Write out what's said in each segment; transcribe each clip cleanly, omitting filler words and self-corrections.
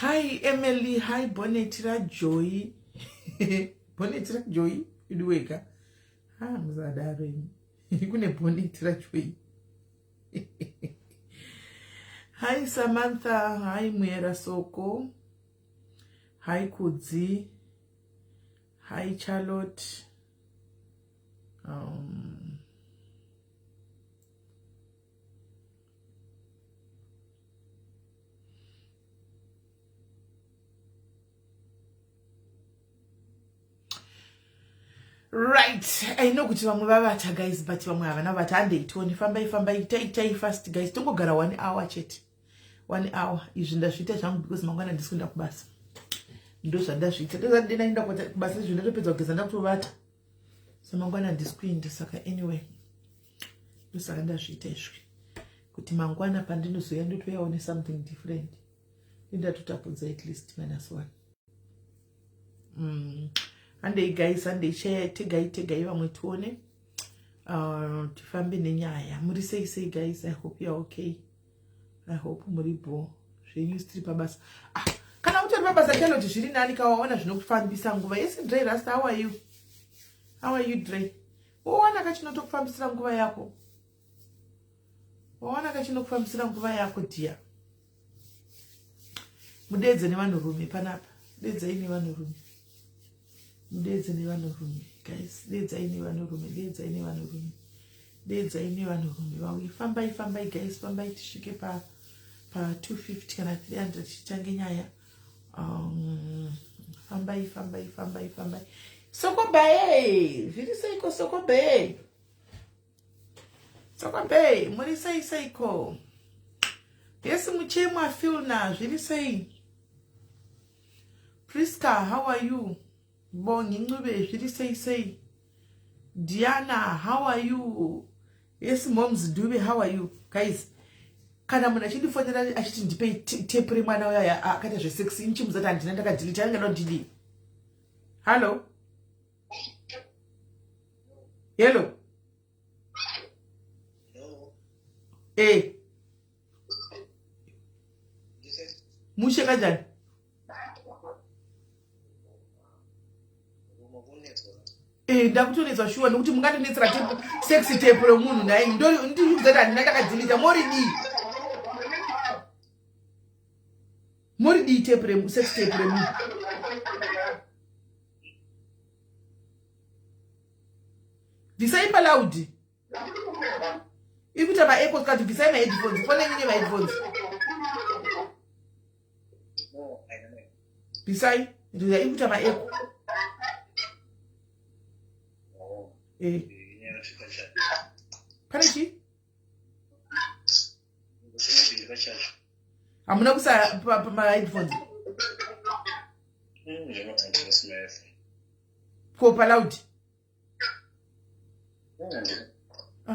Hi Emily, hi Bonetira Joy. Bonetira Joy, iduweka. Mzadari. Kune Bonetira Joy. Hi Samantha, hi Mwera Soko. Hi Kudzi. Hi Charlotte. Right, I know kuti vamwe vavata guys, but vamwe havana vata handeitoni. Fambai itai fast guys. Tongogara 1 hour chete. 1 hour. Izvi ndazviita zvangu because mangwana ndisi kuenda kubasa. Ndo zvandazviita. Ndinaenda kubasa izvi ndotopedza kugeza ndakutovata. So mangwana ndisi kuenda saka anyway. Ndosaka ndazviita izvi. Kuti mangwana pandinozoya ndotoyaone something different. Ndatotapudza at least -1. Handei guys, handei share tegai vamwe tuone. Tifambe nenyaya. Muri sei guys, I hope you are okay. I hope muri bo. Zvenyu stiri pabasa. Kana utori pabasa chalo kuti zviri nani kawaona zvinokufambisa nguva. Yes, Dre Rasta, how are you? How are you, Dre? Waona kachinotokufambisira nguva yako? Waona kachinokufambisira nguva yako dear? Mudedze nevanhurume panapa. Dedzai nevanhurume. Mudedze nevanhurume guys. Dedzai nevanhurume. Wauyi fambai guys, fambai tisvike pa 250 kana 300 chichange nyaya. Fambai. Sokobe, zviri seiko Sokobe. Muri seiko. Yes, muchemwa Philna, zviri sei. Priska, how are you? Bongi Ngube, zviri sei. Diana, how are you? Yes, Moms Dube, how are you? Guys, kana muna chinifonera achiti ndipe tape mwana uya akata zve 6 inch muzati andina ndakadelete anga ndodili. Hello? Hello? Eh. Mushe kanjani? Ndakutonetswa shuwa nokuti mungatonetsera tape sexy tape romunhu naye ndizati handina ndakadelete muri di tape sexy tape romunhu. Visai loud. Ikuita ma-echoes kati visai ma-headphones. Fone nyinyi ma-headphones. Visai. Ikuita ma-echo. Panichi? Hamuna kusa ma-headphones. Kopa loud.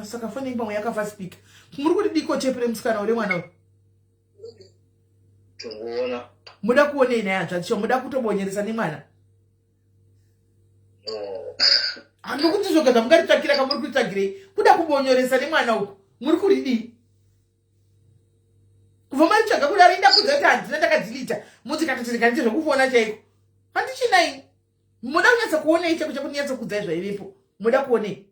Saka fone imba yakava speaker. Muri kuti diko chepere musikana uri mwana uyu. Tongona. Muda kuone ina yanzva tsho muda kutobonyeresa nemwana. Anokuti zvogaza mungaritsvakira kamuri kuitsvagirei kuda kubonyoresa nemwana uku. Muri kuridi. Kubva maritsvaga kuti arinda kudza kuti handina ndakadzilita. Muti katotirikaniche zvokufona chaiko. Handichinai. Muda kunyatsa kuonei chako chakunyatsa kudzai zvaivepo. Muda kuonei.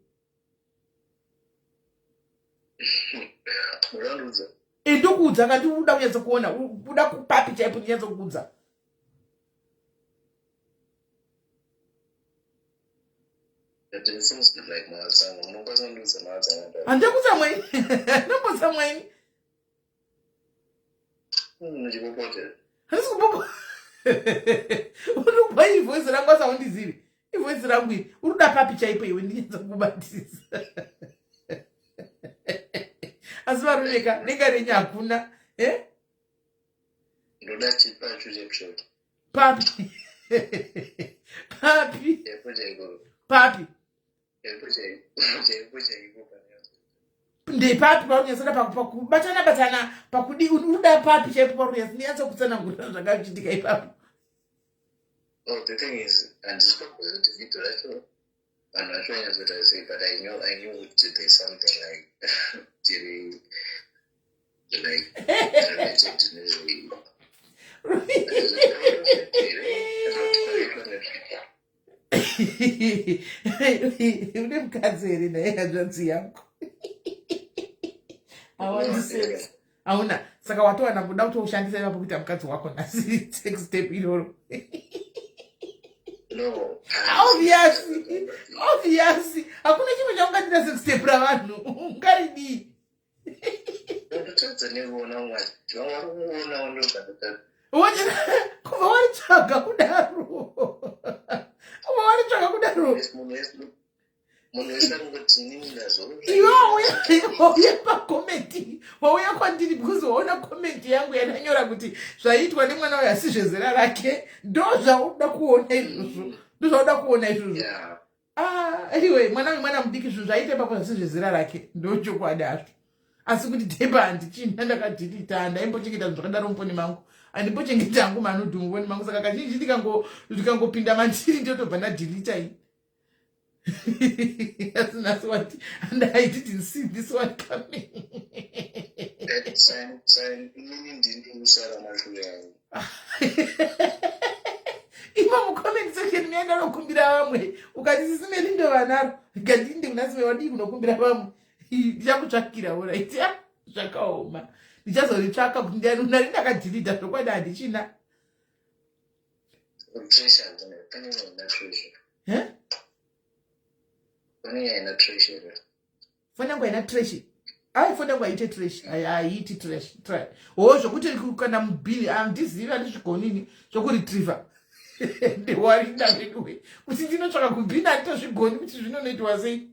Muranduza. Ndokudza ngati uda kunyatsa kuona. Uda kupapi chaipo nyatsa kudza. It seems like my son. Nobody knows my son. Andakudza mweni. Ndokudza mweni. Ndikupote. Handisi kupopo. Unokupa ivoice rangu asaundizivi. Ivoice rangu iyi. Uruda papi chaipo iwe ndinyatsa kubatisa. Asi varuneka nenga renya hakuna. Ndoda chipa chuche. Papi. Papi. Papi. Ndei papi paunyasana pakubatana pakudi unoda papi chaipo paruya sindiyatsa kutsanangurira zvakachitika ipapo. Oh, the thing is, and this was the video I saw. I'm not sure that's what I say, but I knew there's something like related to Une mukadzi here naye hanzvadzi yangu hauna saka watowana kuda kuti ushandisa ipapo kuita mukadzi wako nasi sex tape iroro. No. Obviously hakuna chimwe chaungatira sex tape ravanhu ungaridii. Kuva waritsvaga kudaro wauya pakomenti wauya kwandiri because waona komenti yangu yananyora kuti zvaiitwa nemwana uyo asi zvezera rake ndo zvauda kuona izvozvo. Anyway mwana mudiki zvinhu zvaiita ipapo zvasi zvezera rake ndo chokwadi azvo. Asi kuti tepa handichina ndakadhilita handaimbochengeta zvinhu zvakadaro muponi mangu handimbochengeta hangu manudhu muponi mangu saka kazhinji ndikangopinda mandiri ndotobva ndadhilita iyi. That's what and I didn't see this one coming. Ima mucomment section mienda nokumbira vamwe ukati sisimeli ndo vanaro ngandinde kunasime wadi kunokumbira vamwe ndichakutsvakira right zvakaoma ndichazoritsvaka kuti nari ndakadhilita zvokwadi handichina. Foni yangu haina trash. Foni yangu haite trash. Haiti trash. Zvokuti kana mubhili handizivi handizvigonini zvekuretriever. Ndiwarinda veduwe kuti ndinotsvaka kubhini handitozvigoni kuti zvinonoitwa sei.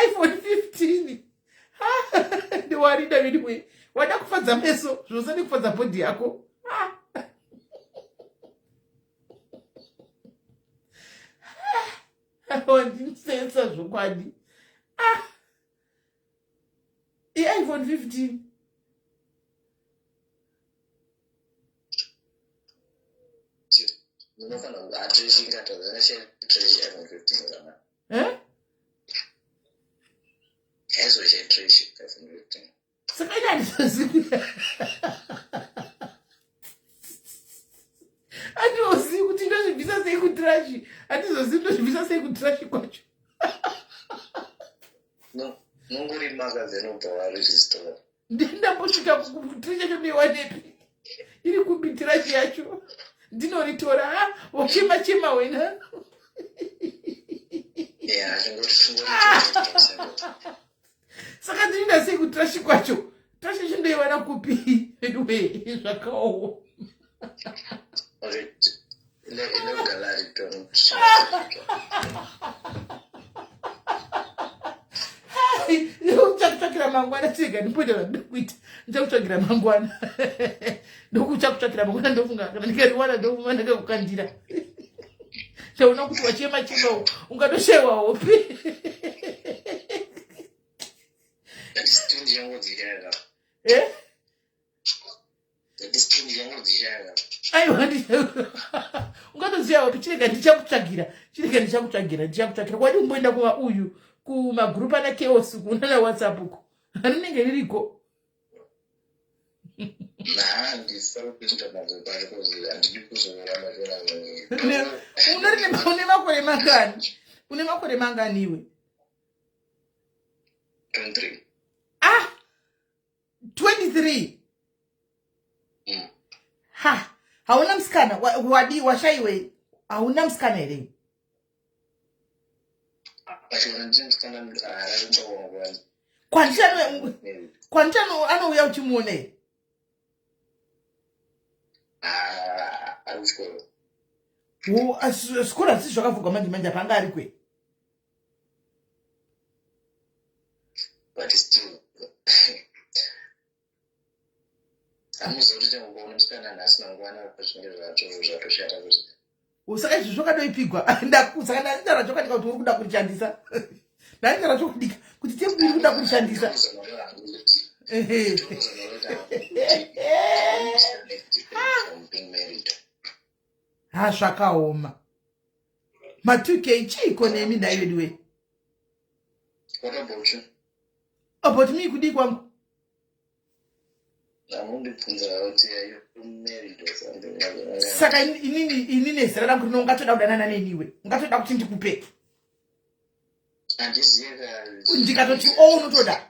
iPhone 15 ndiwarinda veduwe wada kufadza meso zvose nekufadza bhodhi yako. Wandisensa zvokwadi. iPhone 15 saka ine handizozivi handizozivi kuti ndozvibvisa sei kutirashi handizozivi ndozvibvisa sei kutirashi kwacho. Ndambosvika kutirashi yacho neiwanepi iri kubitirashi yacho ndinoritora wachema wena. Saka ndinda sei kutirashi kwacho tirashi yacho ndoiwana kupi edwe zvakaoma. Ndichakutsvakira mangwana tega ndipotera ndokuita ndichakutsvakira mangwana ndokuchakutsvakira mangwana ndofunga kana ndikariwana ndofuma ndakakukandira chaona kuti wachema ungatoshewa hope. Aiwa ungatoziva hope chirega ndichakutsvagira kwadi umboenda kuva uyu kumagrupu ana chaos kunana WhatsApp uko rinenge ririko. Une makore mangani iwe? 23. 23. Hauna msikana wadi washaiwe hauna msikana here? Kwanchano anouya uchimuone? Sikora dzisi zvakavhurwa manje panga ari kwe? But still usaka izvi zvakadoipigwa saka ndanditara chokadika kuti uri kuda kurishandisa ndanditara chokudika kuti tekuiri kuda kurishandisa. Zvakaoma ma2k chiiko nemi ndaivediwe About me kudi kwangu. Saka inini zera rangu rinongatoda kudanana neniwe. Ngatoda kuti ndikupe. Ndikatoti unotoda.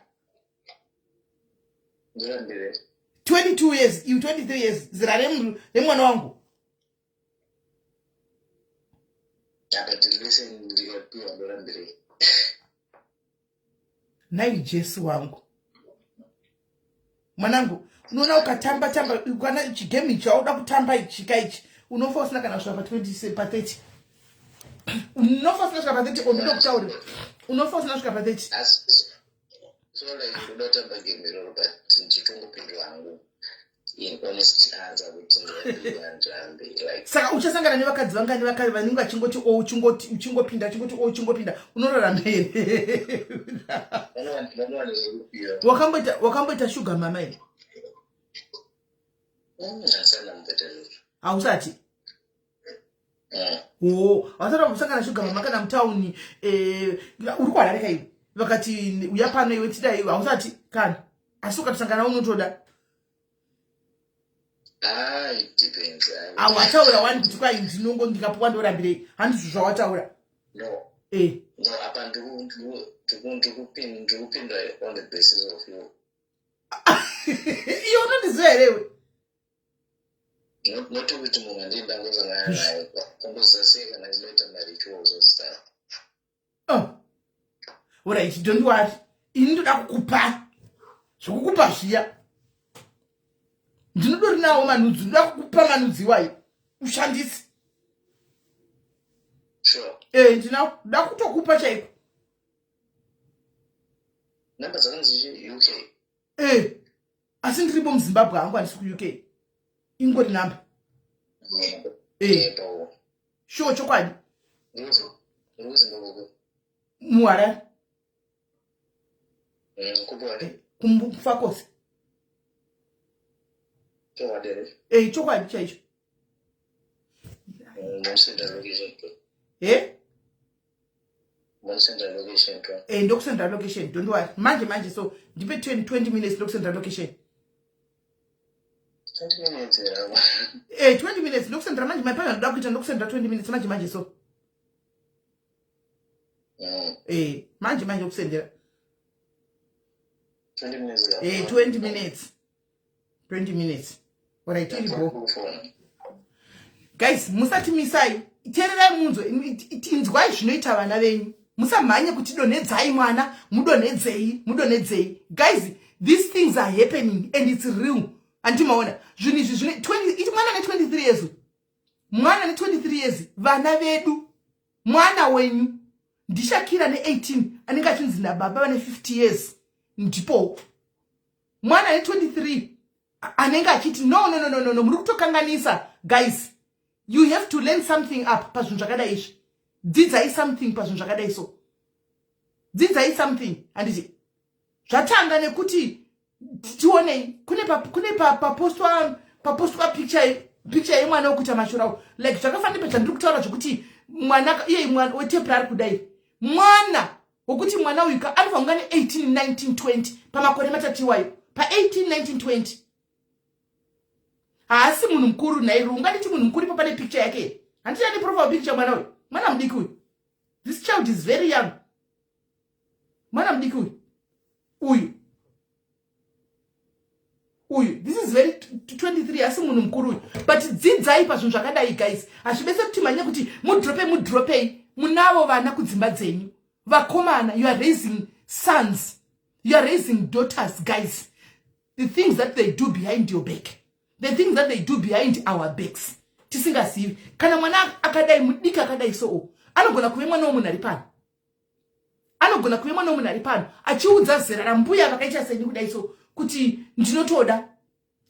22 years, you 23 years, zira remwana wangu. Nai Jesu wangu. Mwanangu, unaona ukatamba ukana chigame chauda kutamba ichika ichi. Unofa usina kana shwa pa 20 pa 30. Unofa usina shwa pa 30 ondo kutauri. Unofa usina shwa pa 30. So like you don't have a game but chitongo pindu wangu. In honest answer which and like saka uchasangana nevakadzi vanga nevakadzi vanenge vachingoti uchingopinda chingoti uchingopinda unorora mberi wakamboita sugar mama ine hausati wasara kusangana sugar mama kana mutauni uri kwadarika iwe vakati uya pano iwe tida iwe hausati kana asi ukatisangana unotoda it depends. Wataura wani kuti kwa ndinongo ndikapuwa ndorambirei handizvo zvawataura. No, apa ndikupinda on the basis of you. Iyo unondiziva herewe. Not kuti munhu ndinda ngozangana naye kongozaseka naziloita marichuo zostar. Alright, don't worry. Ini ndoda kukupa. Zvokukupa zviya. Ndinodori nawo manudzi, ndoda kukupa manudzi wai. Ushandisi. Sure. Ndinawo, ndoda kutokupa chaiko. Namba dzanzi UK. Asi ndiripo muZimbabwe hangu handisi ku-UK. Ingori namba. Sure chokwadi. Zimbabwe. Muharare. Kubwani. Kumfakosi. Chokwadi chaicho. Central location. Central location. Central location. Don't worry. Manje so ndipe 20 minutes Central location. 20 minutes. 20 minutes Central manje my partner ndokuita Central 20 minutes manje so. Manje ukusendera. 20 minutes. 20 minutes. 20 minutes. What I tell you, bro. Guys, musati misai. Tererai munzo. Tinzwai zvinoita vana venyu. Musamhanye kuti donedzai mwana, mudonedzei. Guys, these things are happening and it's real. Antimaona. Mwana ne 23 years. Mwana ne 23 years. Vana vedu. Mwana wenyu. Ndishakira ne 18. Anenge achinzi nababa vane 50 years. Ndipo. Mwana ne 23. Anenge achiti no muri kutokanganisa. Guys, you have to learn something up pazvinhu zvakadai izvi. Dzidzai something pazvinhu zvakadai so. Dzidzai something. Handiti zvatanga nekuti tionei kune papostwa picture yemwana wekuita mashurawo. Like zvakafanira pachindiri kutaura zvokuti mwana iye mwana wetemporary kudai. Mwana wokuti mwana uyu anobva kunga ne 18 19 20 pamakore matatu iwayo. Pa 18 19 20. Asi munhu mukuru naye ungaditi munhu mukuru ipo pane picture yake. Handiti ane profile picture mwana uyu. Mwana mudiki uyu. This child is very young. Mwana mudiki uyu. This is very 23 asi munhu mukuru uyu. But dzidzai pazvinhu zvakadai guys. Hazvibese kuti manya kuti mudropei. Munavo vana kudzimba dzenyu. Vakomana, you are raising sons. You are raising daughters, guys. The things that they do behind your back. The things that they do behind our backs. Tisingazivi. Kana mwana akadai mudiki akadai so. Anogona kuve mwana womunhu ari pano. Achiudza zera rambuya vakaita senyu kudai so. Kuti ndinotoda.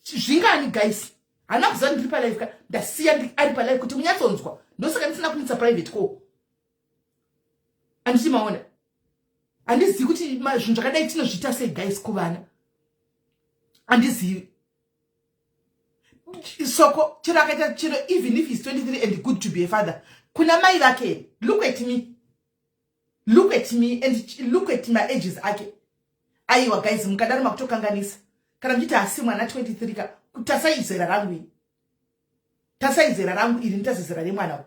Zvingani guys. Hana kuziva ndiri palive. Ndasiya ari palive kuti munyatsonzwa. Ndosaka ndisina kunitsa private call. Anditi maona. Handizivi kuti zvinhu zvakadai tinozviita sei guys kuvana. Handizivi. Soko chiro akaita chiro even if he's 23 and good to be a father. Kuna mai vake. Look at me and look at my ages ake. aiwa guys mukadaro makutokanganisa kana mchiti asi mwana 23 ka tasaizera rangu iri tasaizera rangu iri nitazizera remwana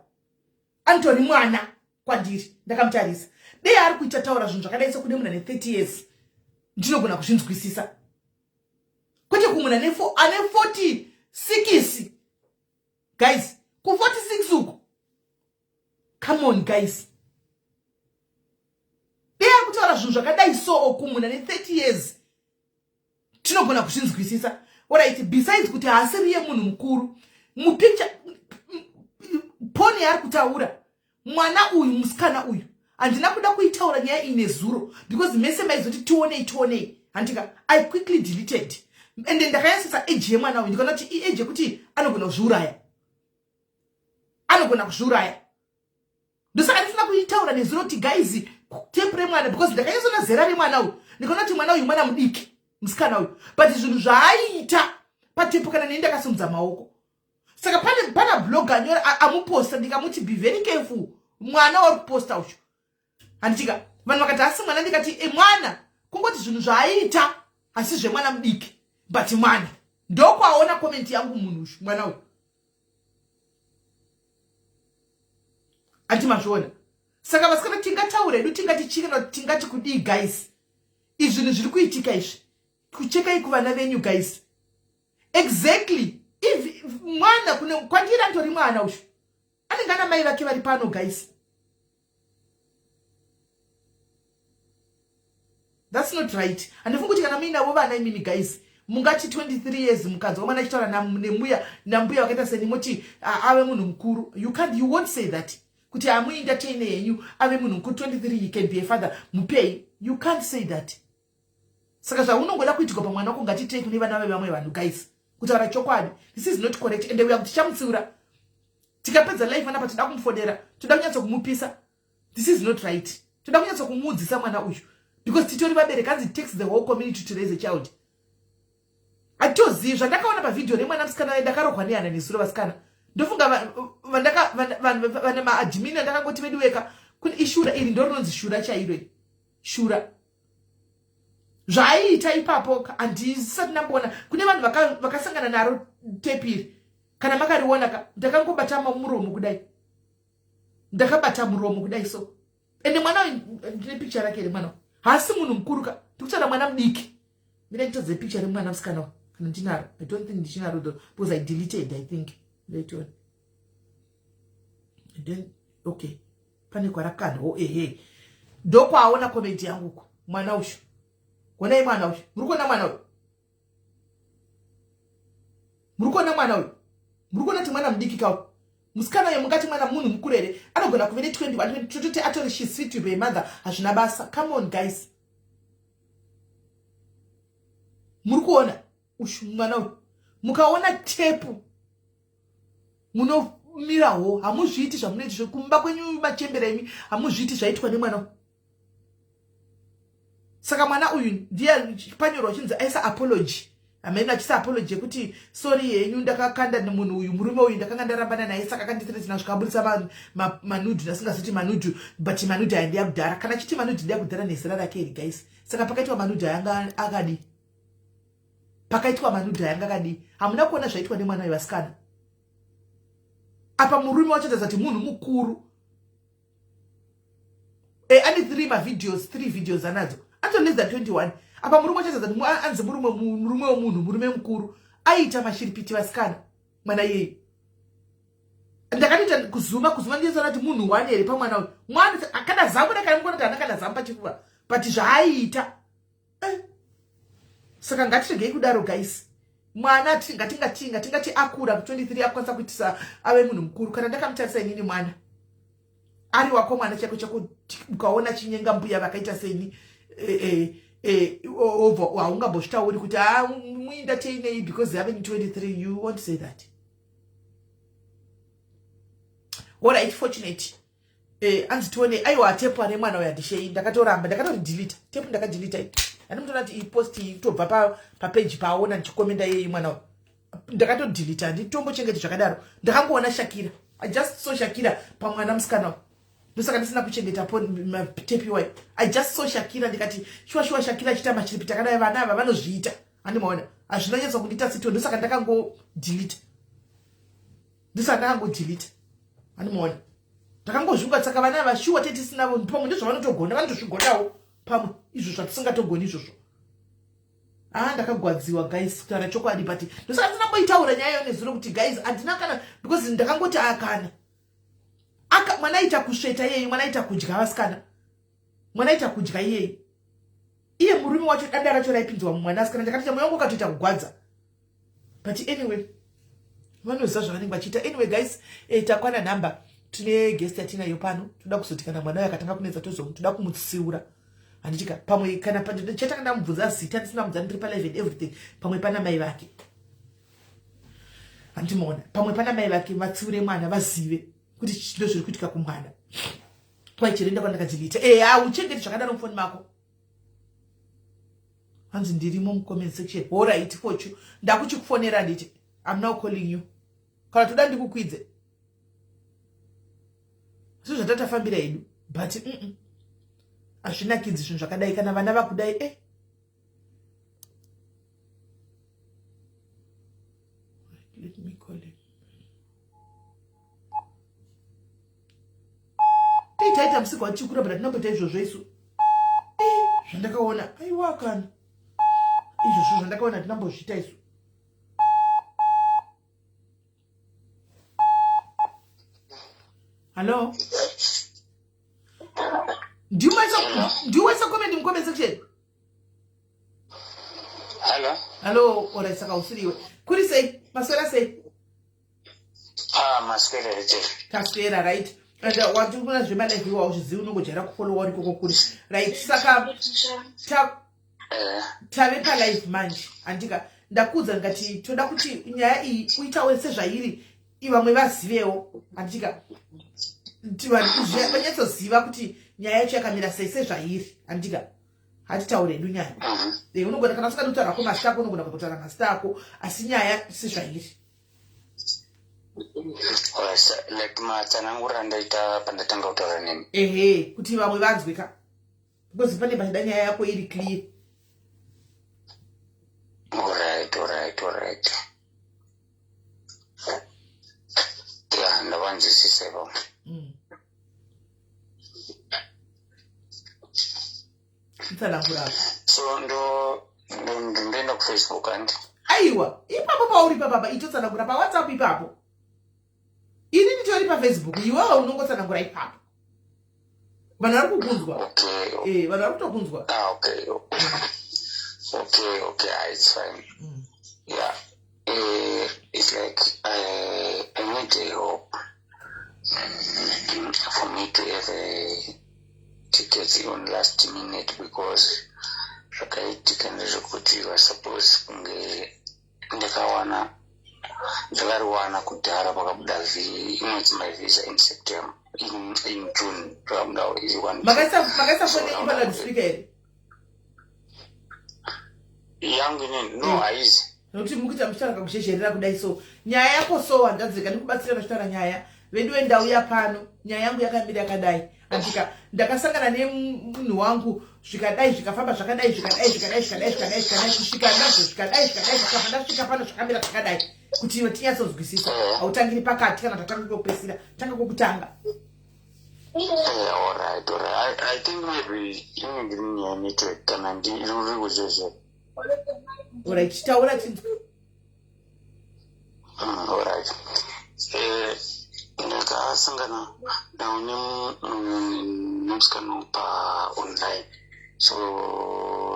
Anthony mwana kwandiri ndakamutarisa dei ari kuita taura zvinhu zvakadai sokune munhu ane 30 years ndinogona kuzvinzwisisa kwete kumunhu ane 46 guys ku 46 uku come on guys dei ari kutaura zvinhu zvakadai so kumunhu ane 30 years tinogona kuzvinzwisisa alright besides kuti haasiriye munhu mukuru mupicture poni ari kutaura mwana uyu musikana uyu handina kuda kuitaura nyaya ine zuro because mese maizoti tionei handika I quickly deleted and then ndakayasisa age yemwana uyu ndikaona kuti age yekuti anogona kuzviuraya ndosaka ndifuna kuitaura nezuro kuti guys tape remwana because ndakayasona zera remwana uyu ndikaona kuti mwana uyu mwana mudiki musikana uyu but zvinhu zvaaita patepo kana neni ndakasimudza maoko saka pana blog anyora amuposta ndikamuti be very careful mwana uri kuposta ucho handitika vanhu vakati asi mwana ndikati mwana kungoti zvinhu zvaaita asi zvemwana mudiki but mwana ndokwaona comment yangu munhu uyu mwana uyu antimazviona saka vasikana tingataura edu tingati chikana tingati kudii guys izvi zvinhu zviri kuitika izvi kuchekai kuvana venyu guys exactly if mwana kwandiri antori mwana uyu anenge ana mai vake vari pano guys that's not right handifungi kuti kana muinavo vana imini guys mungati 23 years mukanzwa mwana achitaura nambuya wakaita senimoti ave munhu mukuru you won't say that kuti amuinda tene yenyu ave munhu mukuru 23 you can be a father mupei you can't say that saka zvaunongoda kuitika pamwana wako ngatitei kune vana vevamwe vanhu guys kutaura chokwadi this is not correct and we have tichamutsiura tikapedza life anapa toda kumufodera toda kunyatsa kumupisa this is not right toda kunyatsa kumuudzisa mwana uyu because titori vabereki hanzi takes the whole community to raise a child atozivi zvandakaona pavidhio remwana musikana ndakarogwa neana nesuro vasikana ndofunga vana maadhimini andakangoti veduweka kune ishura iri ndorinonzi shura chairo shura zvaiita ipapo handisati ndamboona kune vanhu vakasangana naro tepiri kana makariona ndakangobata muromo kudai ndakabata muromo kudai so ende mwana ndine picture rake remwana haasi munhu mukuru ka tikutaura mwana mudiki mira nditodze picture remwana musikana kana ndinaro I don't think ndichinaro though because I deleted I think later on then okay pane kwarakana ehe ndokwaona comment yangu ko mwana ushu konai mwana uyu murikuona mwana uyu murikuona ti mwana mudiki kawo musikana uyu mungati mwana munhu mukuru here anogona kuve ne21 tototi atori she's fit to be a mother hazvina basa come on guys murikuona ushu mwana uyu mukaona tepu munomirawo hamuzviiti zvamunoiti zvekumba kwenyu machembera imi hamuzviiti zvaitwa nemwana uyu saka mwana uyu ndiye panyorwa chinzi aisa apology amene achisa apology yekuti sorry yenyu ndakakanda nemunhu uyu murume uyu ndakanga ndarambana naye saka kandithreatina zvikabudisa manudu nasingazoti manudu but manudu aya ndeyakudhara kana chiti manudu ndeyakudhara nezera rake iri guys saka pakaitwa manudu ayanga akadi hamuna kuona zvaitwa nemwana uyu vasikana apa murume wachataza kuti munhu mukuru ane 3 videos anadzo ato less than 21 apa murume wachataza kuti anzi murume womunhu murume mukuru aita mashiripiti vasikana mwana yeyi ndakatoita kuzuma ndizoona kuti munhu wani here pamwana uyu mwana akada zamu ndakamukona kuti andakada zamu pachifuva but zvaaita saka ngatiregei kudaro guys mwana tingati akura 23 akwanisa kuitisa ave munhu mukuru kana ndakamutarisa inini mwana ari wako mwana chako ukaona chinyenga mbuya vakaita seni haungambozvitauri kuti muinda teinei because having 23 you won't say that alright fortunate anzi tione aiwa tepu ane mwana uyu handishei ndakatoridilita tepu ndakadilita handimutona kuti ipost itobva papage paona ndichikomenda yei mwana uyu ndakatodilita handitombochengeto zvakadaro ndakangoona Shakira I just saw Shakira pamwana musikana ndosaka ndisina kuchengeta tape wipe. I just saw Shakira ndikati shwa Shakira chitamba chiripita kana vana ava vanozviita andimaona azvinonyetsa kundiita sito ndosaka ndakango delete andimaona ndakangozvunga saka vana ava shuwa tetisinavo pamwe ndozvavanotogona vanotozvigonawo pamwe izvo zvatisingatogoni izvozvo. Ndakagwadziwa guys kutaura chokwadi but ndosaka ndinamboitaura nyaya nezuro kuti guys andina kana because ndakangoti akana mwana aita kusveta yeye mwana aita kudya vasikana mwana aita kudya yeye iye murume wacho danda racho raipinzwa mumwana asikana ndakati moyo wangu ukatoita kugwadza but anyway vanoziva zvavanenge vachiita. Anyway guys takwana nhamba tine guest yatinayo pano toda kuzotikana mwana uyo akatanga kunetsa toda kumutsiura handitika pamwe kana chatanga ndamubvunza zita ndisina mudza ndiri pa11 everything pamwe pana mai vake handimona pamwe pana mai vake vatsiure mwana vazive kuti ndo zviri kuitika kumwana kwaichirenda kwandakadzilita uchengeti zvakadaro mufoni mako hanzi ndirimo mucomment section. Alright fochu ndakuchikufonera nditi I'm now calling you kana toda ndikukwidze so zvatatafambira hedu but hazvina kidzi zvinhu zvakadai kana vana vakudai let me call him. Taita msiko wachikura but tinamboita izvozvo isu zvandakaona aiwa kana izvozvo zvandakaona tinambozviita isu. Hello? Do you want to comment in comment section? Hello, ora saka usiriwe. Kuri say, maswera say. Maswera rete. Kaswera, right? And what you want to remember if you are ziuno kujera kufollow wari kuri. Right? Saka tave pa live manje. Andika ndakudza ngati toda kuti nyaya iyi uitawe sezvairi ivamwe vazivewo. Andika vanyatsoziva kuti nyaya yacho yakamira sei sezvairi andika hatitaure hedu nyaya unogona kana usingadi kutaura ko mazita ako unogona kutaura mazita ako asi nyaya sezvairi like matsanangura ndaita pandatanga kutaura nemi kuti vamwe vanzwika because pane pachida nyaya yako iri clear. Alright. Yeah, ndavanzwisiseva. So ndoenda kuFacebook andi aiwa ipapo pauri papa itotsanangura paWhatsApp ipapo ini nditori paFacebook iwewe unongotsanangura ipapo vanhu vari kukunzwa vanhu vari kutokunzwa okay it's fine. Yeah, it's like I need a hope for me to have a ticket on last minute because zvakaitika ndezvekuti suppose kunge ndakariwana kudhara pakabuda imwedzi my visa in September in June zvakabuda is one makaisafone speaker here yangu inini no haizi nokuti mukuita muchitanga kushesherera kudai so nyaya yako so wandadzika ndikubatsira vachitaura nyaya vedu vendauya pano nyaya yangu yakamira yakadai andika ndakasangana nemunhu wangu zvikadai zvikafamba zvakadai kusvika nazvo zvikadai zvakafamba ndasvika pano zvakamira zvakadai kuti iwe tinyatsozwisisa hautangiri pakati kana tatanga kokupesira tanga kokutanga. Alright. I think maybe in network kana ndiri kuzvezve. Alright, chitaura chinhu. Alright. Ndakasangana nemusikana pa online. So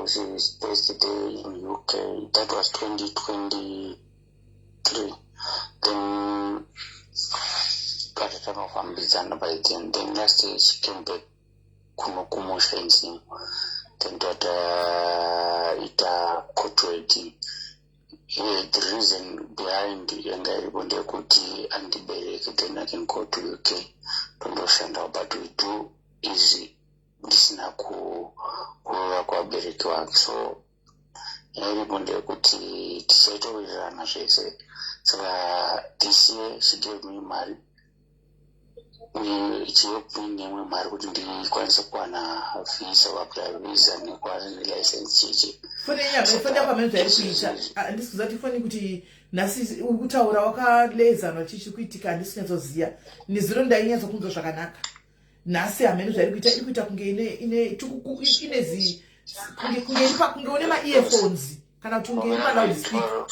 his birthday in UK, that was 2023. Then katatangofambidzana by then last day she came back kuno fencing. Then ita court wedding. The reason behind yanga iripo ndekuti andibereke then I can go to UK tondoshanda, but we do easy ndisina kurora kwabereki wake, so iripo ndekuti tisaitowirirana zvese. Saka this year she gave me mari chiyopini nemwe mari kuti ndikwanise kuwana visa kuapply visa nekuwana nelicense chichi fone nyama ifanda kwamene zviri kuita handisi kuzati foni kuti nhasi uri kutaura wakalezanwa chichi kuitika handisi kunatsoziya nezuro ndainyatso kunzwa zvakanaka nhasi hamene zvairi kuita iri kuita kunge inezi kunge une ma-earphones kana kuti kunge ine ma-loudspeaker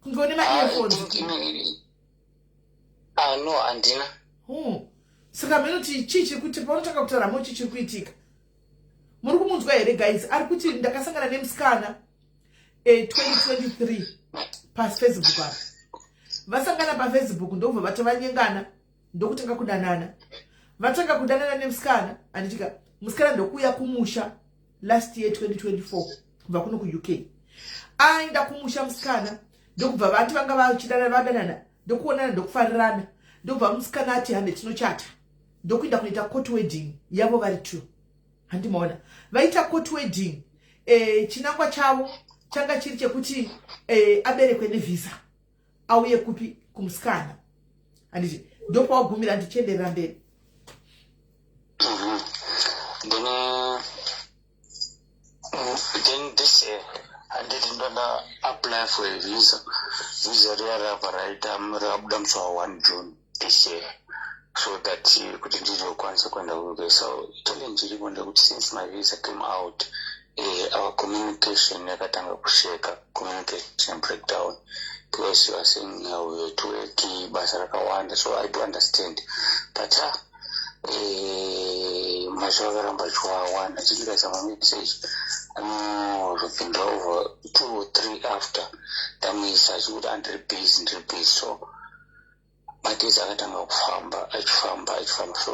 kunge une ma-earphones no handina saka mene kuti chichi kuti paunotanga kutaura mo chichiri kuitika muri kumunzwa here guys ari kuti ndakasangana nemusikana 2023 pafacebook apa vasangana pafacebook ndobva vatavanyengana ndokutanga kudanana vatanga kudanana nemusikana anditika musikana ndokuuya kumusha last year 2024 kubva kuno kuuk aenda kumusha musikana ndokubva vati vanga vadanana ndokuonana ndokufarirana ndobva musikana ati hande tinochata ndokuenda kunoita court wedding yavo vari 2 handimaona vaita court wedding chinangwa chavo changa chiri chekuti aberekwe nevisa auye kupi kumusikana handiti ndopawagumira ndichienderera mberi then this year handiti ndona apply for a visa riya rapa raita rabuda musi wa1 June this year so that kuti ndizokwanisa kuenda kuuk so challenge iripo ndekuti since my visa came out our communication yakatanga kusheka communication breakdown because you are saying we were to work basa rakawanda so I do understand but mazuva akaramba chiwawanda chichikaisa mamessage anozopinda over 2 or 3 after damisa achikuti andiri busy so matezi akatanga kufamba achifamba so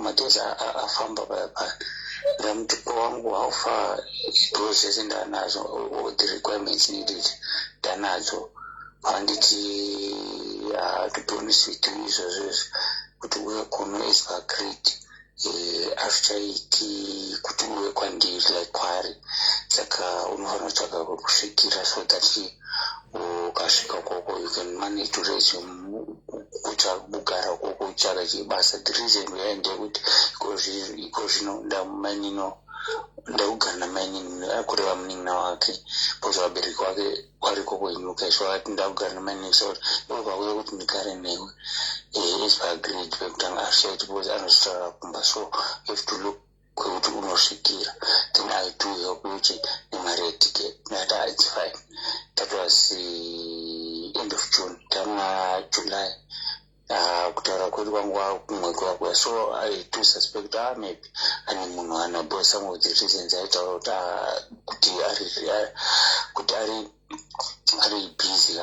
matezi afamba paya ndamutupo wangu haufa those zvese ndanazo or the requirements needed ndanadzo handiti to be honest with you izvozvozvo kuti uye kuno is agreed azvichaiti kuti uye kwandiri like kwari saka unofanira kutsvaga kusvikira so that ukasvika koko you can manage to resume kugara koko utsvaga chibasa the reason yaende kuti iko zvino ndamumanino ndakugara namainini akureva munin'ina wake bcause vabereki wake wari koko inyuka so ati ndakugara namainini so obva kuya kuti ndigare newe is by agreed pekutanga azvichaiti bcause anozvitaura kumba so you have to look kwekuti unosvikira then I do help uchi nemari yeticket that it's fine that was end of June tama July kutaura kwedu kwangu kumwe kwakuya so I do suspect maybe ane munhu anabo some of the reasons aitaura kuti ari busy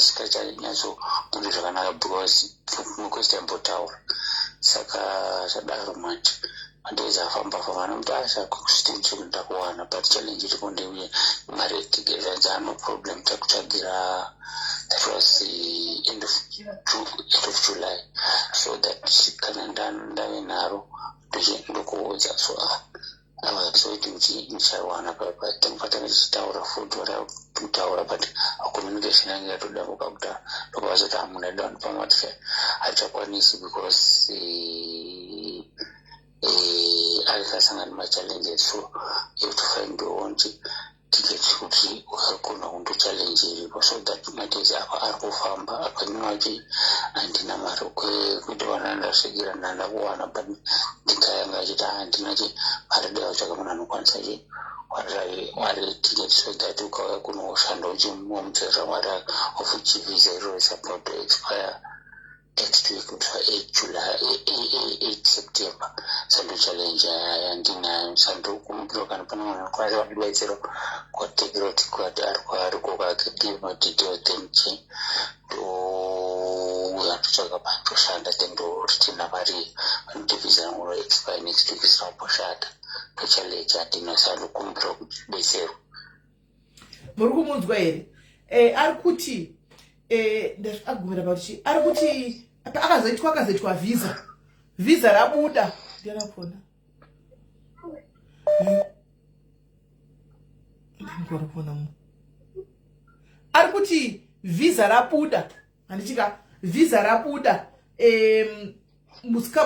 singachanyatso kuti zvakanaka because mukwesti ambotaura saka zvadaro manje mandezi afamba nomuti ashakusitini chekuti ndakuwana but challenge iripo ndeuye mari yetigezvanza no problem takutsvagira that was the end of July so that kana ndave naro ndokuodza so avazoiti kuti ndichawana papa tamupatanga tichitaura futi vada kutaura but communication yange yatodambuka kudhara ndokuvazoti hamuna down pamati hachakwanisi because akasangana machallenges so you have to find your own ticket kuti ukakona kundochallenge iripo so that matezi apa ari kufamba akanywachi handina mari kuti vana ndasvikira ndandakuwana but ndikayanga achiti handinachi mari devatsvaka munhu anokwanisa chi mari ticket so that ukauya kunoshanda uchimutsera mari of chivisa iroro is about to expire next week kuthiwa 8 July 8 September sando challenge yandinayo sandokumbira kana pana vanhu kwari vandibatsira kwatekera kuti kwati ari kokake ma detail then uyatotsvaga pandoshanda then ndoritina mari vanodivhiza ngoro expire next week sinakumboshanda tochallenge handina sandokumbira kuti betserwa muri kumunzwa here ari kuti agumira pachi ari kuti akazoitwa visa rabuda ndiarapona ari kuti visa rabuda handitika visa rabuda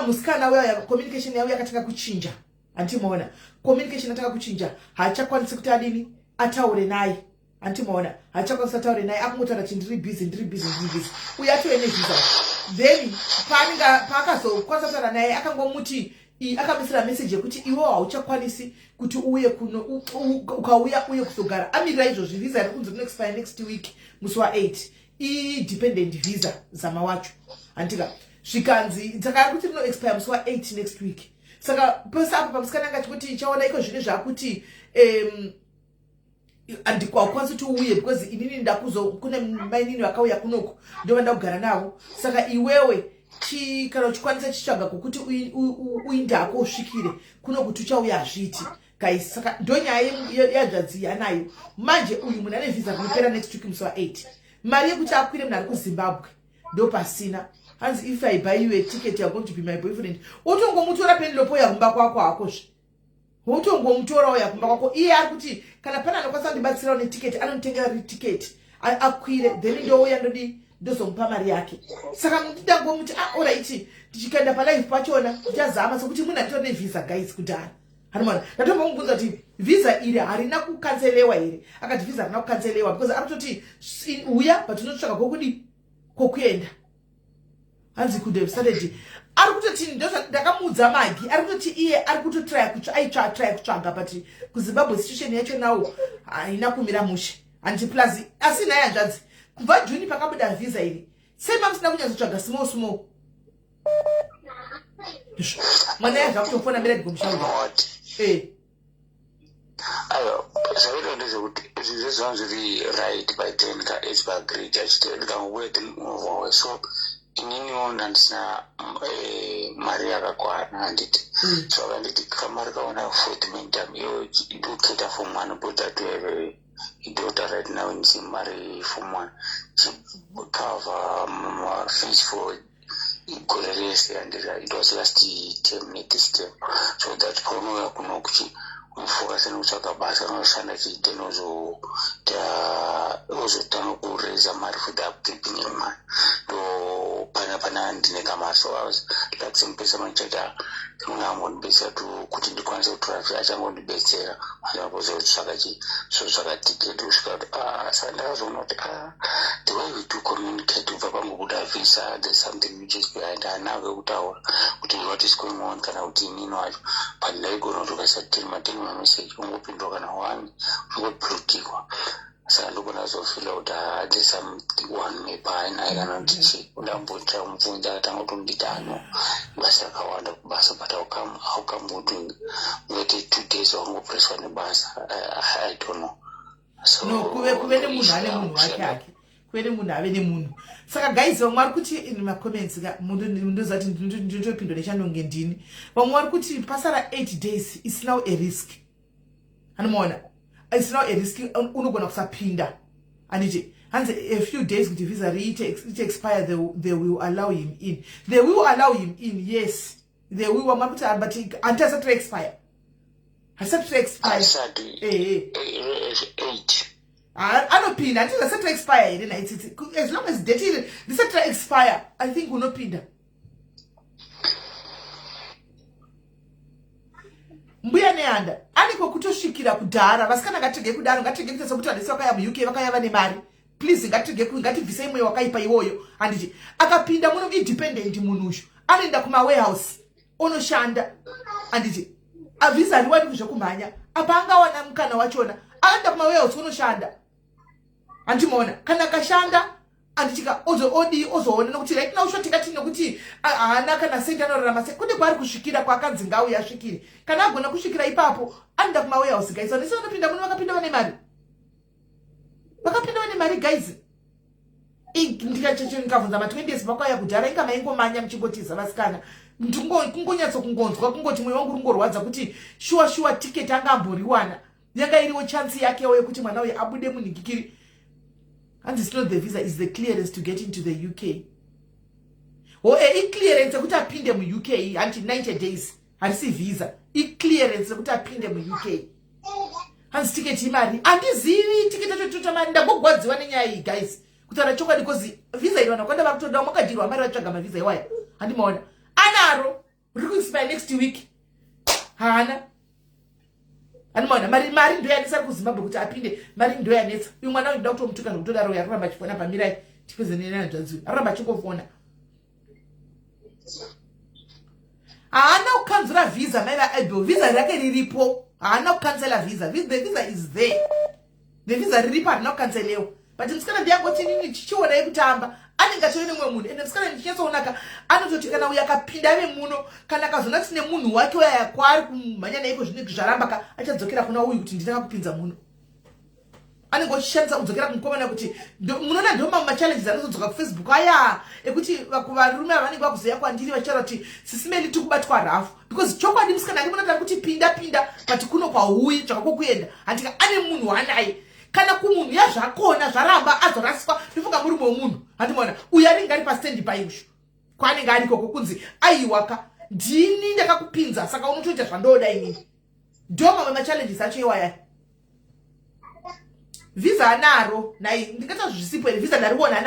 musikana wewe communication yawe yakataka kuchinja antimaona communication ataka kuchinja haachakwanisi kuti adini ataure naye antimaona haachakwanisi ataure naye akungotaura kuti ndiri busy uye atove nevisa then paakazokwanisa kutaura naye akangomuti akamisira message yekuti iwo hauchakwanisi kuti uye kuno ukauya uye kuzogara amirira izvozvi visa iri kunzi expire next week musi wa8 dependent visa zama wacho antika zvikanzi dzakari kuti rino expire musi wa8 next week saka pese apo pamusikana anga chikuti chaona iko zvine zvakuti andikwakwanisi kuti uye because inini kune mainini vakauya kunoko ndova ndakugara navo saka iwewe kana uchikwanisa chitsvaga kwokuti uindako usvikire kuno kuti uchauya zviti guys saka ndonyaya yazvadzi yanayo manje uyu munhu ane visa kunopera next week musi wa8 mari yekuti akwire munhu ari kuzimbabwe ndo pasina hanzi if I buy you a ticket you're going to be my boyfriend utongomutora Penelope yakumba kwako hakozve utongomutorawo yakumba kwako iye ari kuti kana pana anokwanisa kundibatsirawo netiketi anonditengera tiketi akwire then ndouya ndozomupa mari yake saka ndidangomuti alright ndichikaenda palive pachona ndichazama sokuti munhu anditora nevisa guys kudhara hanimona ndatombomubvunza kuti visa iri harina kukanselewa here akati visa harina kukanselewa because ari kutoti uya but unotsvaga kokuenda hanzi could have started ari kutoti ndakamuudza magi ari kutoti iye ari kutotry kutsvaga but kuzimbabwe situation yacho nawo haina kumira mushe handi plus asi naye hanzvadzi kubva juni pakabuda visa iri sema musina kunyazotsvaga small mwana yazva kutofona mira ndigomushaura zvavaita ndezvekuti zvezvizvangu zviri right by 10 kaagreed achiti ndikangobuya mumovha so ininiwo ndandisina mari yakakwana handiti so akanditi kama rikaona fortmentam iyo ndoketa form 1 but that we have a daughter right now in mari form 1 cover fees for gore rese and it was last term next term so that paunoya kuno kuti unofocus nekutsvaga basa unoshanda chiite ozotanga kureza mari for the upkeeping yemari ndo pana ndine kamari so I was like simpesa manchata unangondibetsera kuti ndikwanise kutora fi achangondibetsera achakuzotsvaga sotsvaga tiketi kusvika kuti saka ndakazoona kuti the way we do communicate ubva pangobuda visa there's something which is behind anave kutaura kuti what is going on kana kuti inini wacho but ndaigona kuti ukaisatiri mameseji ungopindwa kana one ungoblokiwa saka ndogona zofila kuti there's someone nepainaye kana kuti udamboita mubvunza akatanga kutomudita ano basa rakawanda kubasa but aukambodoing ngati 2 days wakangopreswa nebasa I don't know so no kuve nemunhu ane munhu wake ake kuve nemunhu ave nemunhu saka guys vamwe vari kuti in macomments ndozati ndinotopindwa nechanonge ndini vamwe vari kuti pasara 8 days is now a risk anomaona it's now a risk unogona kusapinda anditi hanzi a few days kuti visa riite expire they will allow him in yes they will vamwe vari kuti but until asati expire anopinda until asati expire here as long as date iri risati expire I think unopinda mbuya nehanda aniko kutosvikira kudhara vasikana ngatirege kudaro ngatirege kuita sekuti vadisi vakaya muuk vakaya vane mari please ngativhise imwe wakaipa iwoyo handiti akapinda muno independent munhu ushu anoenda kumawarehouse onoshanda handiti avhisa hariwani kuzvekumhanya apa angawana mukana wachona anoenda kumawarehouse onoshanda handimoona kana akashanda anditika ozoona nokuti right now shotingati nokuti haana kana sendi anorarama sei kune kwaari kusvikira kwakanzi ngauye asvikire kana agona kusvikira ipapo anoenda kumawarehouse guys vanese vanopinda muno vakapinda vane mari guys ndikabvunza ma20s vakauya kudhara inga maingomanya muchingotiza vasikana kungonyatso kungonzwa kungoti mwoyo wangu rungorwadza kuti shuwa tiketi anga amboriwana yanga iriwo chansi yakewo yekuti mwana uyu abude munhingikiri. And it's not the visa, it's the clearance to get into the UK. Or a clearance kuti apinde mu UK until 90 days. Handisi visa. I-clearance kuti apinde mu UK. Handisi ticket imari. Andizivi ticket yacho mari ndagogwadziwa nenyaya iyi guys. kutaura chokwadi because visa iri vanakwenda vakutoda makadirwa mari vatsvaga mavisa iwaya handimaona anaro riri kuexpire next week haana handimaona mari ndo yanetsa ari kuzimbabwe kuti apinde mari ndo yanetsa uyu mwana unoda kutomutuka zvokutodaro yararamba achifona pamirai tipezenenanadzadzui araramba achingofona haana kukanzura visa mai vaabel visa rake riripo haana kukansela visa the visa is there the visa riripo harina kukanselewo but musikana ndiyangoti nini chichionai kutamba anenge achive nemwe munhu ende musikana ndichinyatsonaka anototi kana uyo akapinda ave muno kana akazona tine munhu wake uyaya kwaari kumhanya naiko zvinenge zvarambaka achadzokera kuna uyu kuti ndinanga kupinza muno anenge achishandisa kudzokera kumukomana kuti munoona ndo mamwe machallenges anozodzoka kufacebook aya ekuti varume ava vanenge vakuzeya kwandiri vachitaura kuti sisimeli tikubatwa rafu because chokwadi musikana ake munatara kuti pinda but kuno kwauyi zvakakokuenda handika ane munhu waanaye kana kumunhu yazvakona zvaramba azoraswa ndifunga murume womunhu handimona uyu anenge ari pastendi paizvo kwaanenge ari ikoko kunzi aiwaka ndini ndakakupinza saka unotoita zvandoda inini ndo mamwe machallenges acho iwaya visa anaro nai ndingata zvisipo here visa ndariona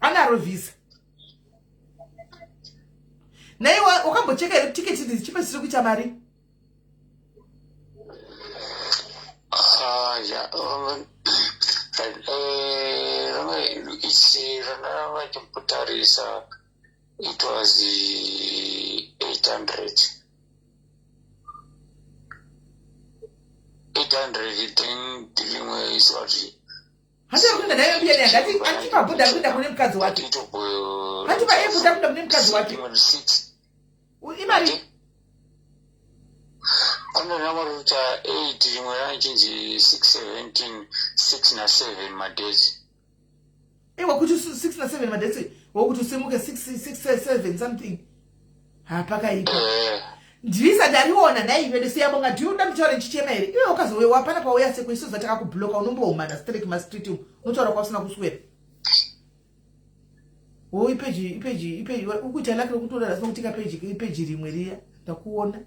anaro visa nai wakambocheka here tiketi idzi chipe zvisiri kuita mari vachimbotarisa it was 800 then rimwe isati handikuenda nayo pia ngati antipabhodha kuenda kune mukadzi wake antipaebhodha kuenda kune mukadzi wake imari anonamaruta 8 rimwe ranchinzi 617 6 na 7 madezi wakuti 6 na 7 madezi wakuti usimuke 6 something hapakaipa ndivisa ndariona naive siyabonga ndiuda mutaure nchichema here iwe ukazowewa hapana pauya sekweisizo zatakakubhloka unomboumana straight kumastreet unotaura kwasina kuswera ipeji ukuita lake rokutoda sinokutika ipeji rimwe riya ndakuona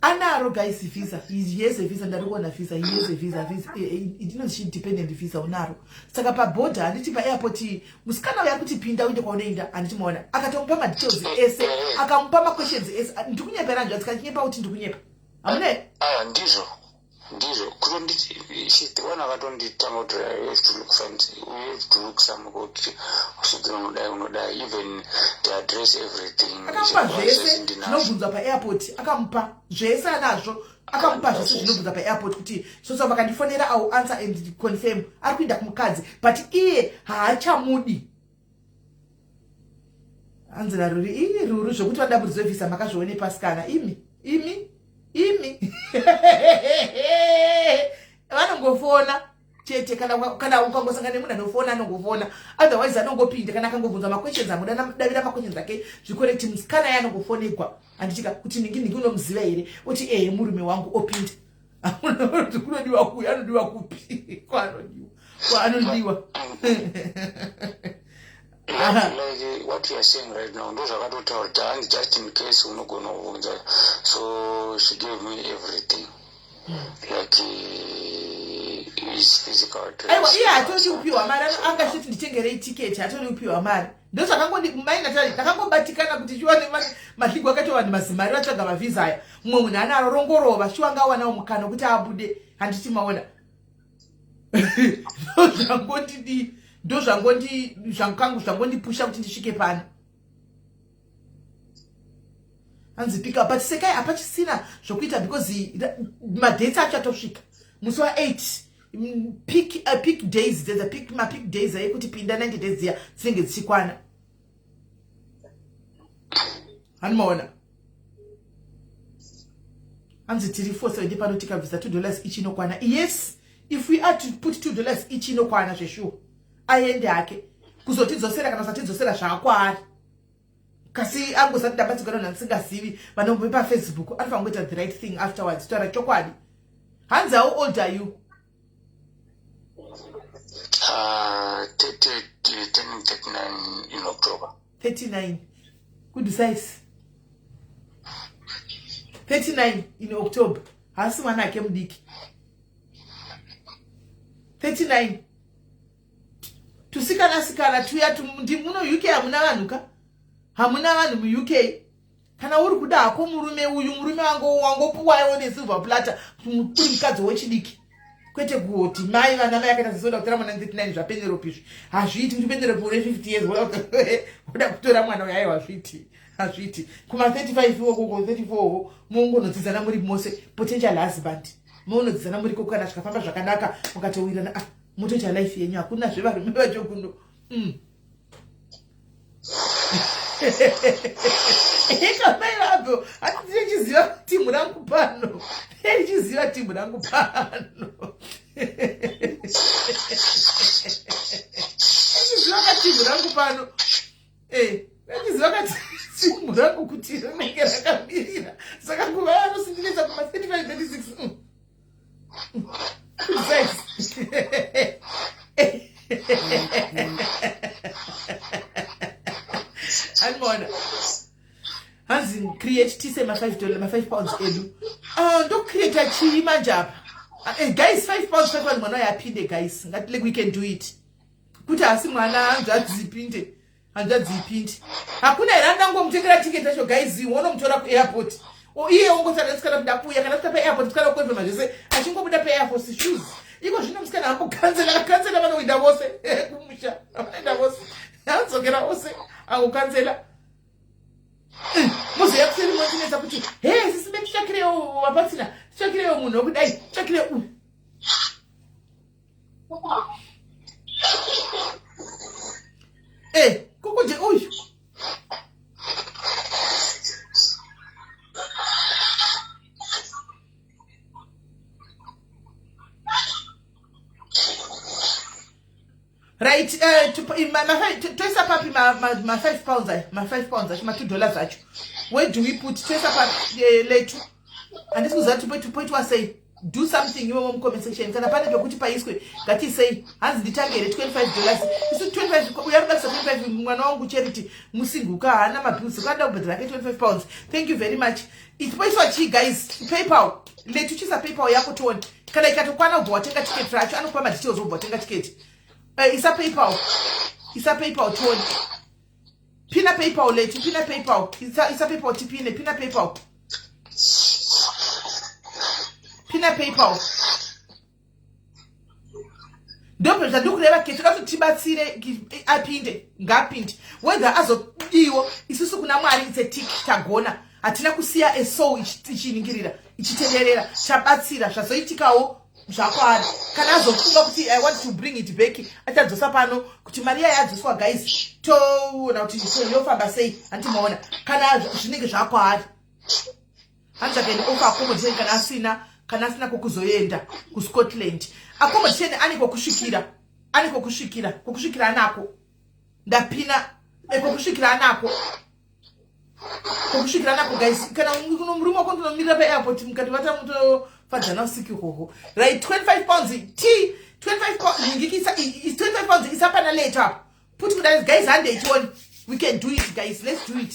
anaro guys visa yese visa ndariona visa yese visa ndinozishi independent visa unaro saka pabhodha handiti paairport musikana uya kuti pinda uinde kwaunoenda handitimaona akatomupa madetails ese akamupa maquestions ese ndikunyepera njo atikachinyepa kuti ndikunyepa hamune ndizvo kutonditiwana akatonditanga kuti you have to look somekuti usvika unodai even to address everything akamupa zvese zvinobvunzwa paairport akamupa zvese anazvo akamupa zvese zvinobvunza paairport kuti soso vakandifonera au answer and confirm ari kuinda kumukadzi but iye haachamudi anzira ruri zvokuti vadaburidzwe visa makazvione pasikana imi vanongofona chete kana ukangosangana nemunhu anofona anongofona otherwise anongopinda kana akangobvunza maquestions amudavira maquestions ake zvikorekti musikana ye anongofonegwa handitika kuti ningi unomuziva here uti murume wangu opinda kunodiwa kuyo anodiwa kupi kwaanodiwa like what you are saying right now ndo zvakatotaura kuti handi just in case unogona kuvunza so she gave me everything like his physical address aiwa iye hatodi kupiwa mari angachiti nditengerei tiketi hatodi kupiwa mari ndo zvakangondimai ndakangobatikana kuti chiwane mahligo akati vanhu mazimari vatsvaga mavhisa aya mumwe munhu anaro rongorova chiwanga awanawo mukana wekuti abude handiti maona ndo zvangondipusha kuti ndisvike pano hanzi pick up but sekai hapachisina zvokuita because madates achatosvika musi wa8 peak days mapeak days ayekuti pinda 90 days dziya dzinenge dzichikwana hanimaona hanzi tiri 470 pano tikabvisa $2 each inokwana yes if we are to put $2 each inokwana zveshuwa aende hake kuzotidzosera kana usatidzosera zvakwaari kasi angosati ndabatsika nonhu ndisingazivi vanombe pafacebook anofanira kungoita the right thing afterwards taura chokwadi hanzi how old are you 39 in October 39 good size 39 in October hasi mwana ake mudiki 39 tusikana tuya muno UK hamuna vanhu mu UK kana uri kuda hako murume wangopuwayo nesilver platter kuri mukadzi wechidiki kwete kuti mai vana mai akaita zisoda kutora mwana 39 zvapeneropi hazviiti kuti peneropi une 50 years uda kutora mwana uyaye hazviti kuma 35 woko 34 mungonodzidzana muri mose potential husband munodzidzana muri kokana zvikafamba zvakanaka mukatowirana motoita life yenyu hakuna zvevarume vachokuno kamai vabvo hatitire chiziva timu rangu pano chiziva timu rangu pano chiziva katimu rangu pano chiziva kati timu rangu kuti rinenge rakamirira saka kuva vanosindiridza kuma 35 36 Anmona hanzi create tise $5 £5 edu ndo create achivi manjapa guys £5 mwana yapinde guys ngati like we can do it kuti asi mwana hanzadzipinde hakuna iranda ngomutengera ticket acho guys wonomutora ku airport iye ongosara tsikana kuda kuya kana kuta pa airport tsikana kweva zvese achingobuda pa airport shoes iko zvino musikana hapo cancela vanoinda vose kumusha vanoinda vose anzokera vose akukancela muzi yakuseri mwatinetsa kuti he sisibe titsvakirewo wapatsina titsvakirewo munhu wokudai titsvakire kokuje uyu right toisa papi ma £5 acho ma $2 acho where do we put toisa papi letu andisikuziva tipoitwa sei do something iwe womucomment section kana pane pekuti paiswe ngatisei hanzi nditangere $25 isu 25 uyarudakisa 25 mwana wangu charity musinguka haana mabills ukanda kubhedhera ke £25 thank you very much itipoiswa chi guys PayPal letu chisa PayPal yako tuone kana ikatokwana ubva watenga ticket racho anokupa madetails ubva watenga ticket isa PayPal tuone pina PayPal letu pina PayPal isa PayPal tipine pina PayPal ndombe zvadokureva kete kuti tibatsire apinde ngapinde whether azodiwo isusu kuna mwari it's a tick tagona hatina kusiya esoul ichiningirira ichitenderera chabatsira zvazoitikawo zvakwari kana azofunga kuti I want to bring it back achadzosa pano kuti Maria yadzoswa guys toona kuti yofamba sei antimaona kana zvinenge zvakwari hanzakaenda ofa accommodation kana asina kokuzoenda kuScotland accommodation aniko kusvikira anako ndapina kokusvikira anako guys kana murume wako ndonomira pa airport mukati vata mutofadzana usiku hoho right £25 £25 ngikisa is £25 isapana later put kudai guys hande ichoni we can do it guys let's do it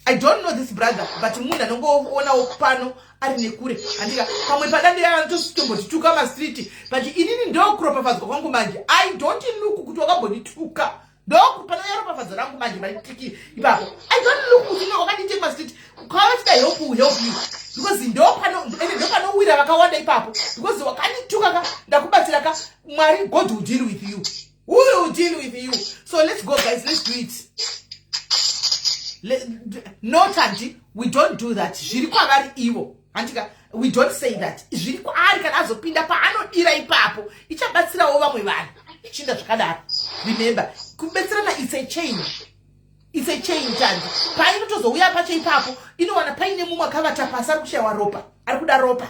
I don't know this brother but munhu anongoona pano ari nekure andika pamwe padande yanotositombotituka mastreet but inini ndokuropafadzwa kwangu manje I don't look kuti wakambonituka ndokupana yaropafadza rangu manje maitiki ipapo I don't look kuti wakandite mastreet kwavachida help you because ndopanowira vakawanda ipapo because wakandituka ndakubatsira Mwari God will deal with you so let's go guys let's do it no Tanti, we don't do that. Zviri kwavari ivo. Antika, we don't say that. Zviri kwaari kana azopinda paanodira ipapo. Ichabatsirawo vamwe vanhu. Ichinda zvakadaro. Remember, kubetserana it's a chain. It's a chain Tanti. Painotozouya pacho ipapo, inowana paine mumwe akavata pasi ari kushayiwa ropa. Ari kuda ropa.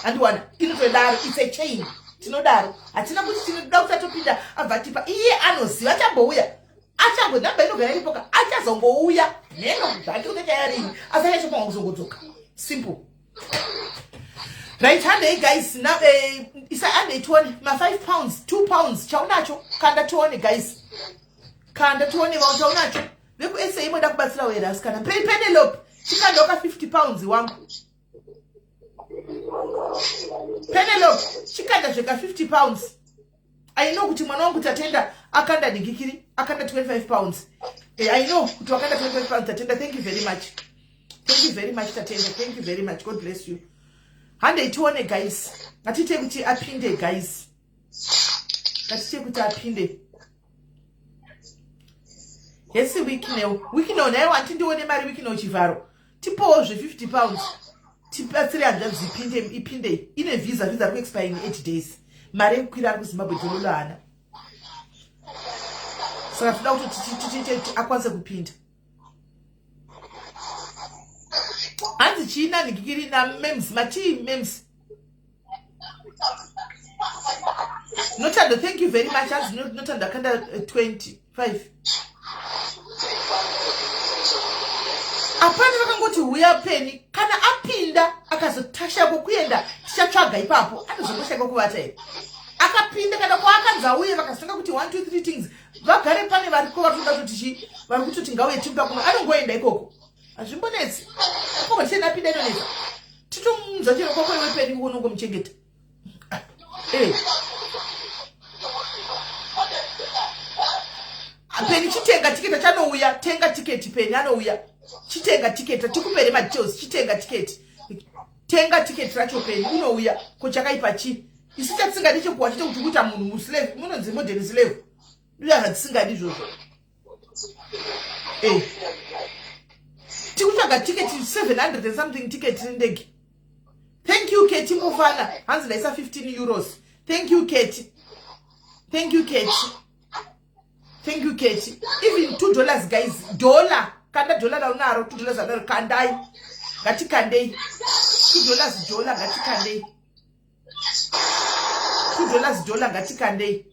Andiwana, inotodaro, it's a chain. Tinodaro. Hatina kuti tinoda kuti atopinda abva tipa. Iye anoziva achambouya. Achangonamba inogara iripoka achazongouya neno kuti unechayarini asachachopanga kuzongodzoka simple right handei guys now isa handei tuone ma £5 £2 chaunacho kanda tuone guys kanda tuone vao chaunacho vekusa imoda kubatsira wera asikana Penelope chikandoka £50 wangu Penelope chikanda zveka £50 I know kuti mwana wangu tatenda akanda digikiri akanda 25 pounds. I know kuti akanda 25 pounds tatenda. Thank you very much. Thank you very much tatenda. Thank you very much. God bless you. Hande ituone guys. Ngatite kuti apinde guys. Ngatite kuti apinde. Yes, week now nayo wanti ndione mari week now chivaro. Tipo zve 50 pounds. Tipa 300 ipinde. Ine visa ku expire in 8 days. Mari kukwira ku Zimbabwe dololana. Saka toda kuti akwanze kupinda. Anzi china ndigikiri na memes memes. Notando, thank you very much. As Notando akanda 25. Apana vakangoti huya peni kana apinda akazotasha kuenda tichatsvaga ipapo anozomboshaika kuvata here. Akapinda kana kwakanza uye vakasanga kuti 1 2 3 things vagare pane variko vatoda kuti vari kutoti ngauye tipa kuno anongoenda ikoko. Hazvimbonetsi. Koma tichena apinda inonetsa. Titomunza chero kwako iwe peni unongomuchengeta. Peni chitenga tiketi chanouya, tenga tiketi peni anouya. Chitenga tiketi tikupere madetails, chitenga tiketi. Tenga tiketi racho peni unouya kochakaipa chi. Isichatsinga ndichekuwa chite kuti kuita munhu muslave, munonzi modern slave. Uya hatsinga ndizvozvo. Tikutsvaga tiketi 700 and something tiketi ndege. Thank you Keti Mufana. Hanzi ndaisa 15 euros. Thank you Keti. Thank you Keti. Thank you Keti. Even $2 guys. Dollar. Kanda dollar unaro $2 anaro kandai. Gati kandei. $2 dollar gati kandei. $2 dollar gati kandei.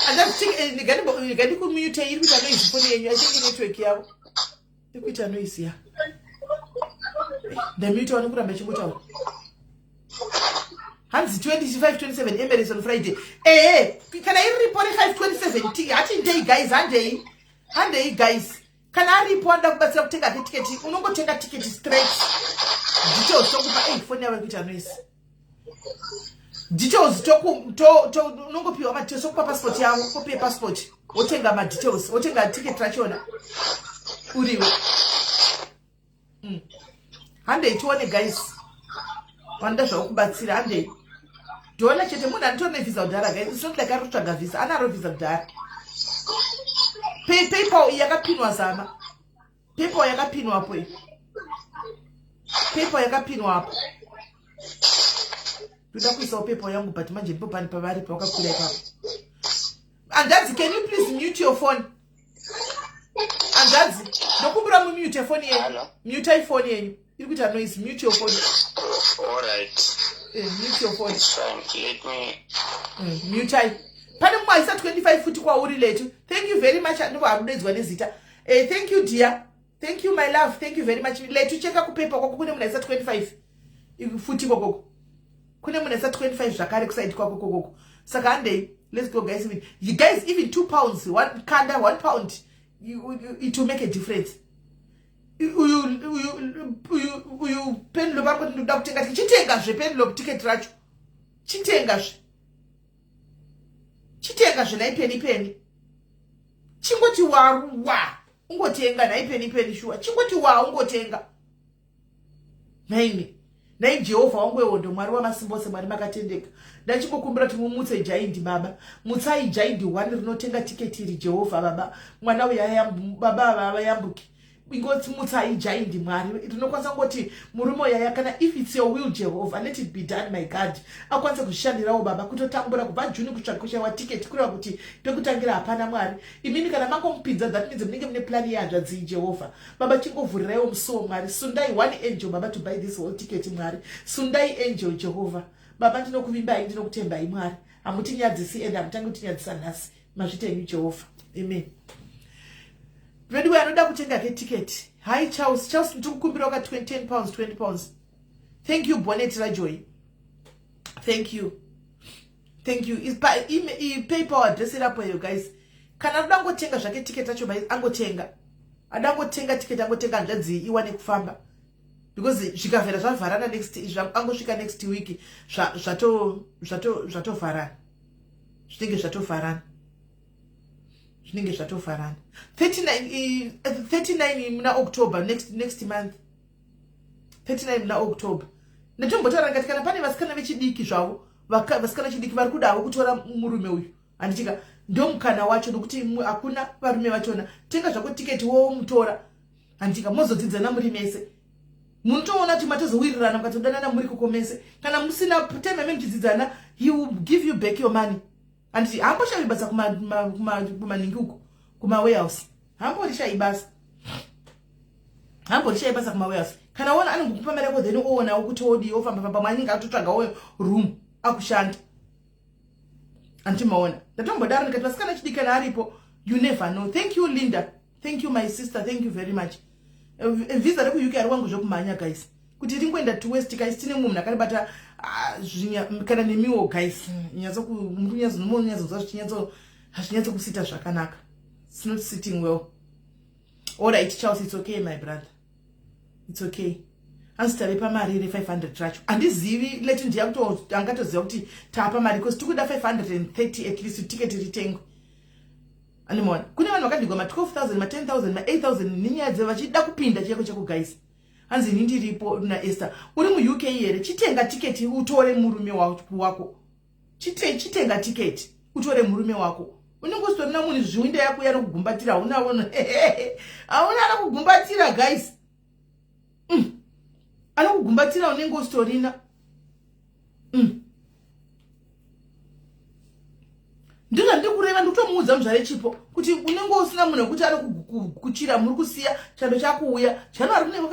And that's nigani kumute iri kuita noise phone yenyu. I think network yavo. Iri kuita noise ya. The mute wanu kuramba chingutaura. Hanzi 25-27 Emirates on Friday. Can I report 5-27? Hati day guys, handei guys. Can I report that kubatsira kutenga ticket? Unongotenga ticket straight. Details tokupa phone yawe kuita noise. Details unongopiwa mateo sokupa passport yawo, copy passport. Wotenga ma details, wotenga ticket rachona. Uriwe. Handei tuone guys. Wanda zvakubatsira handei. Ndona chete munhu anotone visa kudhara guys. It's not like ari kutsvaga visa. Anaro visa kudhara. PayPal yakapinwa zama. PayPal yakapinwa hapo. PayPal yakapinwa hapo. Ndoda kuisawo PayPal yangu but manje ndipo pani pavari pawakakwira ipapo. Andazi, can you please mute your phone? Andazi, ndokumbura mute phone yenyu. Mute phone yenyu. Iri kuita noise. Mute your phone. All right. Mute your phone. It's fine. Let me mute. Pane mwaisa 25 futi kwa uri letu. Thank you very much. Ndo arudedzwa nezita. Thank you dear. Thank you my love. Thank you very much. Letu cheka kupepa kwako kune munaisa 25 futi kwako. Kune munaisa 25 zvakare kuside kwako kwako. Saka handei. Let's go guys. You guys, even 2 pounds, 1 kanda, 1 pound, it will make a difference. You pen lo bako ndoda kutenga chitenga zve pen lo ticket racho. Chitenga na ipeni. Chingoti wa ungotenga na ipeni shuwa. Chingoti wa ungotenga. Naimi. Nai Jehovah wangu ewondo mwari wamasimbose mwari makatendeka. Ndachikukumbira kuti mumutse jaindi baba. Mutsai jaindi wani rinotenga tiketi iri Jehovah baba. Mwana uya baba yambuki. Ingoti mutsai jaindi mwari. Rinokwanisa ngoti murume yaya kana if it's your will Jehovah let it be done my God. Akwanisa kushandirawo baba kutotambura kubva June kutsvakusha wa ticket kureva kuti pekutangira hapana mwari. Imini kana mangomupinza that means munenge mune plan yanzvadzi Jehovah. Baba chingovhurirawo musuwo mwari. Sundai one angel baba to buy this whole ticket mwari. Sundai angel Jehovah. Baba ndinokuvimbai ndinokutembai mwari. Hamutinyadzisi ende hamutangi kutinyadzisa nhasi. Mazvitenyu Jehovah. Amen. Ready we anoda kutenga ke ticket. Hi Charles ndikukumbira ka 10 pounds. Thank you Bonnet Rajoy. Thank you. Is PayPal address it up for you guys. Kana anoda ngotenga zvake ticket acho angotenga. Adangotenga ticket angotenga nzadzi iwane kufamba. because zvikafera zvavharana angosvika next week zvatofarana zvinenge zvatofarana 39 muna October next month 39 muna October ndatombotaura ngati kana pane vasikana vechidiki zvavo vasikana vechidiki vari kudawo kutora murume uyu handitika ndo mukana wacho nokuti hakuna varume vachona tenga zvako tiketi womutora handitika mozodzidzana muri mese munotoona kuti matozowirirana mukatodanana muri kukomese kana musina time yame muchidzidzana he will give you back your money handiti hamboshavi basa kumaningi uko kumawarehouse hamborishai basa kumawarehouse kana ona anongokupa mari yako then oonawo kuti odi ofamba pamwe anenge atotsvagawo room akushanda antimaona ndatombodaro ndikati vasikana chidikana aripo you never know. Thank you Linda, thank you my sister, thank you very much. Visa reku UK ari wangu zvokumhanya guys kuti ringoenda to west guys tine munhu akaribata kana nemiwo guys nyatsokunyatsonzwa kusita zvakanaka. It's not sitting well. Alright Charles, it's okay my brother, it's okay. Ansitave pamari re 500 tracho handizivi leti ndiya kuti angatoziva kuti tapa mari because tikuda 530 at least ticket ritengwe. Animona kune vanhu vakadigwa ma 12,000 ma 10,000 ma 8,000 ninyadze vachida kupinda chiyeko chako guys. Hanzi ndiripo na Esther uri mu UK here chitenga ticket utore murume wako chitenga ticket utore murume wako unongostorina munhu zviwinda yako yari kugumbatira hauna kugumbatira guys anokugumbatira unenge ustorina ndizvo ndikureva ndikutomuudza muzvare chipo kuti unenge usina munhu wekuti ari kuchira muri kusiya chando chakuuya january kunenge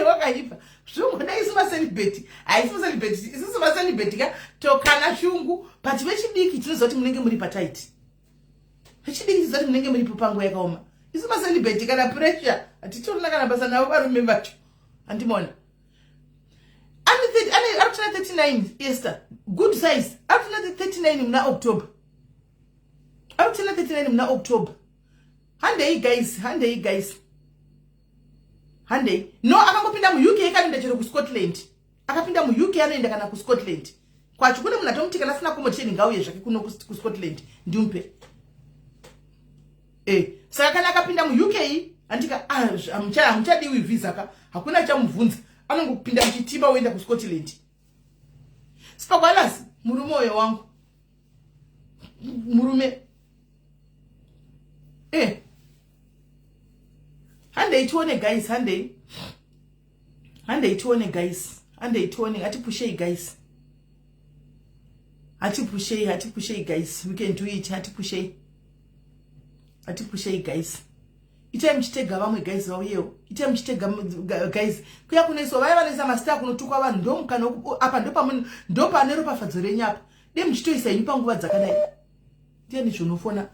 wakaipa zvongoda isu maselibheti haisi maselibheti isusu maselibheti ka tokana shungu but vechidiki tinoziva kuti munenge muri pataiti vechidiki tinoziva kuti munenge muri panguva yakaoma isu maselibheti kana pressure hatitorina kana basa navo varume vacho andimona ari 39 Esther good size ari 39 muna October ari 39 muna October handei guys no akangopinda mu UK akaenda chero ku Scotland akapinda mu UK anoenda kana ku Scotland kwacho kune munhu atomuti kana asina accommodation ngauye zvake kuno ku Scotland ndimpe saka kana akapinda mu UK andika amuchadiwi visa ka hakuna chamubvunza anongopinda muchitima oenda ku Scotland. Spagwalas murume oyo wangu murume handei tione guys handei tione guys hatipushei guys guys we can do it hatipushei guys itai muchitega vamwe guys vauyewo itai muchitega guys kuya kuneso vaya vanesa masita kunotukwa vanhu ndo mukana apa ndo pane ropafadzo renyapa de muchitoisa inyu panguva dzakadai ndiani zvonofona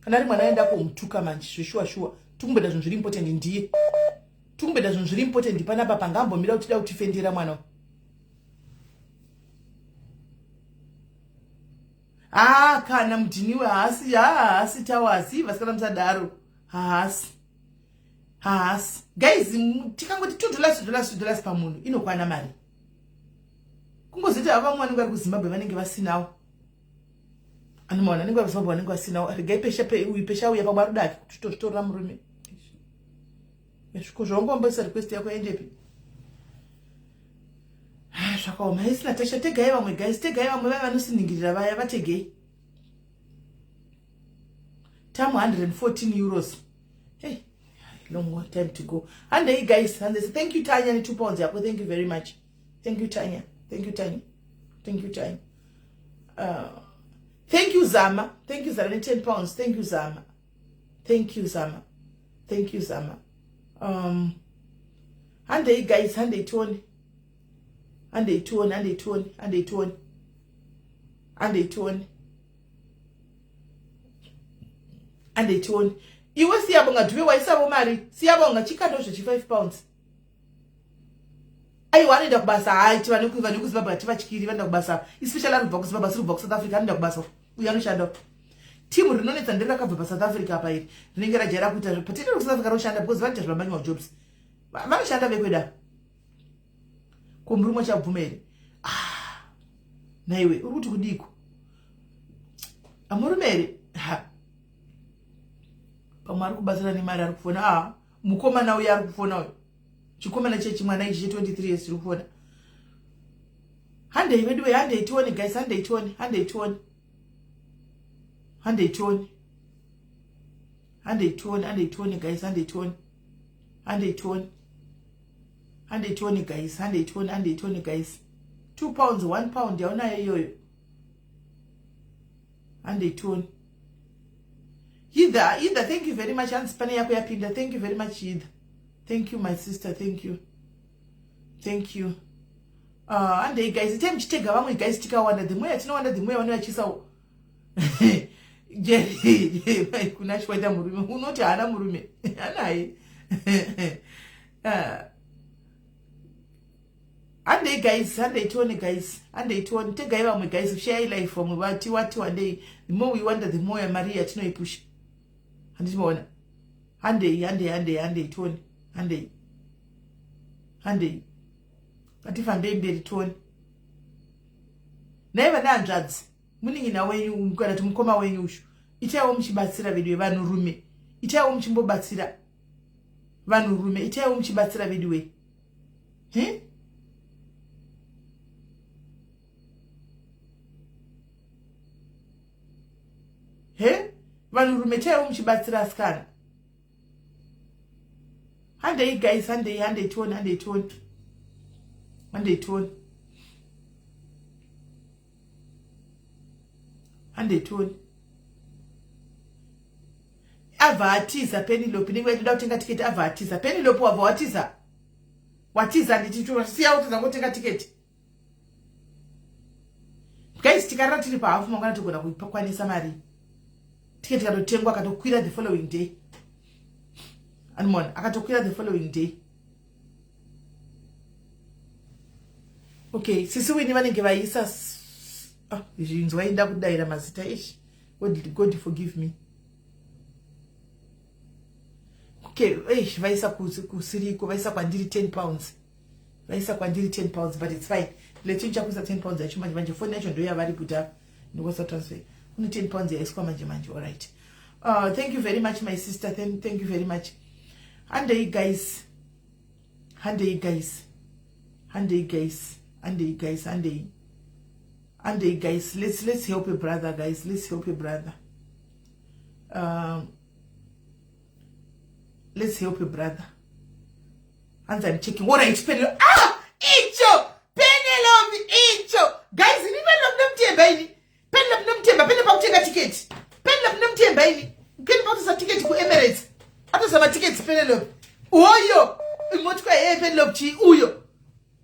kana ari mwana aenda komutuka manje zveshuwa tikumbeda zvinhu zviri important ndiye tikumbeda zvinhu zviri important panapa pangambomira kuti da kutifendera mwana kana mudhiniwe haasi tawasi vasikana musadaro haasi guys tikangoti $2 pamunhu inokwana mari kungozoita vamwe vanenge vari kuZimbabwe vanenge vasinawo anomaona vanenge vari kuZimbabwe vanenge vasinawo regai pesha uya pamwe arudaki kuti tozvitorera murume zviko zvongomboisa request yako endepi zvakaoma isina tasha tegai vamwe guys tegai vamwe vaya vanosiningirira vaya vategei time 114 euros. Hey, long more time to go. And there guys, and they say thank you Tanya and 2 pounds. Yeah, thank you very much. Thank you Tanya. Thank you Tanya. Thank you Tanya. Thank you Zama. Thank you Zama. 10 pounds. Thank you Zama. Thank you Zama. Thank you Zama. And there guys, and they turn. And they turn. And they turn. And they turn. And they turn. And they told iwe siyabonga dhiwe waisavo mari siyabonga chikandozvo chi5 pounds aiwa anoenda kubasa haiti vanokuzva nekuZimbabwe hativatyiri vanoenda kubasa especially ari kubva kuZimbabwe siri kubva kuSouth Africa anoenda kubasa uye anoshanda timu rinonetsa ndiri rakabva paSouth Africa apa iri rinenge rajaira kuita patinoenda kuSouth Africa roshanda because vanoita zvemabanywa jobs vanoshanda vekweda komurume chabvumere naiwe uri kuti kudiko amurumere pamwe ari kubatsira nemari ari kufona mukomana uyo ari kufona uyo chikomana chechimwana ichi che23 years iri kufona handei vedu we handei tione guys handei tione handei tione handei tione handei tione handei tione guys handei tione handei tione handei tione guys handei tione guys 2 pounds 1 pound yaona yoyo handei tione either thank you very much handspane yako yapinda thank you very much either thank you my sister thank you handei guys ite mchitega vamwe guys tikawanda dhimwe yatinowanda dhimwe vane vachisawo Jerry kuna shwaita murume unoti hana murume anaye handei guys handei tione guys handei tione tegai vamwe guys share life vamwe vati one day the more we wonder the more ya Maria tinoipusha handitimaona handei tione handei atifambei mberi tione naiva nehanzvadzi muningina wenyu kana kuti mukoma wenyu ushu itaiwo muchibatsira vedu vevanhurume itaiwo muchimbobatsira vanhurume itaiwo muchibatsira vedu we vanhurume itaiwo muchibatsira asikana handei guys handei tione handei tione handei tione abva atiza Penelope ninge toda kutenga tiketi abva atiza Penelope wabva watiza nditi siya kuti zangotenga tiketi guys tikarara tiri pahafu mangwana togona kukwanisa mari tiketi katotengwa akatokwira the following day anmona akatokwira the following day okay sisi wini vanenge vaisa zvinhu vaida kudaira mazita ishi God forgive me okay vaisa kusiriko vaisa kwandiri 10 pounds vaisa kwandiri 10 pounds but it's fine letinchakuisa 10 pounds yacho manje phone yacho ndoya vari buta ndikosa transfer kune 10 pounds yaiswa manje all right thank you very much my sister thank you very much handei guys let's help a brother guys let's help a brother and I'm checking what I Penelope icho guys ni Penelope nomtemba Penelope kutenga ticket Penelope nomtemba ukeni pausa ticket ku Emirates atoza ma tickets Penelope uyo imotwa Penelope chi uyo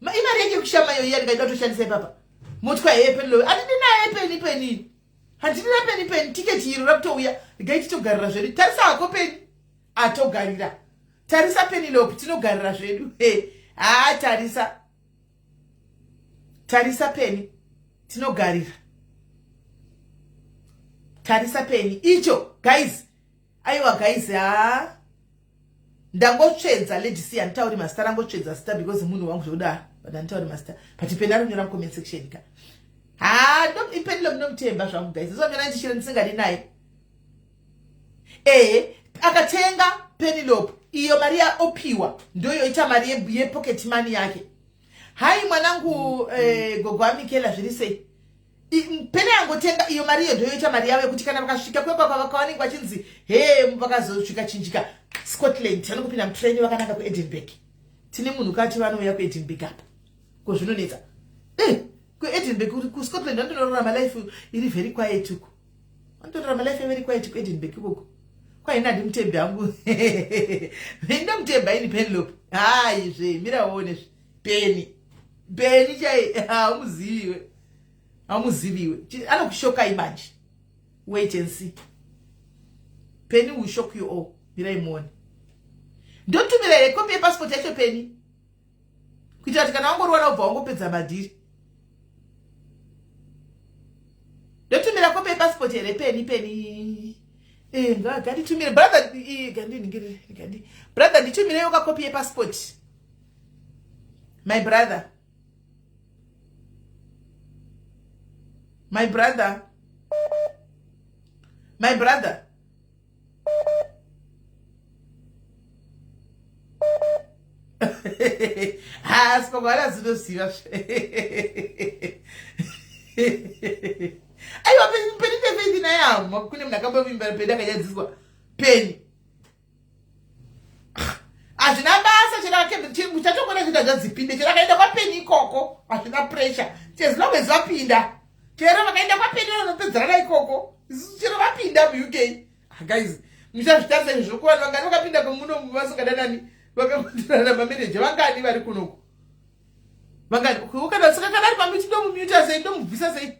imari yake kushama yo yari ngaida toshandisa papa motwa Penelope andina peni handina peni ticket yiro raptouya gaiti togarira zvedu tarisa ako peni atogarira tarisa Penelope tinogarira zvedu tarisa peni tinogarira tarisa peni icho guys aiwa guys ndangotsvedza lady antauri master rangotsvedza star because munhu wangu zvoda but antauri master but peni aronyora comment section ka Penelope nomtemba zvangu guys izongana ndichira ndisingadi naye akatenga Penelope iyo mari opiwa ndoyo ita mari ye pocket money yake hai mwanangu gogo amikela zvirise pene angotenga iyo mari ndoyo ita mari yawe kuti kana vakasvika kwekwa kwavakawaninga vachinzi vakazosvika chinjika Scotland anokupinda mutrain vakanaka kuEdinburgh tine munhu kati vanouya kuEdinburgh apa kozvinonetsa kuEdinburgh kuScotland vandonorarama life iri very quiet uko vandonorarama life very quiet kuEdinburgh ukoko kwaina ndimutembe hangu ndamutemba ini Penelope zve mira uone peni chai hamuziviwe anokushoka imanje wait and see Penny will shock you all mira imuone ndotumira copy yepassport yacho Penny kuitira kuti kana wangorwara ubva wangopedza madhiri ndotumira copy yepassport here Penny Ngaditumire brother gandi brother nditumire yoka copy ye passport. My brother. Spogora zinosiva. Aiwa peni tefendi na yawo kune mnakamba vimba penda kanyadziswa peni. Azvina basa chirake muchatokona zvita zvadzipinde chirakaenda kwa peni ikoko azvina pressure. As long as vapinda. Chero vakaenda kwa peni vanopedzerana ikoko. Chero vapinda mu UK. Guys, muchazvitasa zvokuva vangani vakapinda kumuno vasingadanani vakamutirana manager vangani vari kunoko. Vangani ukana saka kana ari pamuti ndomumuta sei ndomubvisa sei.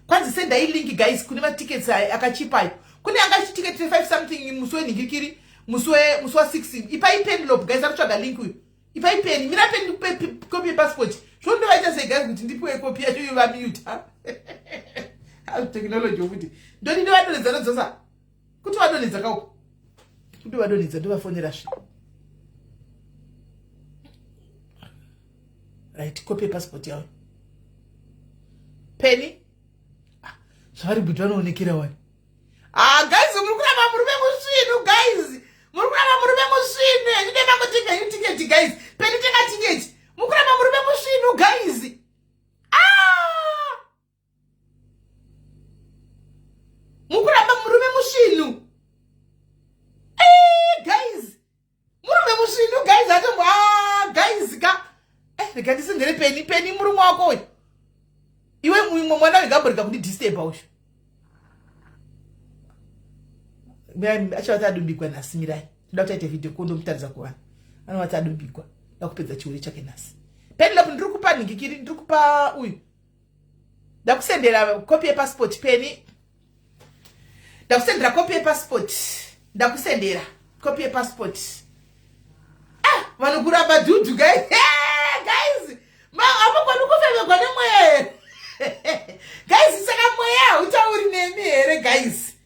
Kwanzi senda link guys kune ma tickets akachipa. Kune anga ticket 5 something muswe ningikiri muswe 16. Ipai Penelope guys akutsvaga link uyu. Ipai pen mina pen copy passport. Shondo vaita sei guys kuti ndipuwe copy yacho iva mute. How technology ukuthi. Ndoni ndivadonedza nodzosa. Kuti vadonedza kauko. Kuti vadonedza ndovafonera svi. Right, copy passport yawo. Penny. Sorry, but I don't care one. Guys, murukura murume muswinu, guys. Murukura murume muswinu. You never go take a ticket, guys. Penny take a ticket. Murukura murume muswinu, guys. Murukura murume muswinu. Guys. Murume muswinu, guys. Guys, rega ndisindere penny murume wako uyu. Iwe mwana wegamboreka kuti disturb usho. Acha adumbikwa nasi mirai. Ndoda kutaita video kondo mutaridza kuwana. Anowati adumbikwa. Ndakupedza chiuri chake nasi. Penelope ndikupa ningikiri ndikupa uyu. Ndakusendera copy ye passport Penny. Ndakusendera copy ye passport. Ndakusendera copy ye passport. Vanogura badudu guys. Guys, amukwa ndikufeme gwane mwe. Guys, saka mweya utauri nemi here guys.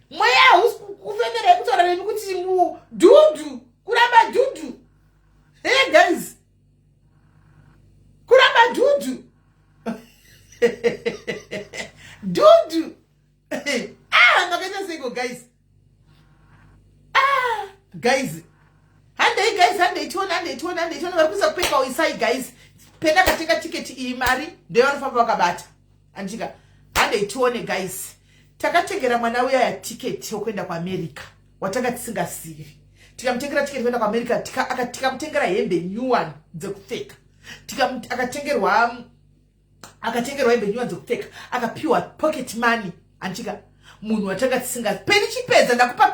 Mweya ufemera kutaura nemi kuti dudu, kuramba dudu. Guys. Kuramba dudu. Dudu. Makaita seko guys. Guys. Hande itiona varikuza kupeka uisai guys. Penda katika ticket iyi mari ndio vanofamba vakabata. Andika hande itione guys. Takatengera mwana uya ya ticket yokwenda kwa America. Watanga tisingasiri. Tikamtengera ticket yokwenda kwa America tikamtengera hembe new one dzekupfeka. Akatengerwa hembe new one dzekupfeka. Akapiwa pocket money. Andika munhu watanga tisingasiri. Peni chipedza ndakupa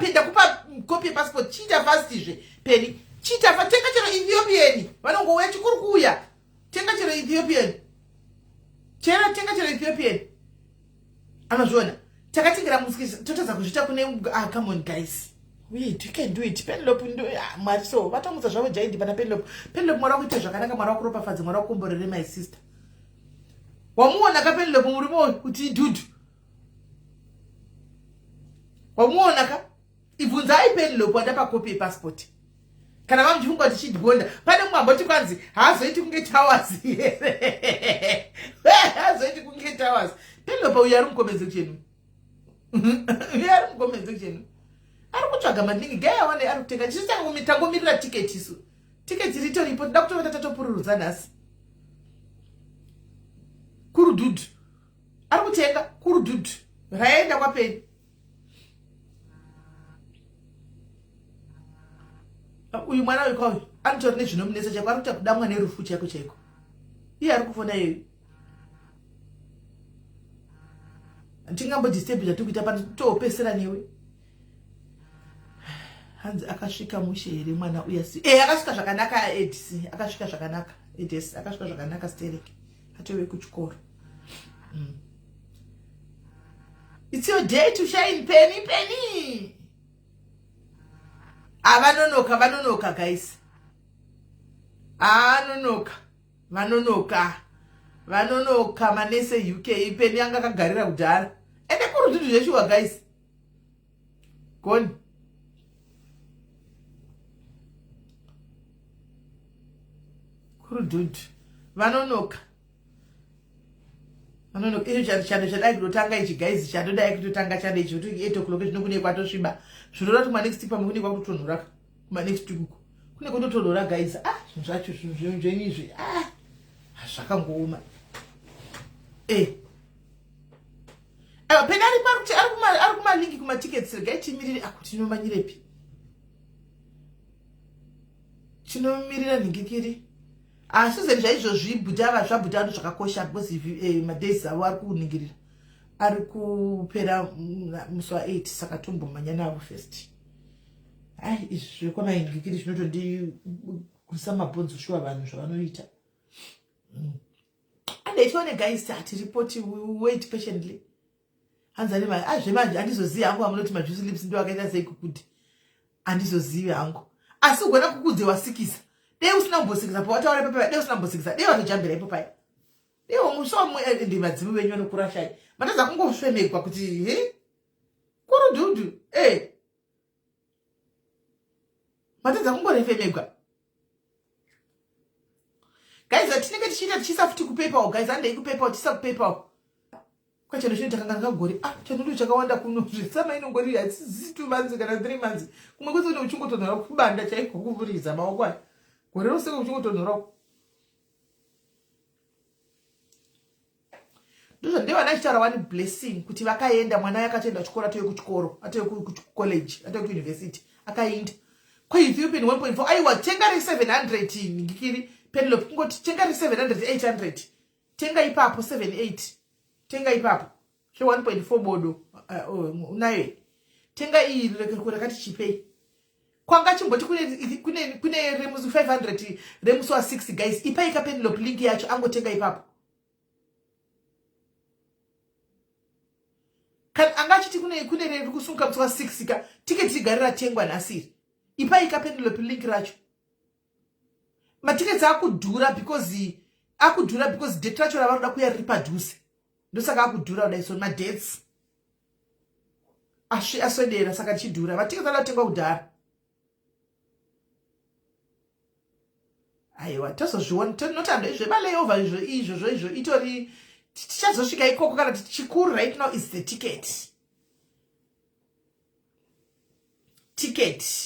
copy passport chita fast zve. Peni chita fa tenga chero Ethiopian. Vanongouya chikuru kuuya. Tenga chero Ethiopian. Tenga chero Ethiopian. Anozvona. Takatengera musikisi totadza kuzvita kune come on guys. Wait, you can do it. Penelope ndo mari so vatamudza zvavo jaidi pana Penelope. Penelope mwara kuita zvakanaka mwara kuropafadza mwara kukomborere my sister. Wamuona ka Penelope murimo kuti dudu. Wamuona ka? Ibvunzai Penelope wandapa copy passport. Kana vamuchifunga kuti chidibonda pane mwamboti kwanzi haazoiti kunge towers here. Haazoiti kunge towers. Penelope uyu ari mukomedze kuchenu. Uyu ari mukomedze kuchenu. Ari kutsvaga maningi gaya wane ari kutenga tangomirira ticket isu. Ticket ritoripo ndoda kutovata tatopururudza nhasi. Kurududu. Ari kutenga kurududu. Raenda kwa Penny. Uyu mwana wekwayo anotori nezvinomunetsa chako ari kuita kudamwa nerufu chako chaiko. Iye ari kufona iyoyo. Tingambo-disturb zvatikuita pano toopesera newe. Hanzi akasvika mushe here mwana uya si. Akasvika zvakanaka Edisi. Akasvika zvakanaka. Edisi akasvika zvakanaka Stereki. Atove kuchikoro. It's your day to shine Penny. Vanonoka guys. Vanonoka manese UK Penny anga kagarira kudhara. ende kurudhudhu zveshuwa guys gone kurudhudhu vanonoka izvo chando chadai kutotanga ichi guys chandodai kutotanga chando ichi kuti 8 o'clock zvinokune kwatosviba zvinora kuti manext pamwe kune kwakutonhora kumanext kuku kune kutotonhora guys zvinhu zvacho zvenyizve zvakangooma pena ari paruti ari kumalingi kumatickets regai timirire tinomanyirepi tinomirira nhingikiri sezeni zvaizvozvi bhutava zvabhutano zvakakosha because madays avo ari kuningirira ari kupera musi wa8 saka tombomhanya navo first izvi zvekwamainhingikiri zvinotondigusa mabhonzo shuwa vanhu zvavanoita andaitione guys hatiripoti wait patiently hanzani zvemanje handizozivi hangu amunoti majuice lips ndo akaita sei kukuti handizozivi hangu asi ugona kukudze wasikisa dei usina kumbosikisa pawataura pepa dei usina kumbosikisa dei watojambira ipo paya dei musomwe ndi madzimi wenyu anokurashai mataza kungofemekwa kuti kurudhudhu mataza kungorefemekwa guys atinenge tichiita tichisa futi kupaypal guys handei kupaypal tisa kupaypal kwachano chino takanga ngagori chanulu chakawanda kuno zvisama inongori hadzisi 2 months kana 3 months kumwe kwese une uchingotonhora kubanda chaiko kuvuriza maoko aya gore rose uchingotonhora ndizvo ndevana achitaura wani blessing kuti vakaenda mwana yakatoenda chikoro atoye kuchikoro atoye kucollege atoye kuuniversity akaenda kwaethiopia 1.4 aiwa tenga ri 700 ngikiri Penelope kungoti tenga ri 700 800 tenga ipapo 78 tenga ipapo 1.4 bodo unayo tenga iyi rakati chipei kwanga chimboti kune remusi 500 remusi wa 6 guys ipaika Penelope link yacho angotenga ipapo kan angachiti kune re kusunga musi wa 6 ka ticket igarira tengwa nasiri ipaika Penelope link racho matickets akudhura because date racho ravaroda kuya riri padhuze ndosaka akudhura kudai so madates aswedera saka chidhura matickets anotengwa kudhara aiwa tozozviona tinotando zvebalayover izvo itori tichazosvika ikoko kana chikuru right now is the ticket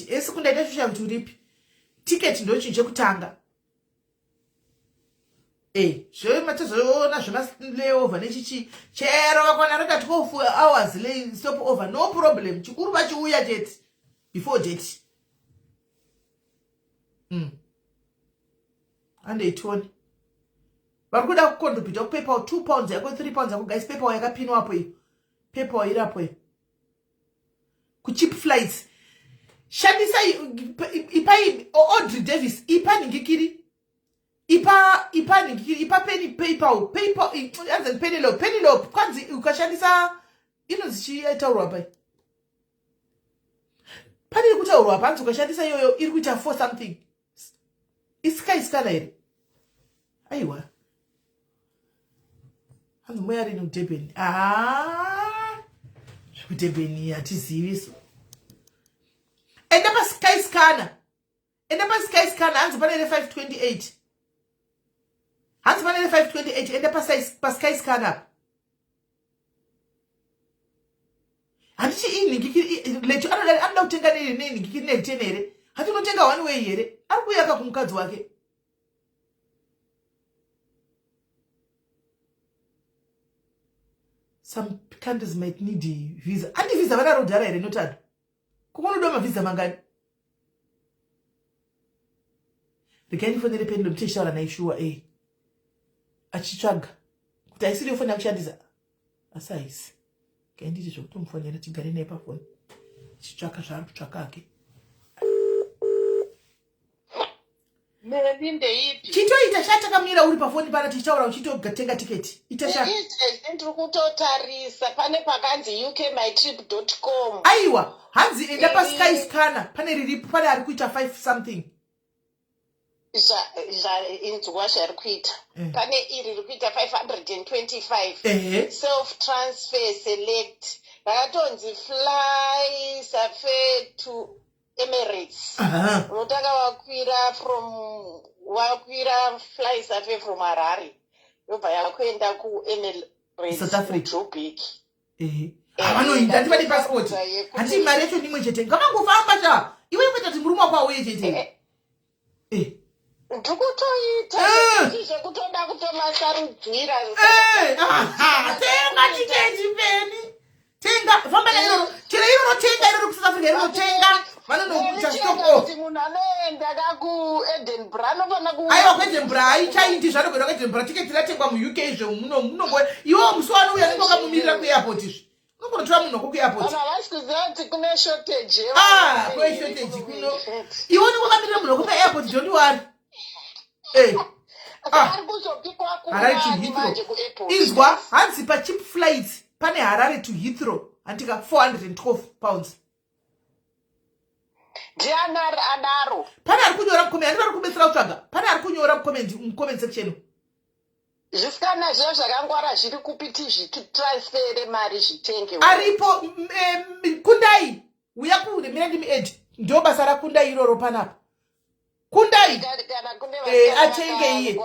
esi kundaita shusha kuti uripi ticket ndo chinhu chekutanga matozoona zvemalayover nechichi chero vakwana raka 12 hours stop over no problem chikuru vachiuya chete before date andeitoni vari kuda kucontribute kupaypal 2 pounds yako 3 pounds yako guys paypal yakapinwa apo iyo paypal irapo iyo kucheap flights shandisa ipai Audrey Davis ipa ningikiri ipa ningikiri ipa paypal anze Penelope kwanzi ukashandisa inozichitaurwa pai pane kutaurwa panzi ukashandisa iyoyo iri kuita for something isikaisikana here aiwa hanzi moya rini kudebheni zvekudebheni hatiziviso enda paskyscanner hanzi panere 528 enda paskyscanner handichi inhingikiri anoda kutenga nenhingikiri ne10 here hati unotenga one way here ari kuyaka kumukadzi wake some countries might need visa andi visa vanarodhara here notado kukonoda mavisa mangani regai ndifonere Penelope tichitaura naishuwa achitsvaga kuti haisiri yofonera kushandisa asi haisi gai nditi zvokutomufonera tigare naye pafoni chitsvaka zvaari kutsvaka ake chitoita chatakamira uri pafoni pana tichitaura uchitotenga tiketi ndiri kutotarisa pane pakanzi ukmytrip.com aiwa hanzi enda paskyscanner pane riripo pane ari kuita 5 something inzwa zviri kuita pane iri riri kuita 525 self transfer select rakatonzi fly safe to Emirates. Unotanga wakwira fly safe from Harare yobva yakuenda kuEmirates South Africa Joburg. Avanoinda ndivane passport hati mari yacho ndimwe chete ngamangofamba cha iwe kuita kuti murume wako auye chete ndikutoita zvekutoda kutomasarudzira tenga tiketi peni tenga famba nairoro chero iroro tenga iroro kuSouth Africa iroro tenga vanonokuita stoko kuti munhu anoenda kakuEdinburgh anofana aiwa kuEdinburgh aichaindi zvanogoenda kuEdinburgh tiketi ratengwa muUK izvo munongo iwo musi wanouya nenge wakamumirira kuairport izvi unongonotora munhu wako kuairport havasi kuziva kuti kune shortage kune shortage kuno iwe unenge wakamirira munhu wako paairport jondiwari Harare to Heathrow izwa hanzi pacheap flights pane Harare to Heathrow handika 412 pounds ndiani adaro pane ari kunyora mukomenti handiri ari kubetsera kutsvaga pane ari kunyora mucomment section zvisikana zviya zvakangwara zviri kupiti zvititransfere mari zvitenge aripo kundai uya kunemira ndimi ed ndio basa rakundai iroro panapa kundai atenge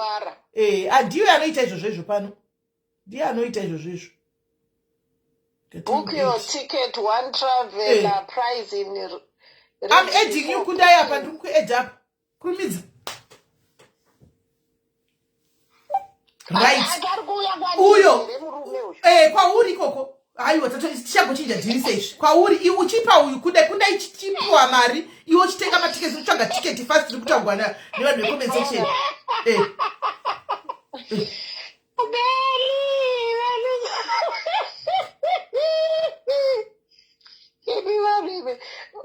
iye ndiyo anoita izvozvo izvo pano ndiye anoita izvozvo izvo book your ticket one traveler price in I'm adding you kundai apa ndiri kuedha apa kurumidza right uyo kwauri ikoko aiwa tichagochinja dhiri seizvi kwauri iwe uchipa uyu kundai chichipiwa mari iwe uchitenga matiketi utsvaga tiketi fast iri kutangwa nevanhu vecomment section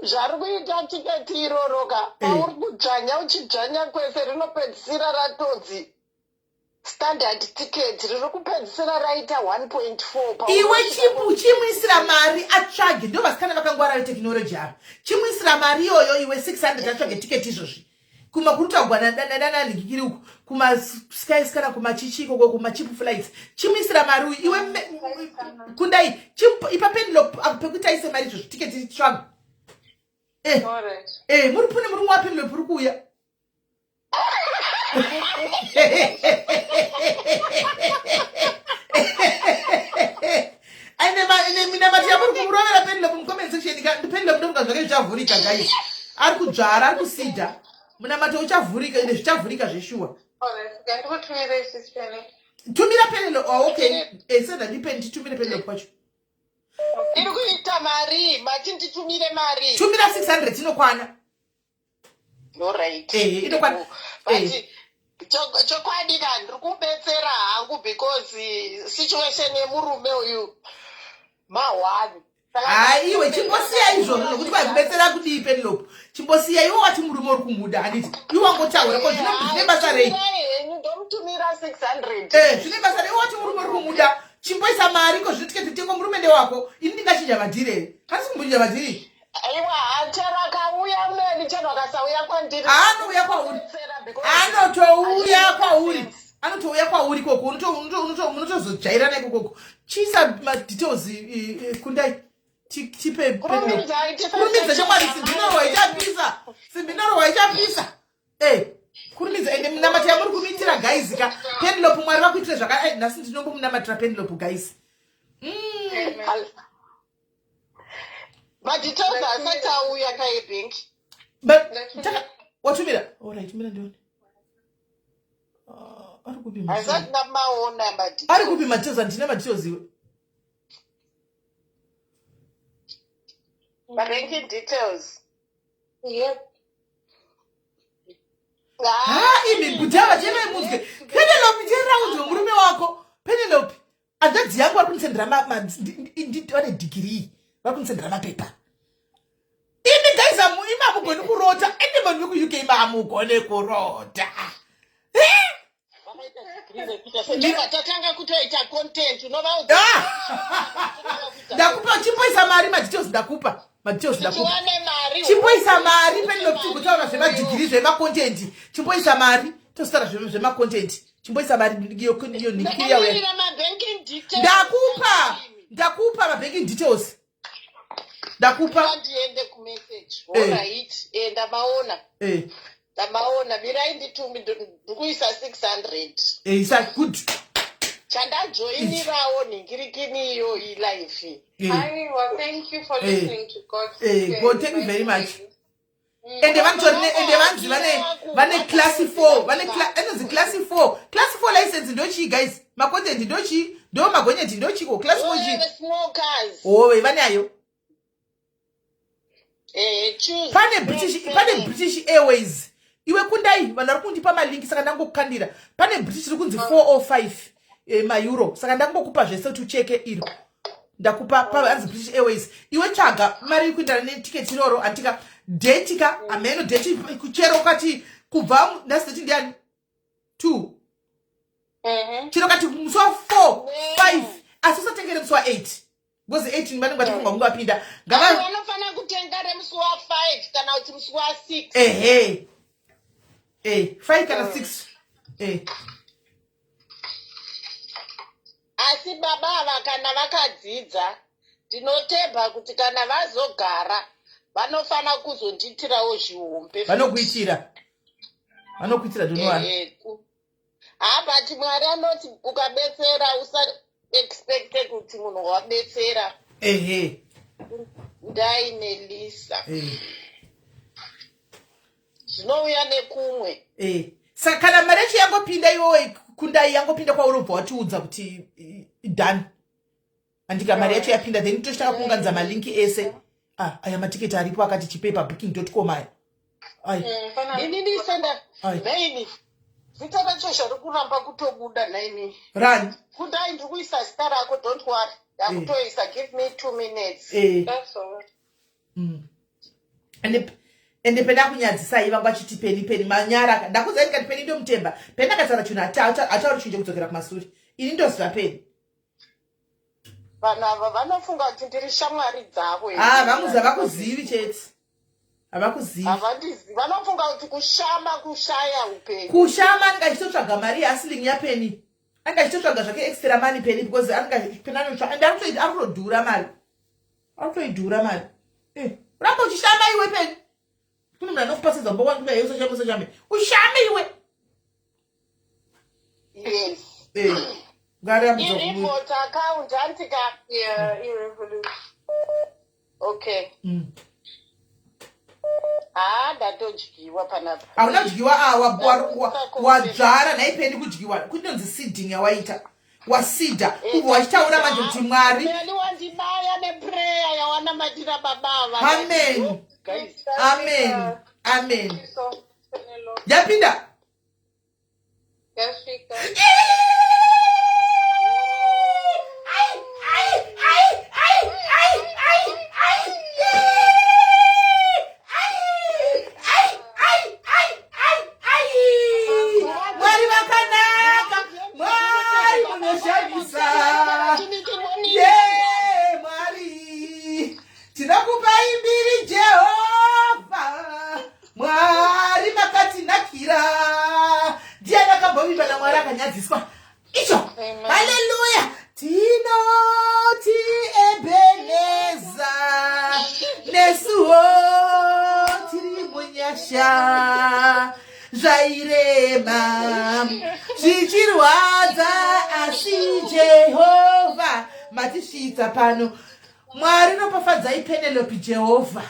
zvari kuita tiketi iroroka pauri kudzvanya uchidzvanya kwese rinopedzisira ratonzi standard ticket riri kupedzisira raita 1.4 iwe chimuisira mari atsvage ndo vasikana vakangwara veteknoloji apa chimuisira mari iyoyo iwe 600 atsvage tiketi izvozvi kumakutagwa nadananigikiri uku kumaskies kana kumachichi ikoko kumachipu flights chimuisira mari uyu iwe kundai ipa pendelope pekuti aise mari izvozvi tiketi tsvaga muri pune murume wapendelope uri kuuya ane mina mati yamuri kumurovera pendelope mucomment section pendelope ndomuka zvake zvichavhurika guys ari kudzvara ari kusidha munamati uchavhurika ine zvichavhurika zveshuwa tumira pendelope okay senda ndipeni titumire pendelope kwacho iri kuita mari mati nditumire mari tumira 600 inokwana alright inokwana chokwadi ka ndiri kubetsera hangu because situation yemurume uyu mahwani iwe chimbosiya izvozvo nokuti kwaikubetsera kudii pendelope chimbosiya iwe wati murume uri kumuda handiti iwe wangotaura ko zvine basa rei ndomutumira 600 zvine basa rei wati murume uri kumuda chimboisa mari ko zvinotiketi tengo murume ndewako ini ndingachinja madhiri here handisi kumbunja madhiri aiwa hacharakauya meni chanakasauya kwandiri anouya kwauri anotouya kwauri anotouya kwauri koko munotozojairana ikokoko chiisa madetails kundai tipe kurumidza chamwari simbinorohwa ichapisa kurumidza ende munamati yamuri kumitira guys ka pendelope mwari vakuitira zvaka nhasi ndinongomunamatira pendelope guys madetails asati auya kaebhenk watumira alright mira ndione asati ndamaona ari kupi madetails handina madetails iwe banking details imi butava chemaimunzwe Penelope cheraudzwe murume wako Penelope hanzvadzi yangu vari kunisendera wane dhigirii vari kunisendera mapepa imi guys imamugoni kurota ende vanhu vekuuk mamugone kurota tatanga kutoita content ndakupa chimboisa mari madetails ndakupa madetails ndakupa tiwane mari chimboisa mari Penelope kutaura zvemadigiri zvemacontent chimboisa mari tosara zvemacontent chimboisa mari iyo nikiri yawe ndakupa mabanking details ndakupa ndiende kumessage alright ndamaona birai nditumi ndikuisa 600 isa good chandajoinirawo nhingirikini iyo ilife. Well, thank you for listening to God. God, thank you very much. And the ones vane class 4 class 4 license ndochi guys macontent ndochi ndo magonyeti ndochi ko class 4 smokers vane ayo choose pane British Airways iwe kundai vanhu vari kundipa malinki saka ndangokukandira pane British iri kunzi 405 €, saka ndangokupa zvese kuti ucheke iro ndakupa pavanzi British Airways iwe tsvaga mari kuindana netiketi iroro antika detika ameno deti kuchero kati kubva ndasiti ndiani 2 chiro kati musi wa 4 5 asi usatengere musi wa 8 because 8 vanenge vatifunga mungu vapinda vanofana kutenga remusi wa 5 kana kuti musi wa 6 5 kana 6 asi baba ava kana vakadzidza ndinotebha kuti kana vazogara vanofana kuzonditirawo zvihombe vanokuitira donowana but Mwari anoti ukabetsera usaexpecte kuti munhu wabetsera ndaine Lisa zvinouya nekumwe saka kana mari yacho yangopinda iwowe kundai yangopinda kwaurobva watiudza kuti done andika mari yacho yapinda then tochitanga kuunganidza malinki ese aya matiketi aripo akati chipaperbooking.com aya ini ndisenda naini zita racho zviri kuramba kutobuda naini rani kudai ndiri kuisa zita rako don't worry ndakutoisa give me 2 minutes that's all ende pena kunyadzisai vanga vachiti peni manyara ndakudza ndikati peni ndo mutemba peni akataura chinhu atauri chinje kudzokera kumashure ini ndoziva peni vanhu ava vanofunga kuti ndiri shamwari dzavo vamuzi havakuzivi chete havakuzivi vanofunga kuti kushama kushaya upenyu kushama anenge achitotsvaga mari yeasiling yapeni anenge achitotsvaga zvake extra money peni because anenge arikutodhura mari arikutoidhura mari uramba uchishama iwe peni kune munhu anokupasidza mbo wangu usashame ushame iwe yes ireport account antika irrevolution okay ndatodyiwa panapa hauna kudyiwa wadzvara naipeni kudyiwa kunonzi seeding yawaita wasida kubva wachitaura manje kuti Mwari wandibaya neprayer yawanamatira babava amen amen amen yapinda yasvika Mwari vakanaka Mwari munoshamisa Mwari tinakupa imbiri Jehovha Mwari makatinakira ndiani akambovimba naMwari akanyadziswa icho haleluya tinoti Ebeneza nesuwo tiri munyasha zvairema zvichirwadza asi Jehovha matisvitsa pano Mwari nopafadzai Penelope Jehovha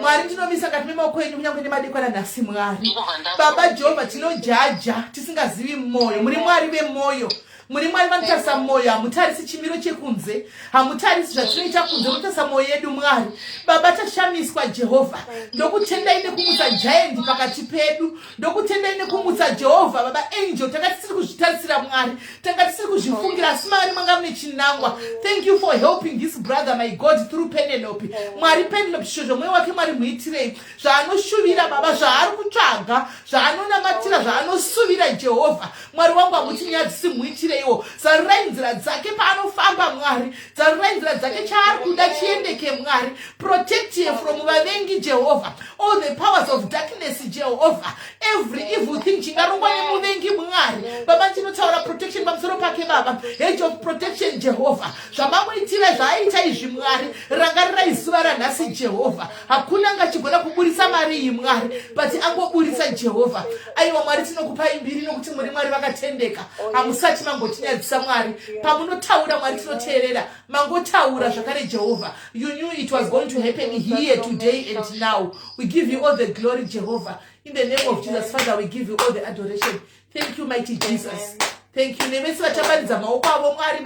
Mwari tinomisa ngati memaoko enyu kunyange nemadekwana nhasi Mwari Baba Jehovha tinojaja tisingazivi mwoyo muri Mwari vemwoyo muri Mwari vanotarisa mwoyo hamutarisi chimiro chekunze hamutarisi zvatinoita kunze munotarisa mwoyo yedu Mwari Baba tashamiswa Jehovha ndokutendai nekumutsa giant pakati pedu ndokutendai nekumutsa Jehovha Baba angel tanga tisiri kuzvitarisira Mwari tanga tisiri kuzvifungira asi Mwari mwanga mune chinangwa thank you for helping this brother my God through Penelope Mwari Penelope shozho mwoyo wake Mwari muitirei zvaanoshuvira Baba zvaari kutsvaga zvaanonamatira zvaanosuvira Jehovha Mwari wangu hamuti nyadzisi muitire afungireiwo. Zarurai nzira dzake paanofamba Mwari. Zarurai nzira dzake chaari kuda chiendeke Mwari. Protect him from vavengi Jehovah. All the powers of darkness Jehovah. Every evil thing chingarongwa nemuvengi Mwari. Baba tinotaura protection pamusoro pake Baba. Hedge of protection Jehovah. Zvamamuitira zvaaita izvi Mwari. Rangarirai zuva ranhasi Jehovah. Hakuna ngachigona kuburisa mari iyi Mwari, but angoburisa Jehovah. Aiwa Mwari tinokupa imbiri nokuti muri Mwari vakatendeka. Hamusati mangotinyadzisa Mwari. Pamunotaura Mwari tinoteerera. Mangotaura zvakare Jehovah. You knew it was going to happen here today and now. We give you all the glory Jehovah. In the name of Jesus, Father, we give you all the adoration. Thank you, mighty Jesus. Thank you. Nemesi vatambaridza maoko avo Mwari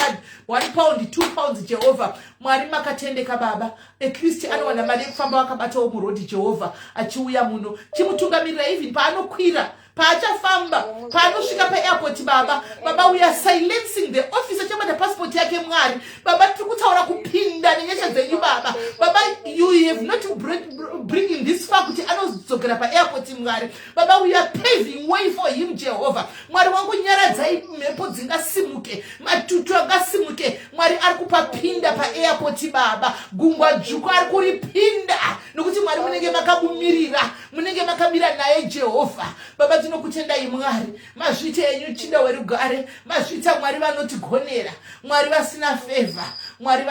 1 pound 2 pounds Jehovah. Mwari makatendeka Baba. At least anowana mari yekufamba wakabatawo murodi Jehovah achiuya muno. Chimutungamirira even paanokwira. Paachafamba, paanosvika paairport Baba. Baba, we are silencing the officer chabata passport yake Mwari. Baba, tikutaura kupinda nenyasha dzenyu Baba. Baba, you have not bring him this far kuti anodzokera paairport Mwari. Baba, we are paving way for him Jehovah. Mwari wangu nyaradzai mhepo dzingasimuke, matutu angasimuke. Mwari ari kupapinda paairport Baba. Gungwa dzvuku ari kuripinda nokuti Mwari munenge makabumirira, munenge makamira naye Jehovah. Baba, tinokutendai Mwari. Mazvita enyu chinda werugare. Mazvita Mwari vanotigonera, Mwari vasina favor, Mwari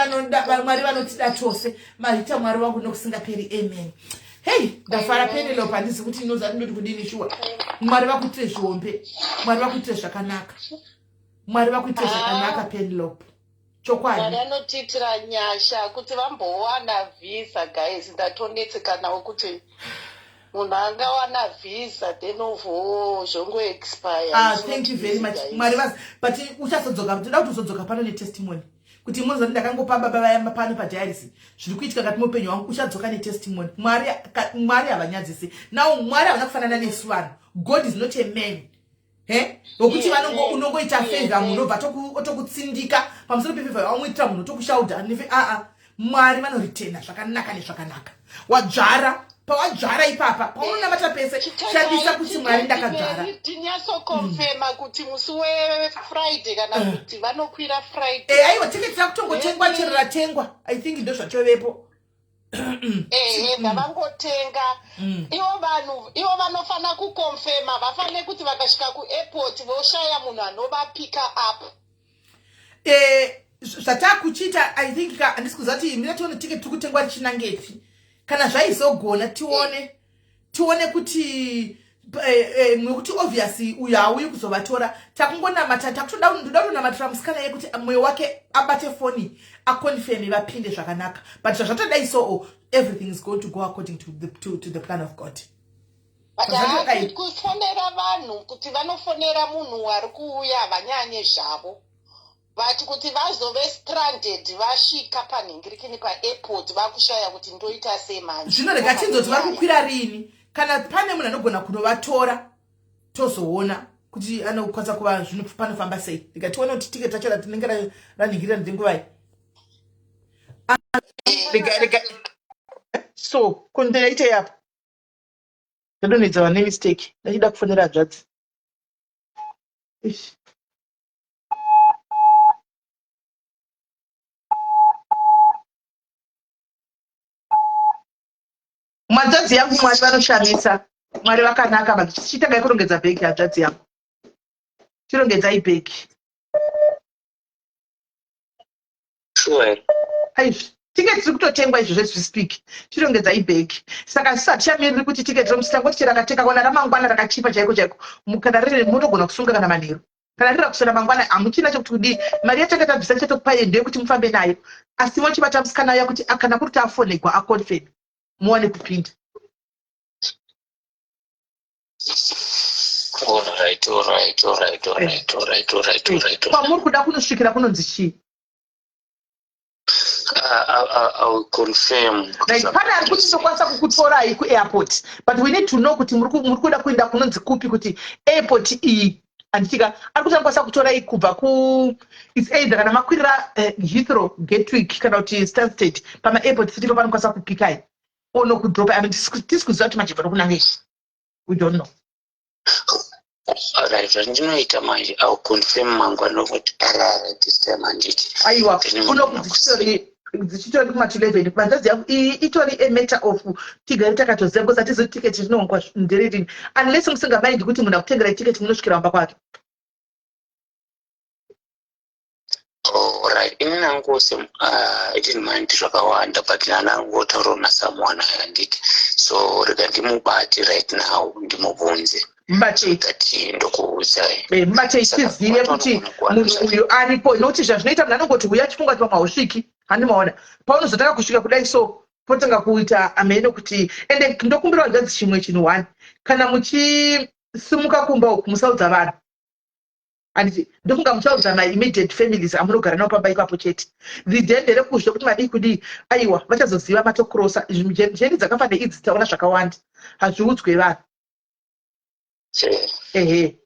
vanotida tose. Mazvita Mwari wangu nokusingaperi. Amen. Hey, ndafara Penelope handisi kuti inoza ndinoti kudini shuwa. Mwari vakuitire zvombe, Mwari vakuitire zvakanaka, Mwari vakuitire zvakanaka Penelope. Chokwadi. Mwari anotitira nyasha kuti vambowana visa guys. Ndatonetseka nawo kuti munhu angawana visa then zvongo expire. Thank you very much. Mwari vas, but uchazodzoka, ndoda kuti uzodzoka pano netestimony. Kuti munhu ndakangopa baba vayamba pano padialysis. Zviri kuitika kati mupenyu wangu uchadzoka netestimony. Mwari havanyadzisi. Now Mwari havana kufanana nesu vanhu. God is not a man. Nokuti unongoita favor munhu obva otokutsindika pamusoro pefavor wamuitira munhu otokushauda. Mwari vanoritena zvakanaka nezvakanaka. Wadzvara pawadzvara ipapa paunonamata pese shandisa kuti Mwari ndakadzvara. Tinyasokonfema kuti musi weFriday kana kuti vanokwira Friday. Aiwa tiketi rakutongotengwa chero ratengwa. I think ndo zvachovepo. Ndavangotenga. Ivo vanofana kukonfema, vafane kuti vakasvika kuairport voshaya munhu anovapika up. Zvatakuchita I think handisi kuzati ndinatoona tiketi tikutengwa richinangeti. Kana zvaizogona tione kuti kuti obviously uyu hauyi kuzovatora. Takungonamata takutoda kunamatira musikana yekuti mwoyo wake abate foni akonfirme vapinde zvakanaka. But zvazvatodai so everything is going to go according to the plan of God. Kufonera vanhu kuti vanofonera munhu wari kuuya vanyanye zvavo. Vati kuti vazove stranded vasvika panhingirikini paairport vakushaya kuti ndoita sei manje. Zvino rega tinzoti vari kukwira rini. Kana pane munhu anogona kunovatora tozoona kuti anokwanisa kuva zvino panofamba sei. Tikationa kuti tiketi tacho ratinenge ranhingirira ndenguvai. So kundiraita yapo ndadonedza vane mistake ndachida kufonera hanzvadzi. Hanzvadzi yangu Mwari vanoshamisa. Mwari vakanaka but chitagai kurongedza bhegi hanzvadzi yangu. Chirongedzai bhegi. Sure. Aizvi tiketi tiri kutotengwa izvo zvezvispeak. Chirongedzai bhegi. Saka zvisati chamiriri kuti tiketi romusitangoti chirakateka kana ramangwana rakachipa chaiko chaiko. Kana riri munogona kusunga kana manheru. Kana riri kusona mangwana hamuchina chekuti kudii. Mari yacho yakabvisa chatokupai ndeyekuti mufambe nayo. Asi mochibata musikana uya kuti kana kuri kuti afonegwa akonfirme. Muone kupinda. Alright. Pamuri kuda kunosvikira kunonzi chii? I'll confirm. Like pane ari kuti ndokwanisa kukutorai kuairport. But we need to know kuti muri kuda kuenda kunonzi kupi kuti airport iyi anditika ari kuti anokwanisa kutorai kubva it's either kana makwirira Heathrow, Gatwick kana kuti Stansted pama airport city panokwanisa kupikai. Ono kudropa. I mean, tisi kuziva kuti majibva rokunangei. We don't know. Alright, zvandinoita manje I'll confirm mangwana kuti parara this time handiti. Aiwa, dzichitori kuma 11 kubanzazi yangu itori a matter of tigari takatoziva because hatizivi tiketi rinowanikwa nderedini unless musingamaindi kuti munhu akutengera tiketi munosvikira wamba kwake. Alright, ini nangose I didn't mind zvakawanda but nanangotaurawo nasomeone handiti. So rega ndimubati right now ndimubvunze. Mbate ndokuudzai. Mbate tizive kuti munhu uyu aripo nokuti zvazvinoita munhu anongoti uya chifunga kuti pamwe hausviki handimaona paunozotanga kusvika kudai so potanga kuita ameno kuti ende ndokumbira hanzvadzi chimwe chinhu 1 kana muchisimuka kumba uku musaudza vanhu handiti ndofunga muchaudza maimmediate families amunogara navo pamba ipapo chete ridhende rekuzve kuti madii kudii aiwa vachazoziva matokrosa njeni dzakafa neidzi taona zvakawanda hazviudzwe vanhu. Ehe,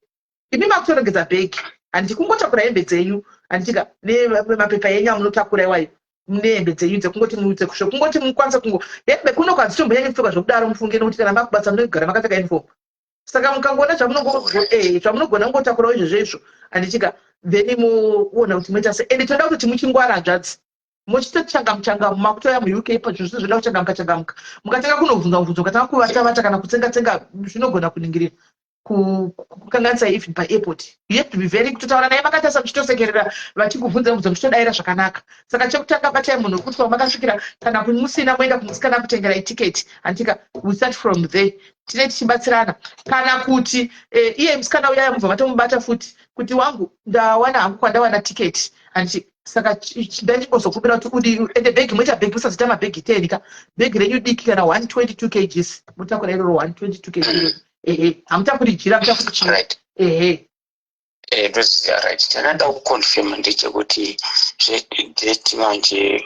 imi makutorongedza bhegi handiti kungotakura hembe dzenyu handitika nemapepa enyu amunotakura iwayo nehembe dzenyu dzekungoti muudze kusho kungoti mukwanisa kungo hembe kuno kwadzitombonya kupfeka zvokudaro mufunge nokuti kana makubasa munogara makapfeka uniform saka mukangoona zvamunogona kungotakurawo izvozvo handitika then muona kuti moita se ende toda kuti muchingwara hanzvadzi muchitochangamuchangamu makutoya muuk pazvose zvoda kuchangamuka mukatanga kunobvunza mukatanga kuvatavata kana kutsenga zvinogona kuningirira kukanganisa even paairport you have to be very kutotaura naye makatasa muchitosekerera vachikubvunza muchitodaira zvakanaka saka chekutanga batai munhu wekuti pamakasvikira kana musina moenda kumusikana kutengera itiketi handika we start from there tine tichibatsirana kana kuti iye musikana uyaya mubva matomubata futi kuti wangu ndawana hangu kwandawana tiketi handiti saka ndachimbozokumbira kuti udi ende bhegi moita bhegi musazita mabhegi 10 ka bhegi renyu diki kana 122 kgs mutakura iroro 122 kg hamutakurijira mutakurichira right chanada kuconfirm ndechekuti date manje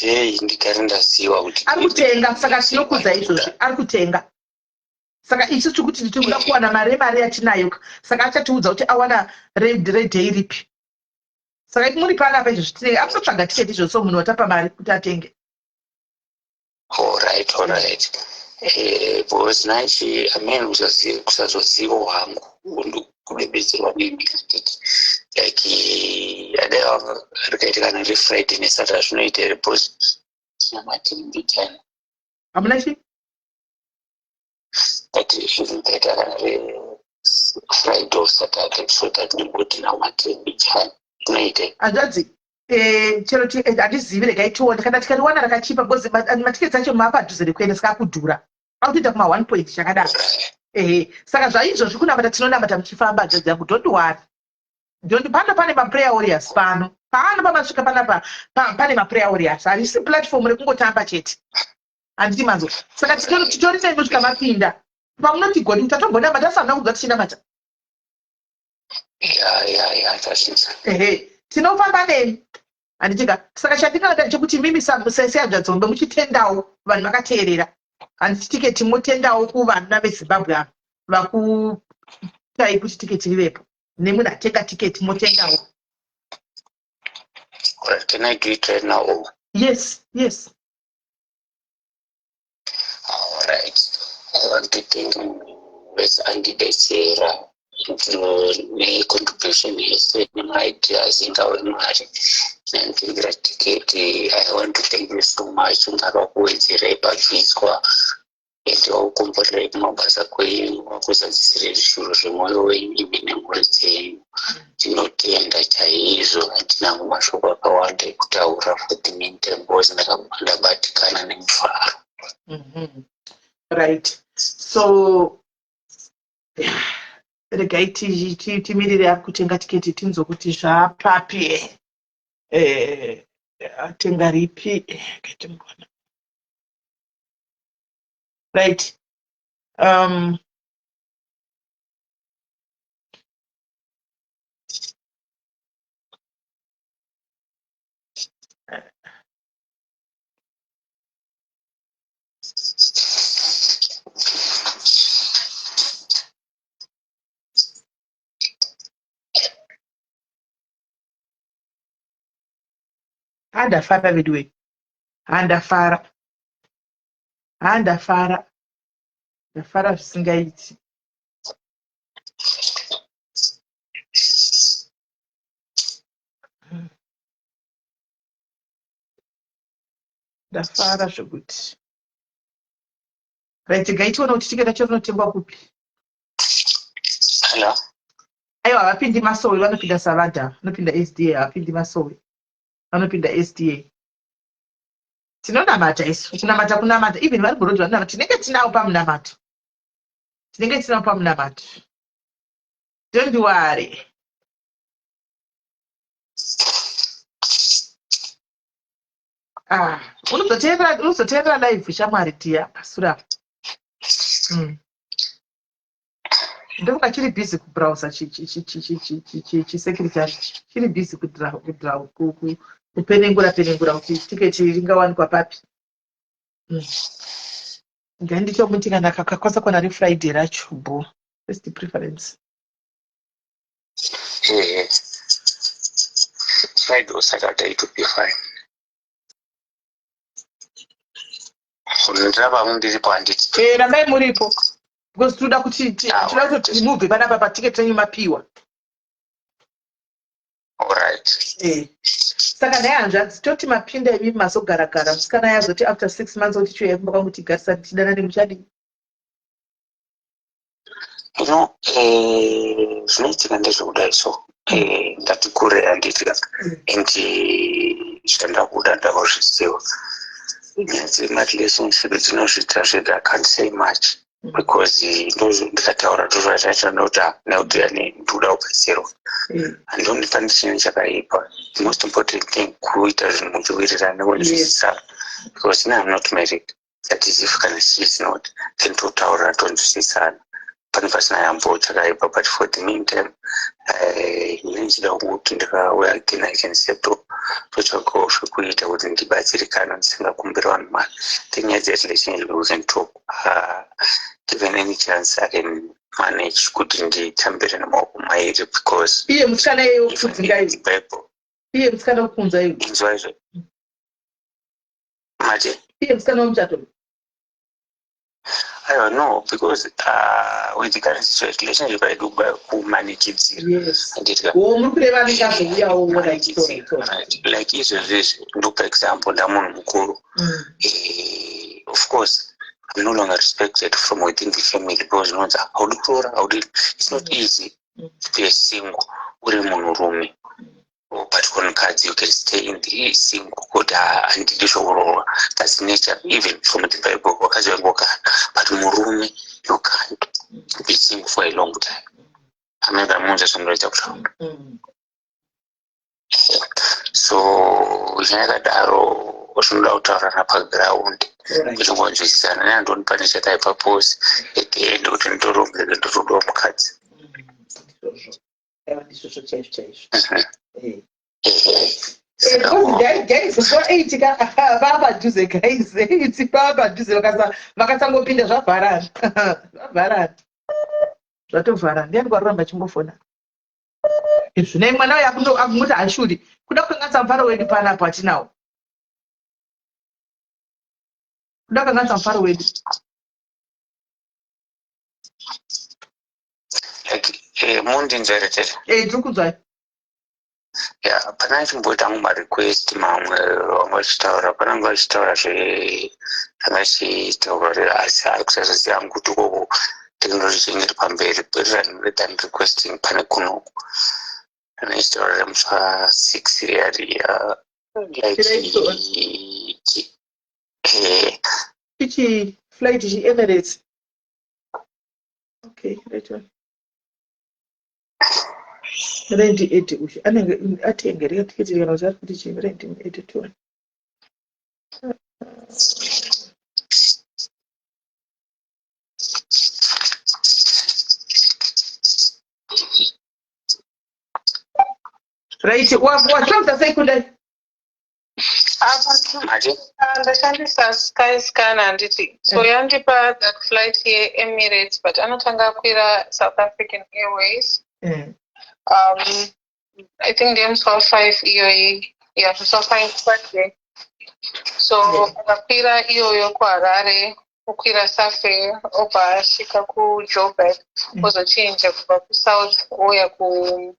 day ndigari ndaziva kuti ari kutenga saka tinokudza izvozvi ari kutenga saka isusu kuti tinoda kuwana mare yatinayo saka achatiudza kuti awana redhay ripi saka muri panapa izvozvi tinenge akutotsvaga tiketi izvo so munhu watapa mari kuti atenge. Alright. Because nachi amene kusazoziva hwangu kudebetserwa nemikatiki like adaiwa rikaitika kana refriday nesaturday zvinoita repose tinamatimbitan hamuna chi but rikaita kana refriday or saturday so that ndingoti namatimbitan zvinoita hanzvadzi chero handizivi regai tione kana tikatiwana rakachipa because matiketi acho maapadhuze rekuenda saka akudhura akutoita kuma 1 point chakadaro saka zvaizvozvi kunamata tinonamata muchifamba hanzvadzi yangu don't worry pano pane maprayer warriors pano pamasvika panapa pane maprayer warriors harisi platform rekungotamba chete handiti manzo saka titori nemi kusvika mapinda pamunoti godi mutatombonamata asana kudza tichinamata tinofamba nemi handitika saka chandingada chekuti mimi sehanzvadzombe muchitendawo vanhu vakateerera handiti tiketi motendawo kuvanhu vezimbabwe ava vakutai kuti tiketi rivepo nemunhu atenga tiketi motendawo. Can I do it right now? Yes. Alright. I want to thank Ms. Andy Desera contribution yese nemaideas ingawe mari nandigira tiketi. I want to thank you so much ngavakuwedzerai pabviswa ende wakukomborera kumabasa kwenyu wakuzadzisira zvishuro zvemwoyo wenyu imi nemhuri dzenyu. Tinotenda chaizvo hatinango mashoko akawanda ekutaura for the meantime because ndabatikana nemufaro. Right. So regai timirire kutenga tiketi tinzokuti zvapapi atenga ripi right. Handafara vidwe handafara zvisingaiti ndafara zvokuti. Right, gaitiona kuti tikenda chorinotengwa kupi. Hello. Aiwa, havapindi Masowe, vanopinda Savada, vanopinda SDA, havapindi Masowe, vanopinda SDA. Tinonamata isu, kunamata, even vari kurodzi vanonamata, tinenge tinawo pamunamato. Don't worry. Unozoteerera live shamwari tiya pasura. Ndoka chiri busy kubrowser secretary. Chiri busy kupenengura kuti tiketi ringawanikwa papi. Ndicho muti kana kakakwasa kona ri Friday racho bo. First preference. Friday or Saturday it would be fine. Ramai muripo. Because toda kuti move panapa patiketi renyu mapiwa. Alright. Saka nehanzvadzi toti mapinda imi masogara musikana yazoti after 6 months kuti chiyo yakumba kwamuti garisa tidana nemuchadi. Zvinoitika ndezvekudai so ndatikure handitika and zvitanda kuda ndakuzviziva. Relationship dzinozviita zvega, I can't say much because ndikataura ndozvazvaita nekuti ndikuda kupedzerwa handondipa chinhu chakaipa. The most important thing kuita zvinhu muchiwirirana nekunzwisisana because now I'm not married. That is if kana she is not then totaura tonzwisisana pane pasina yambo chakaipa, but for the meantime nechida kuti ndikauya again I can settle totsvakawo zvekuita kuti ndibatsirikana ndisingakumbiri vanhu mari. The next relationship we can talk. Given any chance I can manage kuti nditambire nemaoko mairi because iye musikana iye ukudzingai Bible. Iye musikana ukunza iye. Inzwa izvo. Mate. Iye musikana womuchato. I don't know because with the current relationship I do manage it. Yes. Muri kureva ndingazouyawo like izvozvo ndopa example ndamunhu mukuru. Of course I'm no longer respected from within the family because it's not easy to be a single uri munhurume. But when you can stay in the single good and the that's nature, even from the Bible, but murume you can't be single for a long time. I remember Moses on the so Daro was not out on ground. Which one is an end on punish that I propose at the end of the room the room cuts. vakasangopinda zvavharana zvatovharana. Ndiani kwaroramba chimbofona zvino mwana uyo akumuti hashuri kuda kukanganisa mufaro wedu panapo hatinawo, kuda kukanganisa mufaro wedu. Mundi nzveretete tiri kunzwai. Pana chimboita marequest mamwe vamwe vachitaura, pananga vachitaura zvavachitaura asi ari kusazoziva kuti ukoko tekinoloji ingiri pamberi than requesting pane kunoku. Kana ichitaura remuswa 6 riyari ichi flight ichi Emirates. Okay, right one. Rendi 80 uchi anenge atengere tiketi kana uzari kuti chi rendi 82. Right, wasvonza sei kudai? Ndashandisa Skyscanner handiti. So yandipa that flight here Emirates, but anotanga kwira South African Airways. I think them saw 5 EOE. Yeah, so 5 birthday. So akakwira iyoyo kuHarare, ukwira Safair, opa shika ku Joburg, ozochinja kubva ku South oya ku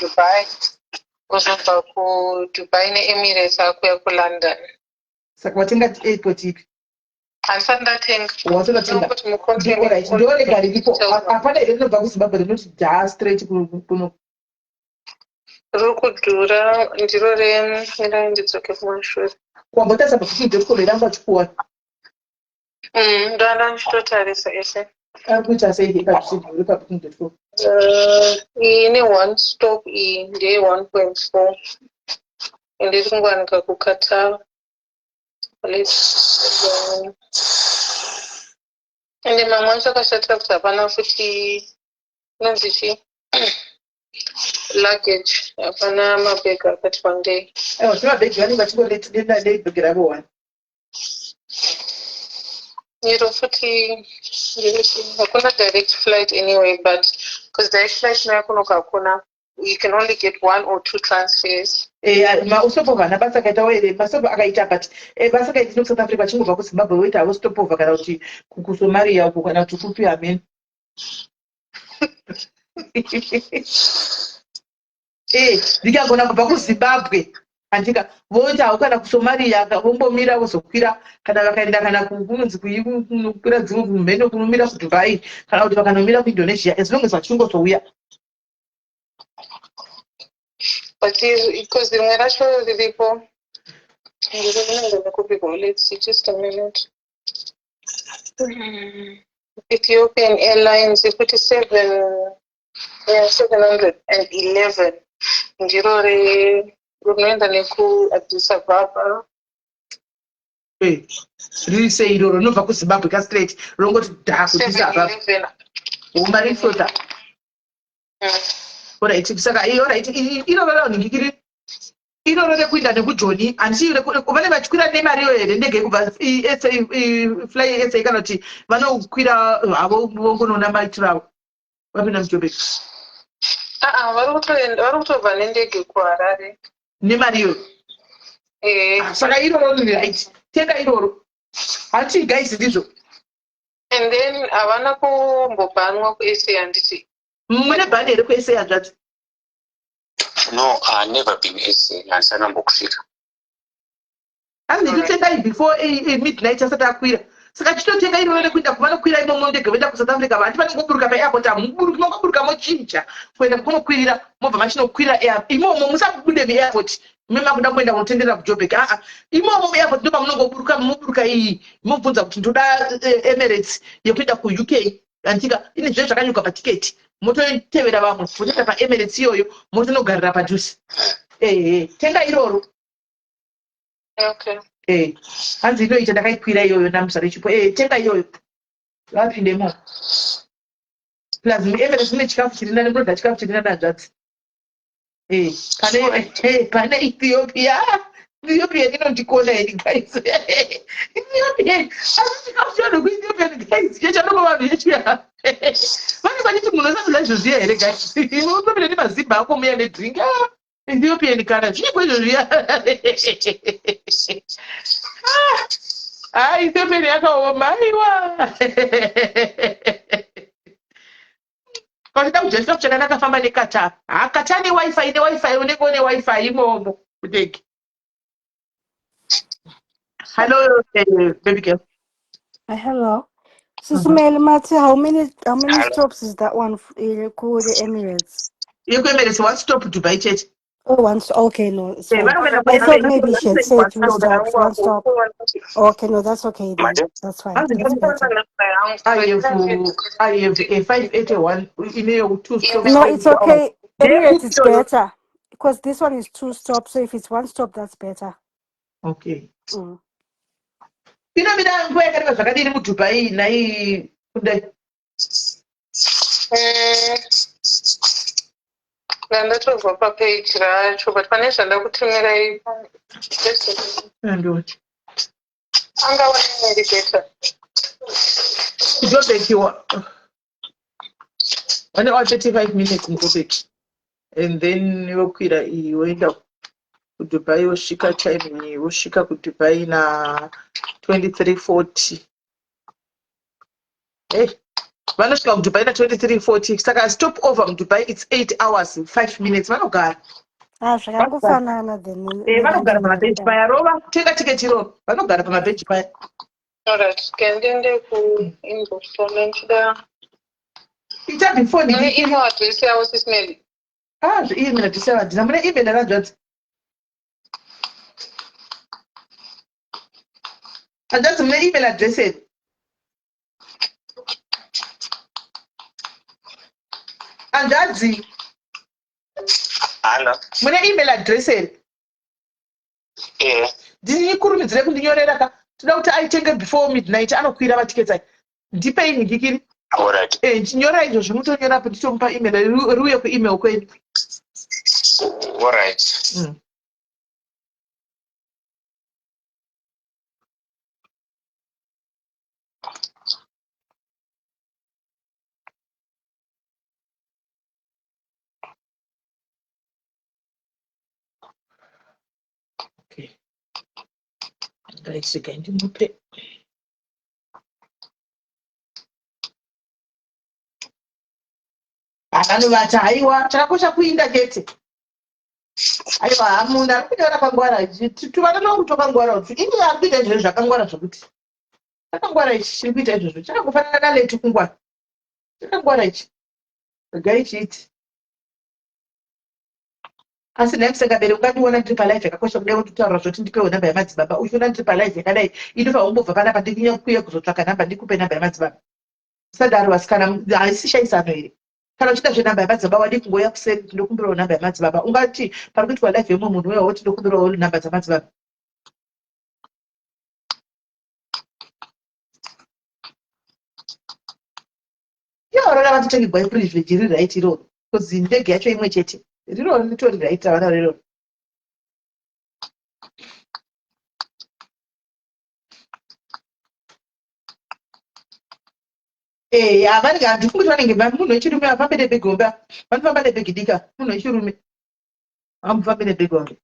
Dubai, ozobva ku Dubai neEmirates akuya ku London. saka watenga airport ipi handisati ndatenga wasonatenga kuti mukonto alright ndorega riripo hapana ire rinobva kuzimbabwe rinoti jaa straight kuno riri kudhura ndiro rendai ndidzoke kumashure wambotasa pakuchidotiko riramba chikuwana ndoanda ndichitotarisa ese ari kuita sei ikazvichidhuri pabooking.com iyi ine one stop iyi ndeye 1.4 ende iri kungowanika kukatara ende mamwe acho akashatira kuti hapana futi inonzi chii luggage hapana mabhegi akati wandei aiwa zvemabhegi vanenge vachingodei bhegi ravo 1 iro futi hakuna direct flight anyway, but because direct flight nayo kunoku hakuna, you can only get 1 or 2 transfers. Mausopova na basa kaita wele masopo akaita but basa kaita no South Africa chingobva kuZimbabwe woita avo stopova kana kuti kuSomalia uko kana kuti kupi amen. Ndikagona kubva kuZimbabwe andika voita kana kuSomalia vombomira vozokwira kana vakaenda kana kunzi kukwira dzimwe kumheno kunomira kuDubai kana kuti vakanomira kuIndonesia as long as vachingozouya. But because rimwe racho riripo let's see, just a minute. Ethiopian Airlines ikuti 711 ndiro rinoenda neku-Addis Ababa. Riri sei iroro rinobva kuZimbabwe ka straight ringoti kuAddis Ababa umarifota. Alright, saka alright iroro ningikiri iroro rekuenda nekujoni andisire vane vachikwira nemariyo here ndege kubva fly SA kana kuti vanokwira havo vongonoona maitiro avo vapinda muJoburg. Vari kutobva nendege kuHarare nemariyo. Saka iroro riri right, tenga iroro hati guys ndizvo. And then havana kumbobhanwa kuSA handiti. Mune bhani here kuSA handati? No, I've never been SA. Handisana mbokusvika. Hanzi nditengai before midnight asati akwira. Saka chitotenga iroro rekuenda kuvanokwira imomo ndege voenda kuSouth Africa vanti vanongoburuka paairport munongoburuka mochinja kuenda kunokwirira mobva machinokwira imomo musabude muairport memakuda kuenda kunotenderera kuJoburg. Imomo muairport ndo pamunongoburuka munoburuka iyi mobvunza kuti ndoda Emirates yekuenda kuUK andika ine zvese zvakanyuka patiketi mototevera vamwe votoenda paEmirates iyoyo motonogarira padhuze. Tenga iroro. Okay. Hanzi inoita ndakaikwira iyoyo namusare chipo. Tenga iyoyo vapindemo plus muEmirates mune chikafu chiri nani munoda chikafu chiri nani hanzvadzi. Pane Ethiopia inondikona here guys. Ethiopia asi chikafu chano kuEthiopia guys chechanongo vanhu vechiya vane vachiti munhu asandula izvozviya here guys unopinda nemazimba ako muya nedrink Ethiopian kana zvipo izvozviya. Ethiopian yakaoma aiwa. Kwachida kujesa kuchana nakafamba neKatar. Qatar ne-Wi-Fi unenge une Wi-Fi imomo kudeki. Hello baby girl. Hello. Sisimele Mati, how many stops is that one called the Emirates? You go Emirates one stop Dubai church. Oh, one stop. Okay, no, it's fine. I thought maybe she had said 2 stops, 1 stop. Okay, no, that's okay then. That's fine. That's better. I have a 581 in 2 stops. No, it's okay. Emirates is better because this one is 2 stops. So if it's 1 stop, that's better. Okay. Mina nguva yakareba zvakadini muDubai nai kudai? Ndatobva papage racho but pane zvandakutumirai ndoti angava iri better. Joburg one hour 35 minutes muJoburg and then yokwira iyi woenda kuDubai wosvika time wosvika kuDubai na 23:40. Vanosvika kuDubai na 23:40 saka stop over muDubai it's 8 hours 5 minutes vanogara. Zvakangofanana then vanogara pamabhenji nerangers. paya rova tenga tiketi iroro vanogara pamabhenji paya. Alright, tiende ku-inbox phone nchida. Ita before Mune email address yavo sismeli. email address yavo handina. Mune email yakanzvanzi hanzvanzi mune email address yedu. Hanzvanzi Hello. mune email address yedu. Ndinikurumidzire kundinyorera ka toda kuti aitenge before midnight anokwira matiketi aya. Ndipei nhingikiri. Alright. Chinyora izvozvo mutonyorapo nditomupa email riuye kuemail kwenyu. Alright. Okay. Ngaisika ndimupe. Vanhu vati haiwa chakakosha kuinda chete. Aiwa munhu ari kunyora pangwara tuvana tongu tokangwara kuti ini ari kuita izvozvo zvakangwara zvokuti chakangwara ichi chiri kuita izvozvo chakangofanana naletu kungwara chakangwara ichi gai chiiti. Asi nhai kusakabereki ungandiona ndiri palive yakakosha kudai kutitaura zvoti ndipewo nhamba yamadzibaba uchiona ndiri palive yakadai inofa umbobva panapa ndikuye kuzotsvaka nhamba ndikupe nhamba yamadzibaba. Sadaro vasikana haisi shaisano here. Kana uchida zvenhamba yamadzibaba wadi kungoya kuseri tinokumbirawo nhamba yamadzibaba. Ungati pari kuitwa live yemwe munhu wewo tinokumbirawo nhamba dzamadzibaba. Rona vatotenge gwai privilege riri right iroro kozi ndege yacho imwe chete riroro ritori right ravana riroro. Havani handi kuti vanenge munhu wechirume vafambe nebhegi hombe vanofamba nebhegi dika. Munhu wechirume hamufambe nebhegi hombe.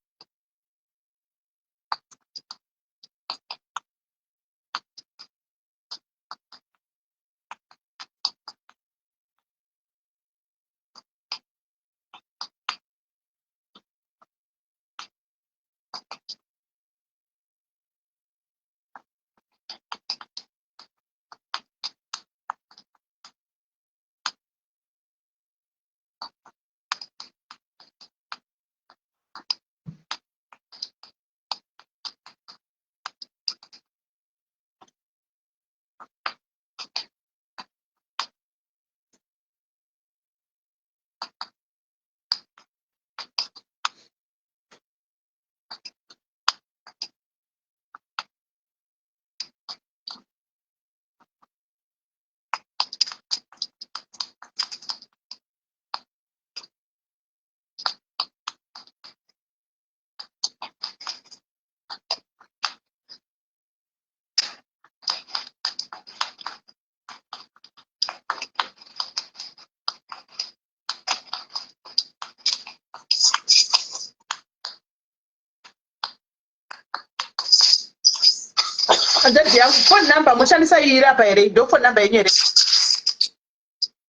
Hanzvanzi yangu phone number mushandisa iri apa here ndo phone number yenyu here.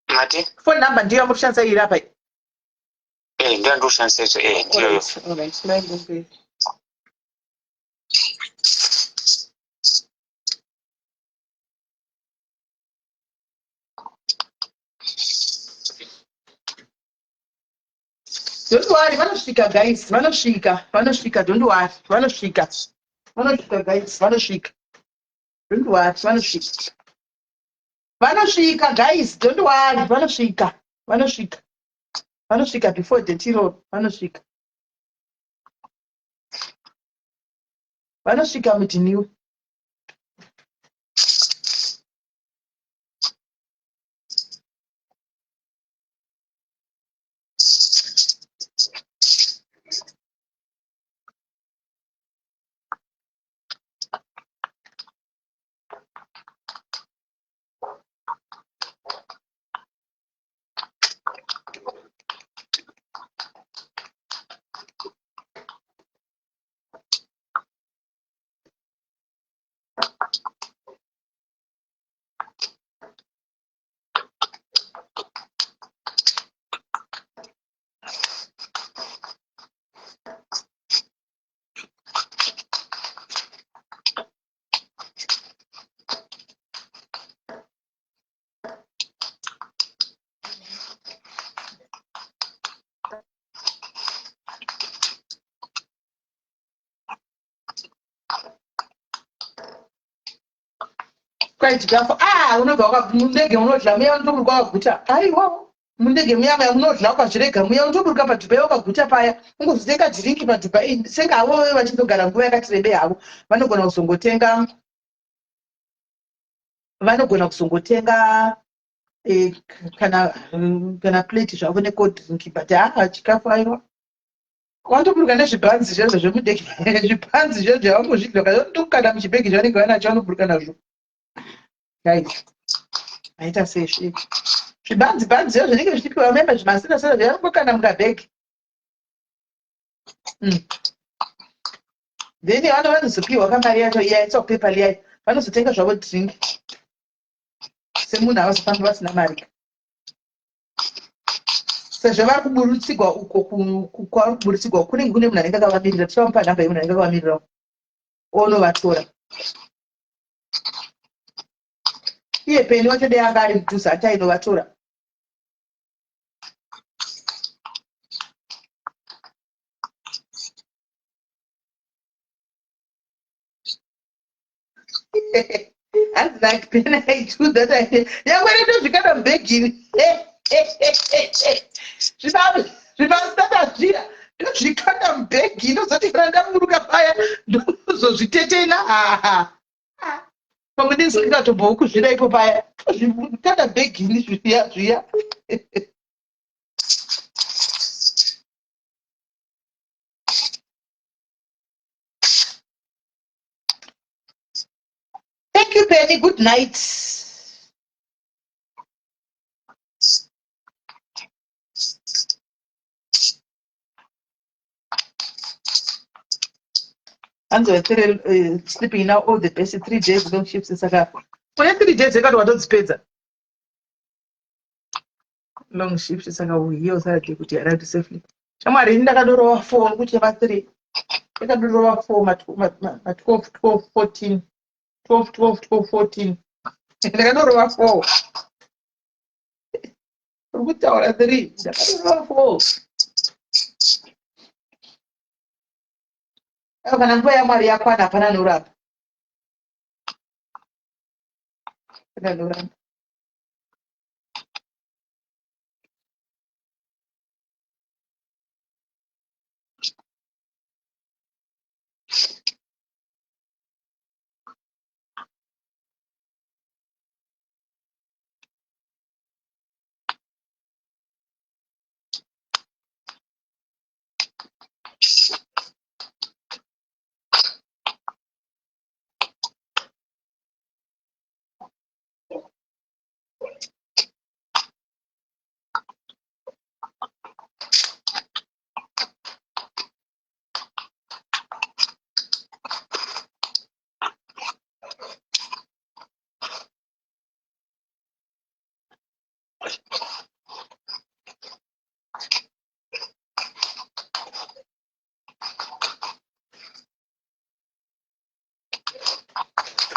Mati? Phone number ndiyo yamushandisa iri apa. Ndiyo ndoshandisa icho ndiyo. Alright. Don't worry, vanosvika guys, vanosvika, don't worry, vanosvika guys, vanosvika. Don't worry, vanosvika guys, don't worry, vanosvika before the tiro, vanosvika mutiniu. kwai chikafu unobva mundege unodya muya unotoburuka wakaguta aiwa mundege muya unodya ukazvirega muya unotoburuka padhubai wakaguta paya ungozotenga dhiringi padhubai senge havo vachizogara nguva yakati rebei havo vanogona kuzongotenga kana plate zvavo nekodhiringi but chikafu aiwa watoburuka nezvibhanzi zvezvo zvemudege zvibhanzi zvezvo avambozvidya ukazotokanda muchibhegi zvavanenge vanacho vanoburuka nazvo guys aita sei zvibhanzi zvezvo zvinenge zvichipiwa membe zvimasirasara zvavanongokanda mukabhegi then vanozopiwa kamari yacho iya itsokupepa liyai vanozotenga zvavo dhiringi semunhu havazofamba vasina mari sezvo vari kuburutsigwa uko kwavari kuburutsigwa kunenge kune munhu anenge akavamirira tichamupa nhamba yemunhu anenge akavamirira onovatora iye peni wacho dei anga ari mudhuze ati ainovatora hanzi like pen I do that yakweretozvikana mubhegini zvimastatazvira ndozvikanda mubhegi ndozoti kana ndamuruka paya ndozozvitetena pamwe ndizokatombou kuzvira ipo paya zvikanda bhegini zviya Thank you, Penny. Good night. And sleeping now all the best 3 days long shifts in Saka. For 3 days, I got what those pizza. Long shifts in Saka, we also had to put your right safely. Somebody in the Cadoro 4, which about 3. I got to 4 at 12, 14. 12, 14. I got 4. Put our 3. I got 4. Kana nguva yamwari yakwana hapana noramba.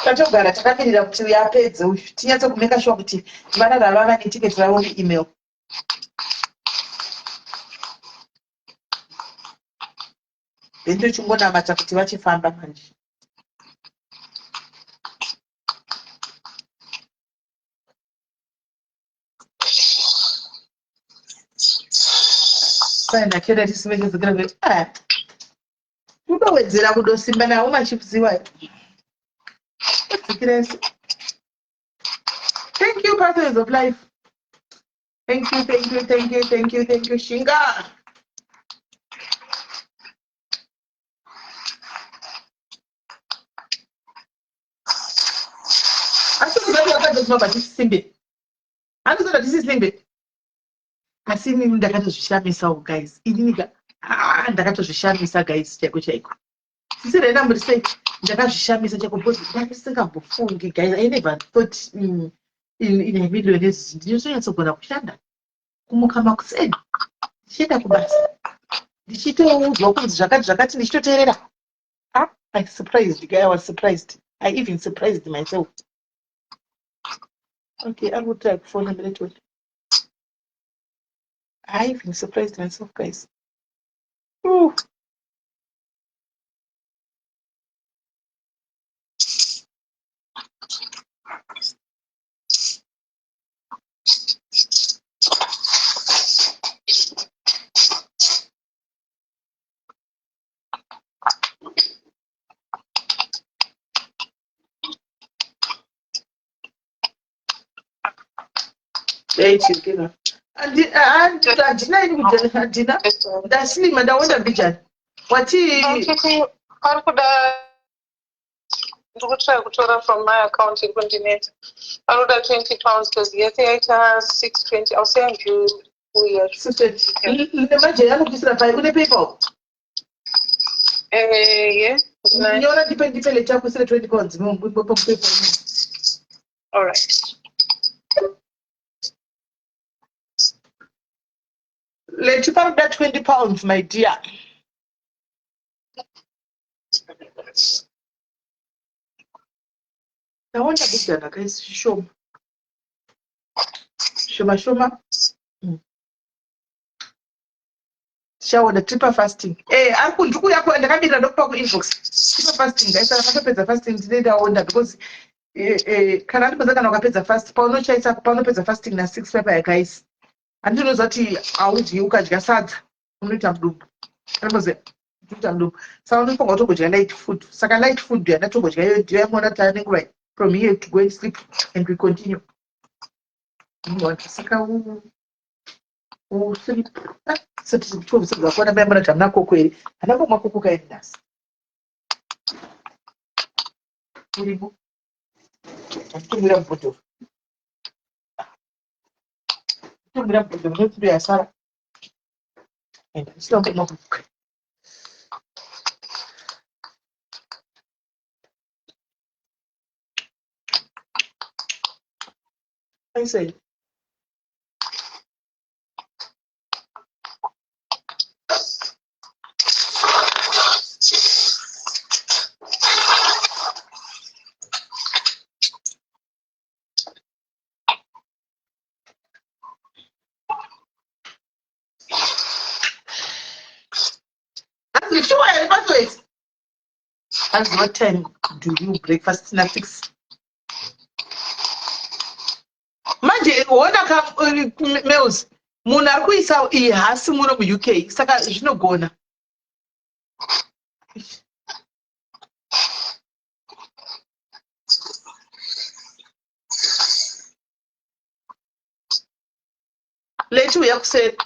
Tatogara takamirira kuti yapedze uyu tinyatso kumeka sure kuti vana rava vane tiketi ravo muemail. Ndochongonamata kuti vachifamba manje. Sana kera tisimedzera kuti kudowedzera kudosimba nawo machipuziwa. Thank you, Pathways of Life. Thank you, Shinga. Asi inini ndakatozvishamisa guys. Inini ndakatozvishamisa guys chaiko chaiko. Sisire ndamburi sei ndakazvishamisa chaiko because ndasingambofungi guys. I never thought in a million years ndinozonyatsa kushanda kumuka makuseni ndichienda kubasa ndichitoudzwa kunzi zvakati ndichitoteerera. I surprised guy. I was surprised. I even surprised myself. Okay, I will try phone a minute. I even surprised myself, guys. Ooh. eighty andina ini kuti andina ndasilima ndaona mbijani wati ari kuda ndikutrai kutora from my account iri kundineta ari kuda 20 pounds because yese yaita 620 I'll send you weird nemanje anokuisira pai une paypal yeah nyora ndipele chakuisire 20 pounds paypal all right let you pay that 20 pounds my dear ndaona bijana guys shoma shaona triple fasting ndikuya ndakabira ndokupa kuinbox triple fasting guys akapedza fasting ndinoendaonda because kana ndipedza kana ukapedza fast paunochaisa paunopedza fasting na6 paper guys handinoziva kuti haudyi ukadya sadza unoita mudumbu unoita mudumbu saka unofunga kutogodya light food saka light food yandatogodya iyo ndiyo yamona tanenguva from here to go and sleep and we continue saka usleep setiikuona mayamona kuti hamuna koko here hana komwa koko kaendasi urimo achitomwira mubhodhoro tomwira mubhodhoro notudo yasara and achitomwa koko aisai At what time do you breakfast na 6? Manje wona meals munhu ari kuisa ihasi muno muuk saka zvinogona leti uya kuseri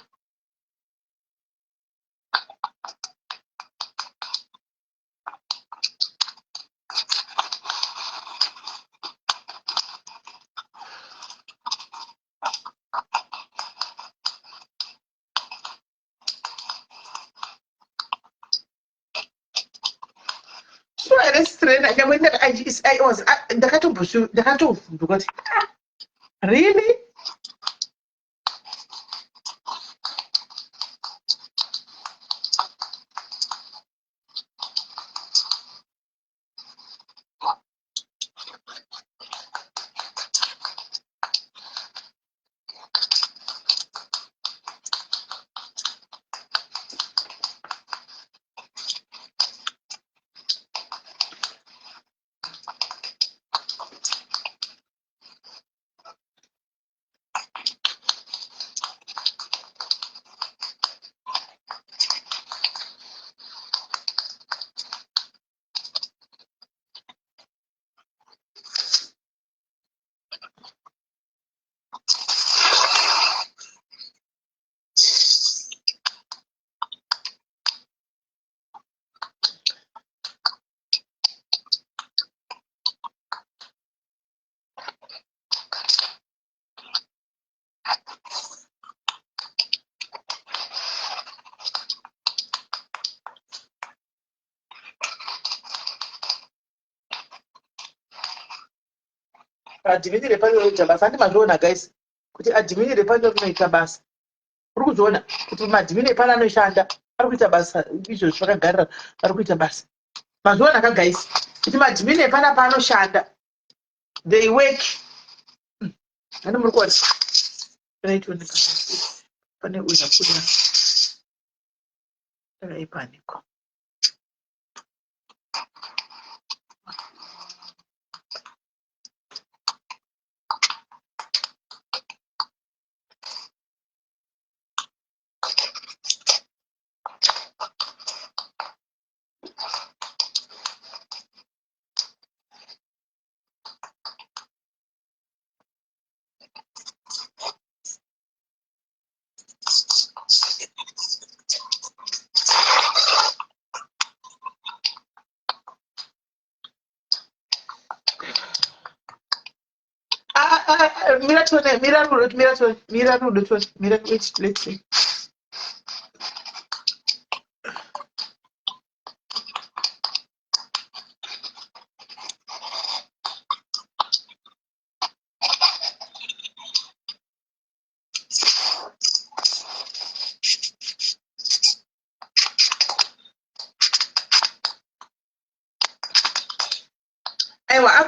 ndakatovhunduka kuti really adhimini repano rinoita basa handi mazviona guys kuti adhimini repano rinoita basa uri kuzviona kuti madhimini epano anoshanda ari kuita basa izvo zvakagarira vari kuita basa mazviona ka guys kuti madhimini epana paanoshanda they work handi muri kuona panaitooneka pane uya kuda takaipaniko Let's see.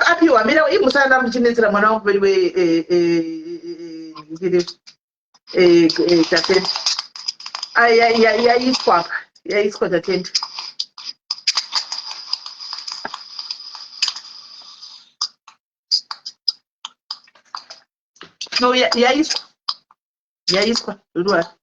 Apiwa mira imusana mchinetsera mwana wangu peliwe tatende yaiswa tatende no yaiswa rwa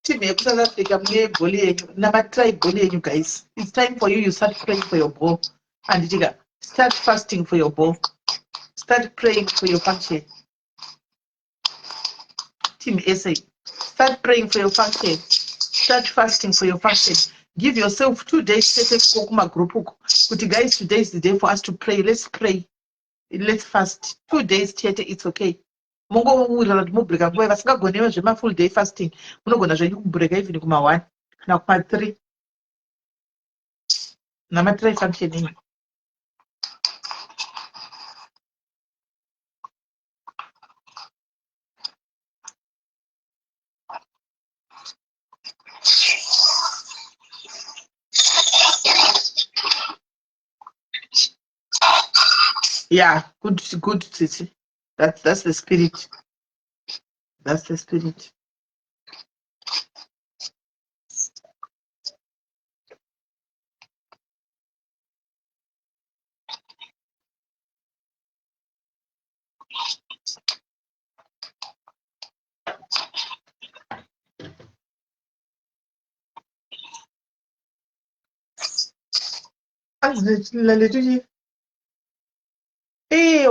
team of South Africa try bullying you guys. It's time for you start praying for your ball. And Jiga, start fasting for your ball. Start praying for your function. Team SA, start praying for your function. Start fasting for your function. Give yourself 2 days. Group. Guys, today is the day for us to pray. Let's pray. Let's fast. 2 days, theater, it's okay. Mungo wira mubreaka nguva vasingagonewo zvema full day fasting munogona zvenyu kubreka even kuma 1 kana kuma 3 namatry functioning. Yeah, good Titi. That's the spirit. That's the spirit.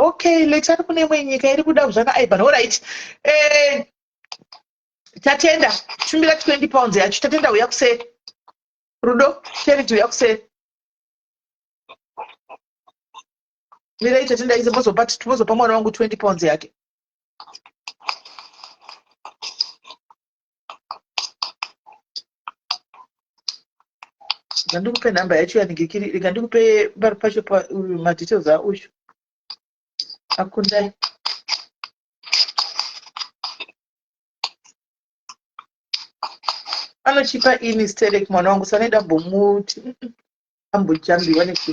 Okay, let's have kune mwenyika iri kuda zvakaipa. All right. Tatenda chumbira 20 pounds yacho. Tatenda uya kuse. Rudo, charity uya kuse. Mira tatenda ize tumozopa mwana wangu 20 pounds yake. Ngandikupe namba yacho yaningikiri, ngandikupe bari pacho madetails aucho. Akundai. Anochipa ini sterek mwana wangu sanaida mbomuti. Ambojambiwa neku.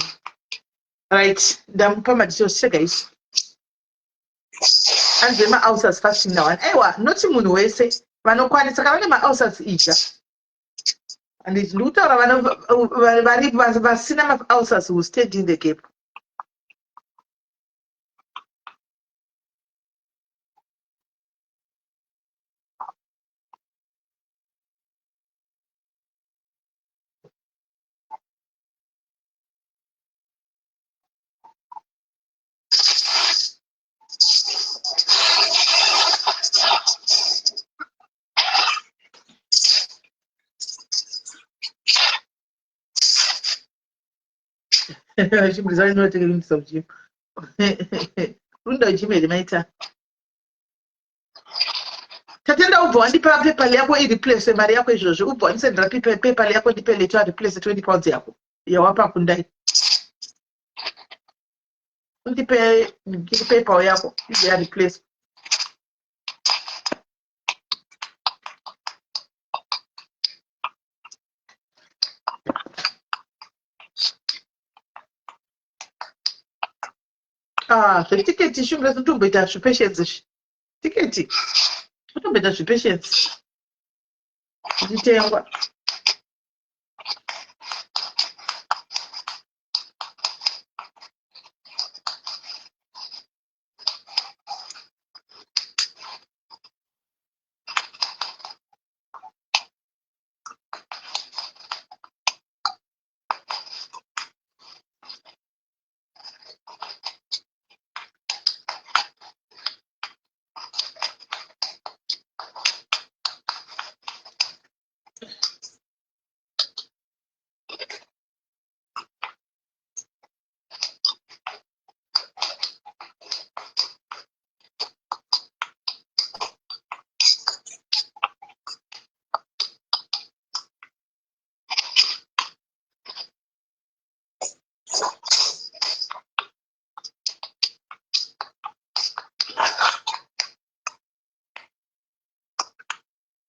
Right, ndamupa madetails guys. And my ulcers fasting now. And noti munhu wese vanokwanisa kana vane ma-ulcers ija. And it's ndikutaura vari vasina ma-ulcers who stayed in the gap. Chimrizani notekera kuindisa kuchima. Runda uchimere maita. Tatenda Tatenda ubva wandipa PayPal yako ireplace mari yako izvozvo. Ubva wandisendera PayPal yako ndipe leto replace 20 pounds yako. Yawapa kundai. Ndipe PayPal yako ya replace. Zvetiketi shumbira zinotomboita zvipatience. Tiketi zinotomboita zvipatience. Zvichitengwa.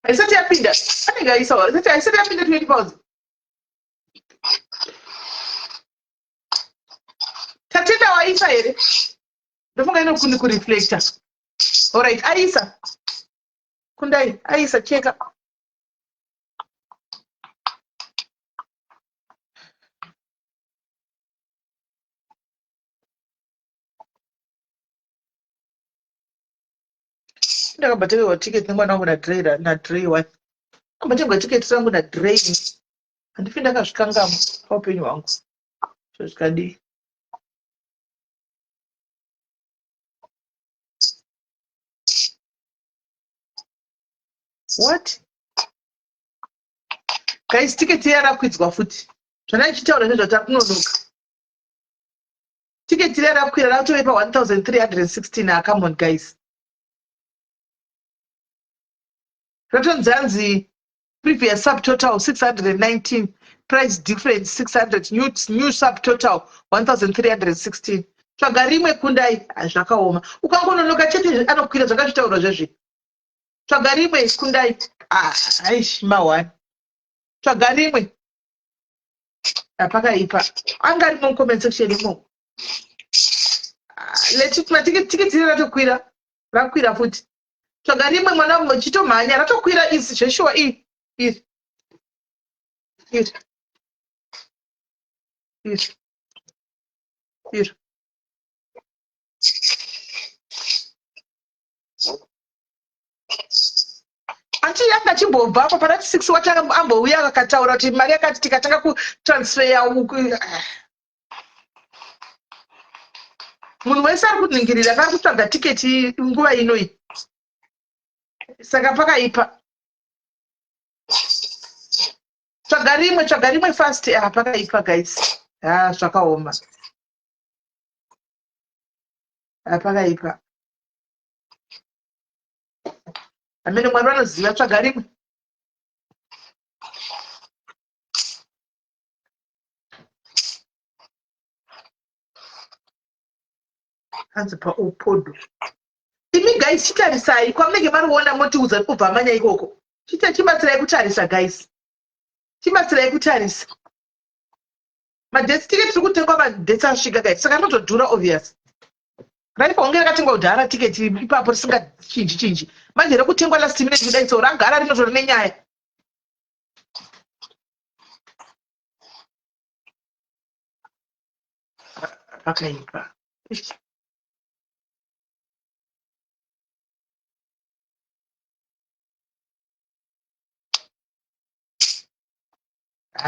Isati yapinda. Anenge aisawa. Isati yapinda 20 pounds. Tatenda waisa here. Ndofunga inokundi kureflector. All right, Aisa. Kundai, Aisa cheka. Ndakabatewa ticket nemwana wangu na Dre one. Akabatewa ticket rangu na Dre. Andifi ndakazvikangama paupenyu hwangu. Zvikadi. What? Guys, ticket yarakwidzwa futi. Zvana ichitaura nezvatakunonoka. Ticket yarakwira ratoipa 1316 come on guys. Ratonzanzi previous subtotal 619, price difference 600, new subtotal 1316. Tsvaga rimwe kundai zvakaoma. Ukangononoka chete anokwira zvakazvitaura zvezvi. Tsvaga rimwe kundai aish mawani. Tsvaga rimwe apakaipa. Anga rimwe comment section imo. Ticket ratokwira rakwira futi. Tsvaga rimwe mwana muchitomhanya ratokwira isi zveshuwa iri. Anti yanga chimbobva apo parati 6 watanga ambouya akataura kuti mari yakati tikatanga kutransfer munhu wese ari kuningirira akari kutsvaga tiketi nguva inoi. Saka pakaipa. Tsvaga rimwe fast pakaipa guys. Zvakaoma. Pakaipa. Amene mwari vanoziva tsvaga rimwe. Hanzi paupodo. Imi guys chitarisai kwamunenge mariona motiudza kubva manya ikoko. Chibatsirai kutarisa guys. Chibatsirai kutarisa. Madesi ticket tiri kutengwa madesi asvika guys. Saka rinotodhura obvious. Raipa unge rakatengwa kudhara ticket ipapo risingachinji. Manje rekutengwa last minute kudai so ragara rinotora nenyaya. Pakaipa.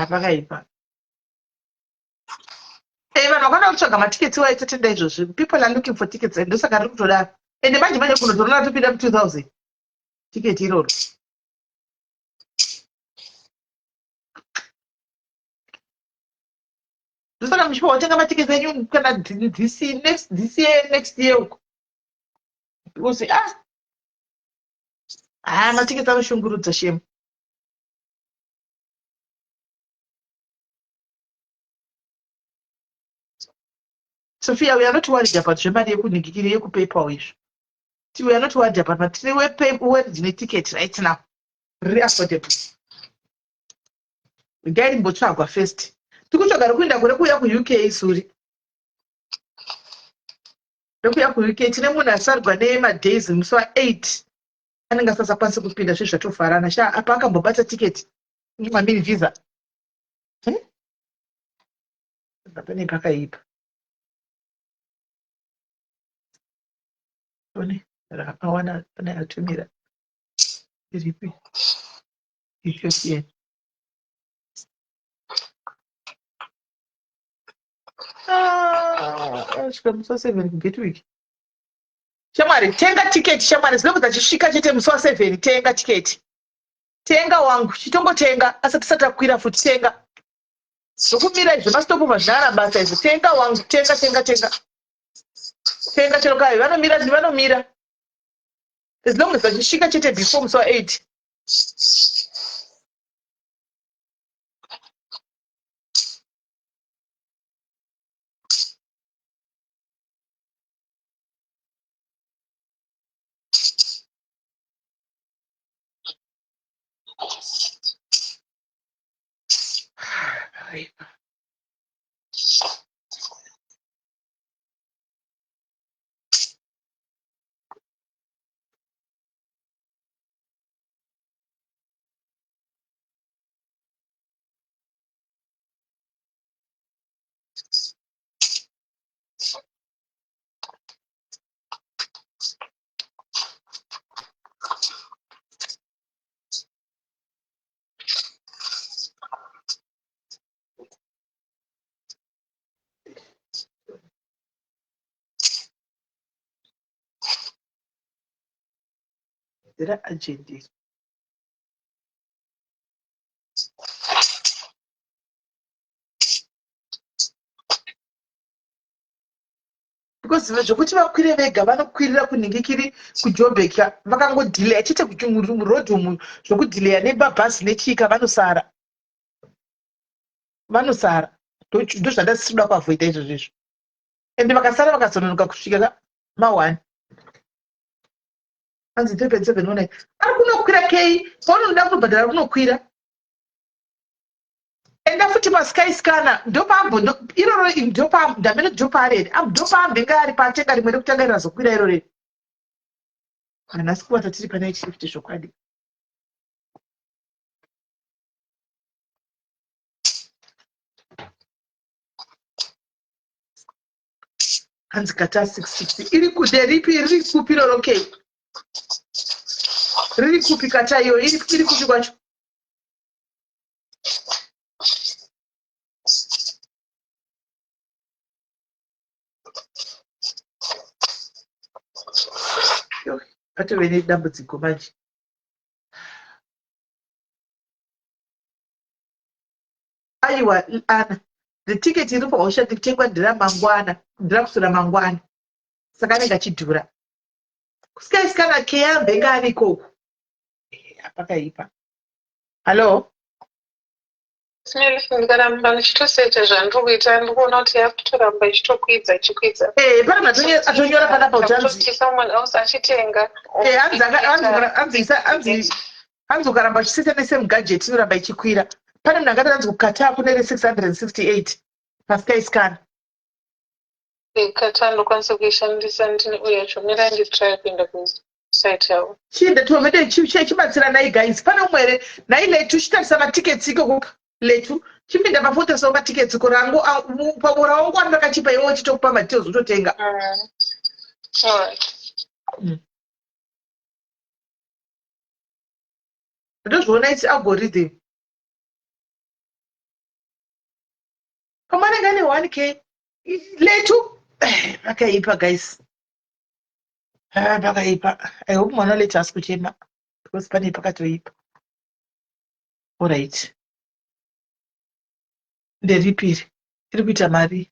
Pakaipa. Vanhu vakada kutsvaga matiketi waitatenda izvozvi. People are looking for tickets and ndosaka riri kutodaro. Ende manje kunotorona topinda mu2000 tiketi iroro. Ndosaka muchipa watenga matiketi enyu kana this year next year uko. Because matiketi anoshungurudza shemu. Sophia, we are not worried about zvemari yekunhingikiri yekupaypal izvo. We are not worried about that. We're the ticket right now. Really affordable. We get in Botswana first. Tikuchogara kuenda kure kuya ku-UK isuri. Rekuya ku-UK tine munhu asarwa nemadays musi wa8 anenge asasakwanisi kupinda zvinhu zvatofarana. Sha apa akambobata tiketi mamiri visa. Pane pakaipa. One rakawana pane atumira. Iripi? Ethiopian. Svika musi wa7 kuGetweek. Shamwari, tenga tiketi shamwari, zvinobva dzichisvika chete musi wa7, tenga tiketi. Tenga wangu, chitongotenga, asati satakwira futi tenga. Zvokumira izvo masitopova zvinarabasa izvo. Tenga wangu, tenga. Tenga chero kai, vanomira. As long as vachisvika chete before musi wa8. There are agendas. Because zvokuti vakwire vega vanokwirira kunhingikiri kuJoburg vakangodhilaya chete kuti murodhi umu zvokudhileya nebhabhasi nechika vanosara. Ndozvandasikuda kuavhoida izvozvo izvo. Ende vakasara vakazononoka kusvika ma1. Hanzi 3.719. Ari kunokwira kei? Paunoda kunobhadhara kunokwira. Enda futi paSky Scanner ndopambo iroro ndopambo ndamene ndoparedi ndopambo ngari patenga rimwe rekutanga razokwira iroro. Anasi kuwata tiri pa night shift zvokwadi. Hanzi kata 660 iri kude ripi riri kupi iroro kei? Riri kupi kata iyo iri kupi kwacho? Patove nedambudziko manje. Aiwa Ana, the ticket iripo haushandi kutengwa ndira kusura mangwana. Saka anenge achidhura. Sky Scanner keyambe ngari ikoko. Apakaipa. Hello? Ndikaramba ndichitoseta zvandiri kuita ndikuona kuti yakutoramba ichitokwidza ichikwidza. Pana atonyora panapa kuti hanzi someone else achitenga. Hanzi ukaramba uchiseta nesame gadget inoramba ichikwira. Pane munhu angati hanzi kukata kunere 668 paSky Scanner. Kata ndokwanisa kuishandisa ndine uya chomira nditry kuenda kusite yavo. Chienda tuomede chibatsira nai guys. Pane umwere nai letu chitarisa matiketsi ikoko letu chipinda pafotosoma matiketsi korangu pabora wangu andakachipa iwewe chitokupa madetails utotenga. Alright. Ndozvoona its algorithm. Pamanenge ane 1k letu pakaipa guys. Pakaipa. I hope mwana let us kuchema because pane pakatoipa. Alright. Nderipiri iri kuita mari.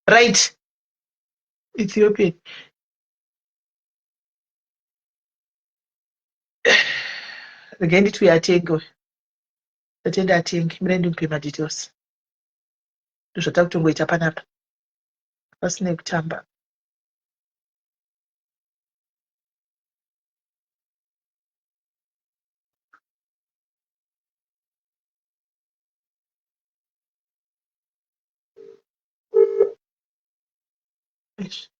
Right. Ethiopian. regai ndituyatengewe tatenda atenge mire ndimpe madetails ndozvatakutongoita panapa pasine kutamba. Eish.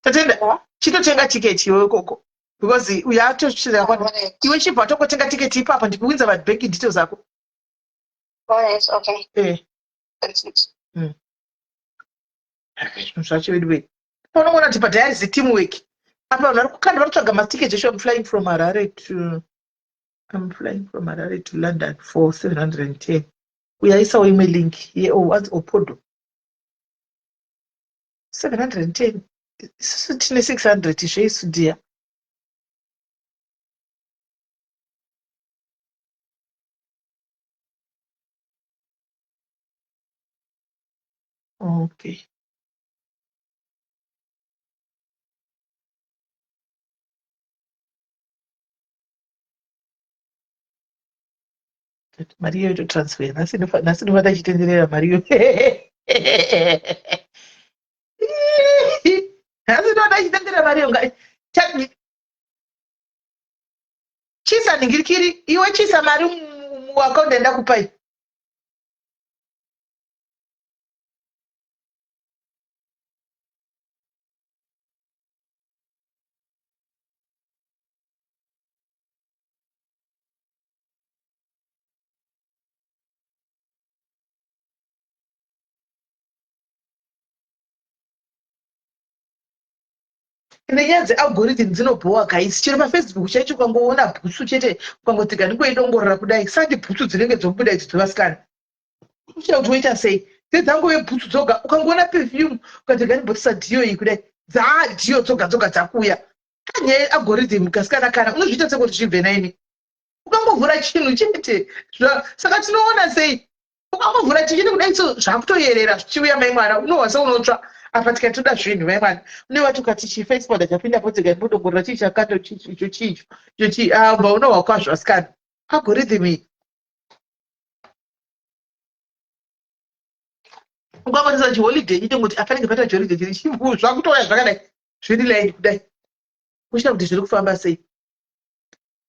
Tatenda chitotenga tiketi iwe ikoko because uyatosvira kwano iwe chibva tokotenga tiketi ipapa ndikuinza banking details ako. Alright, okay. That's it. Zvacho anyway unoona kuti padhaya is teamwork apa vanhu vari kukanda vari kutsvaga matiketi esho. I'm flying from Harare to London for 710. Uyaisawo imwe link yeopodo 710 isusu tine 600 zveisu ndiya. Okay. Mari iyo itotransfer nhasi ndofana ichitenderera mari iyo nhasi ndofana ichitenderera mari iyo chisa ningirikiri iwe chisa mari muakaunti endakupai. Nenyaya dzealgorithm dzinobhowa guys. Chero pafacebook chaicho ukangoona bhutsu chete ukangotsiga ndingoidongorora kudai sandi bhutsu dzinenge dzobuda idzi dzevasikana uchiita kuti woita sei dzedzangove bhutsu dzoga. Ukangoona perfume ukatsiga ndibhotisa dhiyo iyi kudai dzaadhiyo dzoga dzoga dzakuuya. Kanyaya yealgorithm kasikana kana unozviita sekuti zvibve naini ukangovhura chinhu chete saka tinoona sei ukangovhura chichiti kudai so zvakutoyerera zvichiuya mai mwana unohwa seunotsva apa tikatoda zvinhu mai mwana unova tukati chifacebook chapindapo tsika ndinodongorora chii chakato icho chii abva unohwa kwazvo asikana algorithm iyi. Ukangoisa chiholiday chitongoti afanike pata chiholiday chiri chimbu zvakutoya zvakadai zviri line kudai kuchita kuti zviri kufamba sei.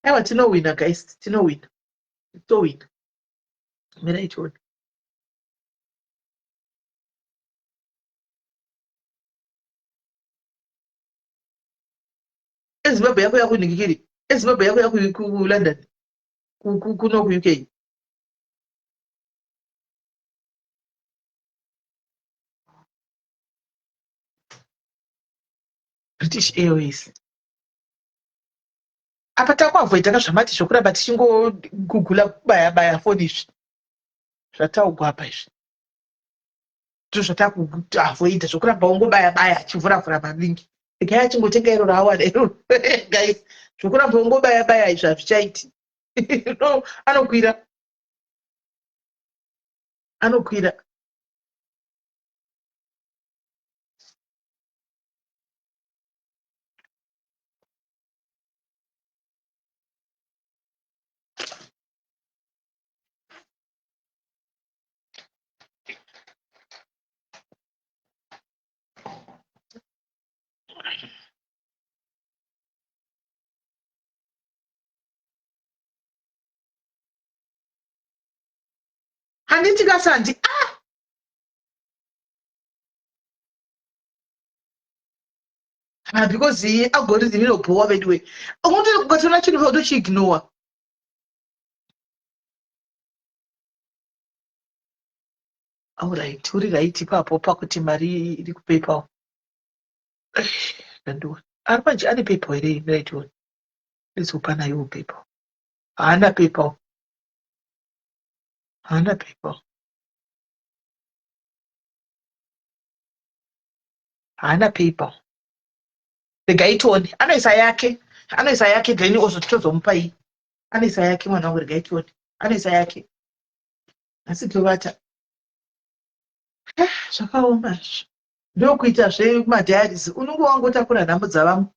Aiwa tinowina guys, tinowina towina mira ichiona. eZimbabwe yako yakuningikiri eZimbabwe yako yakuLondon kuno kuUK. British Airways apa takuavhoidaka zvamati zvokuramba tichingogugula kubaya foni izvi zvataugwa apa izvi ndozvatakuavhoidha zvokuramba ungobaya achivhuravhura maningi. Regai achingotenga iro raawada iroro guys zvokuramba ungobaya izvi hazvichaiti no anokwira handiti kasandi because the algorithm inobhowa bedwe ukatoona chinhu pautochiignora. Alright, uri right ipapo pakuti mari iri kupaypal ndandiona ari manje ane paypal here miraitiona izopa nayo paypal haana paypal haana paypal regai tione anoisa yake anoisa yake then tozomupa iyi anoisa yake mwana wangu regai tione anoisa yake asi tovata zvakaoma izvo ndokuitazve madhiarisi unonge wangotakura nhamo dzavamwe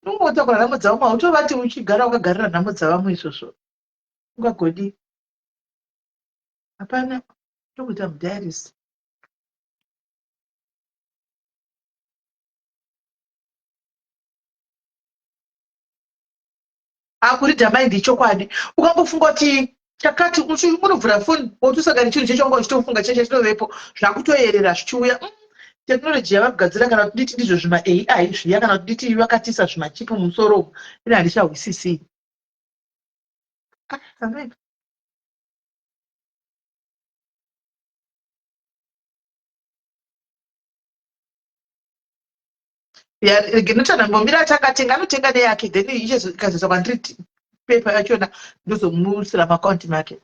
unonge wotakura nhamo dzavamwe hautovati uchigara wakagarira nhamo dzavamwe izvozvo ungagodi hapana ndokuita mudhiarisi akuridha maindi chokwadi ukambofunga kuti chakati unovhura foni wotusagara chinhu chechonga uchitofunga cheche chinovepo zvakutoyerera zvichiuya tekinoloji yavakugadzira kana kuti diti ndizvo zvima-ai zviya kana kuti diti vakatisa zvimachipu mumusoro umu ine handishahwisisii notanhambomira atakatenga anotenga neyake then ikazisa kwandiri pepa yachona ndozomusira makaunti make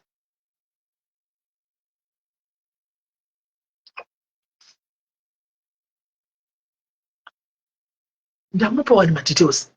ndamupa wani madetails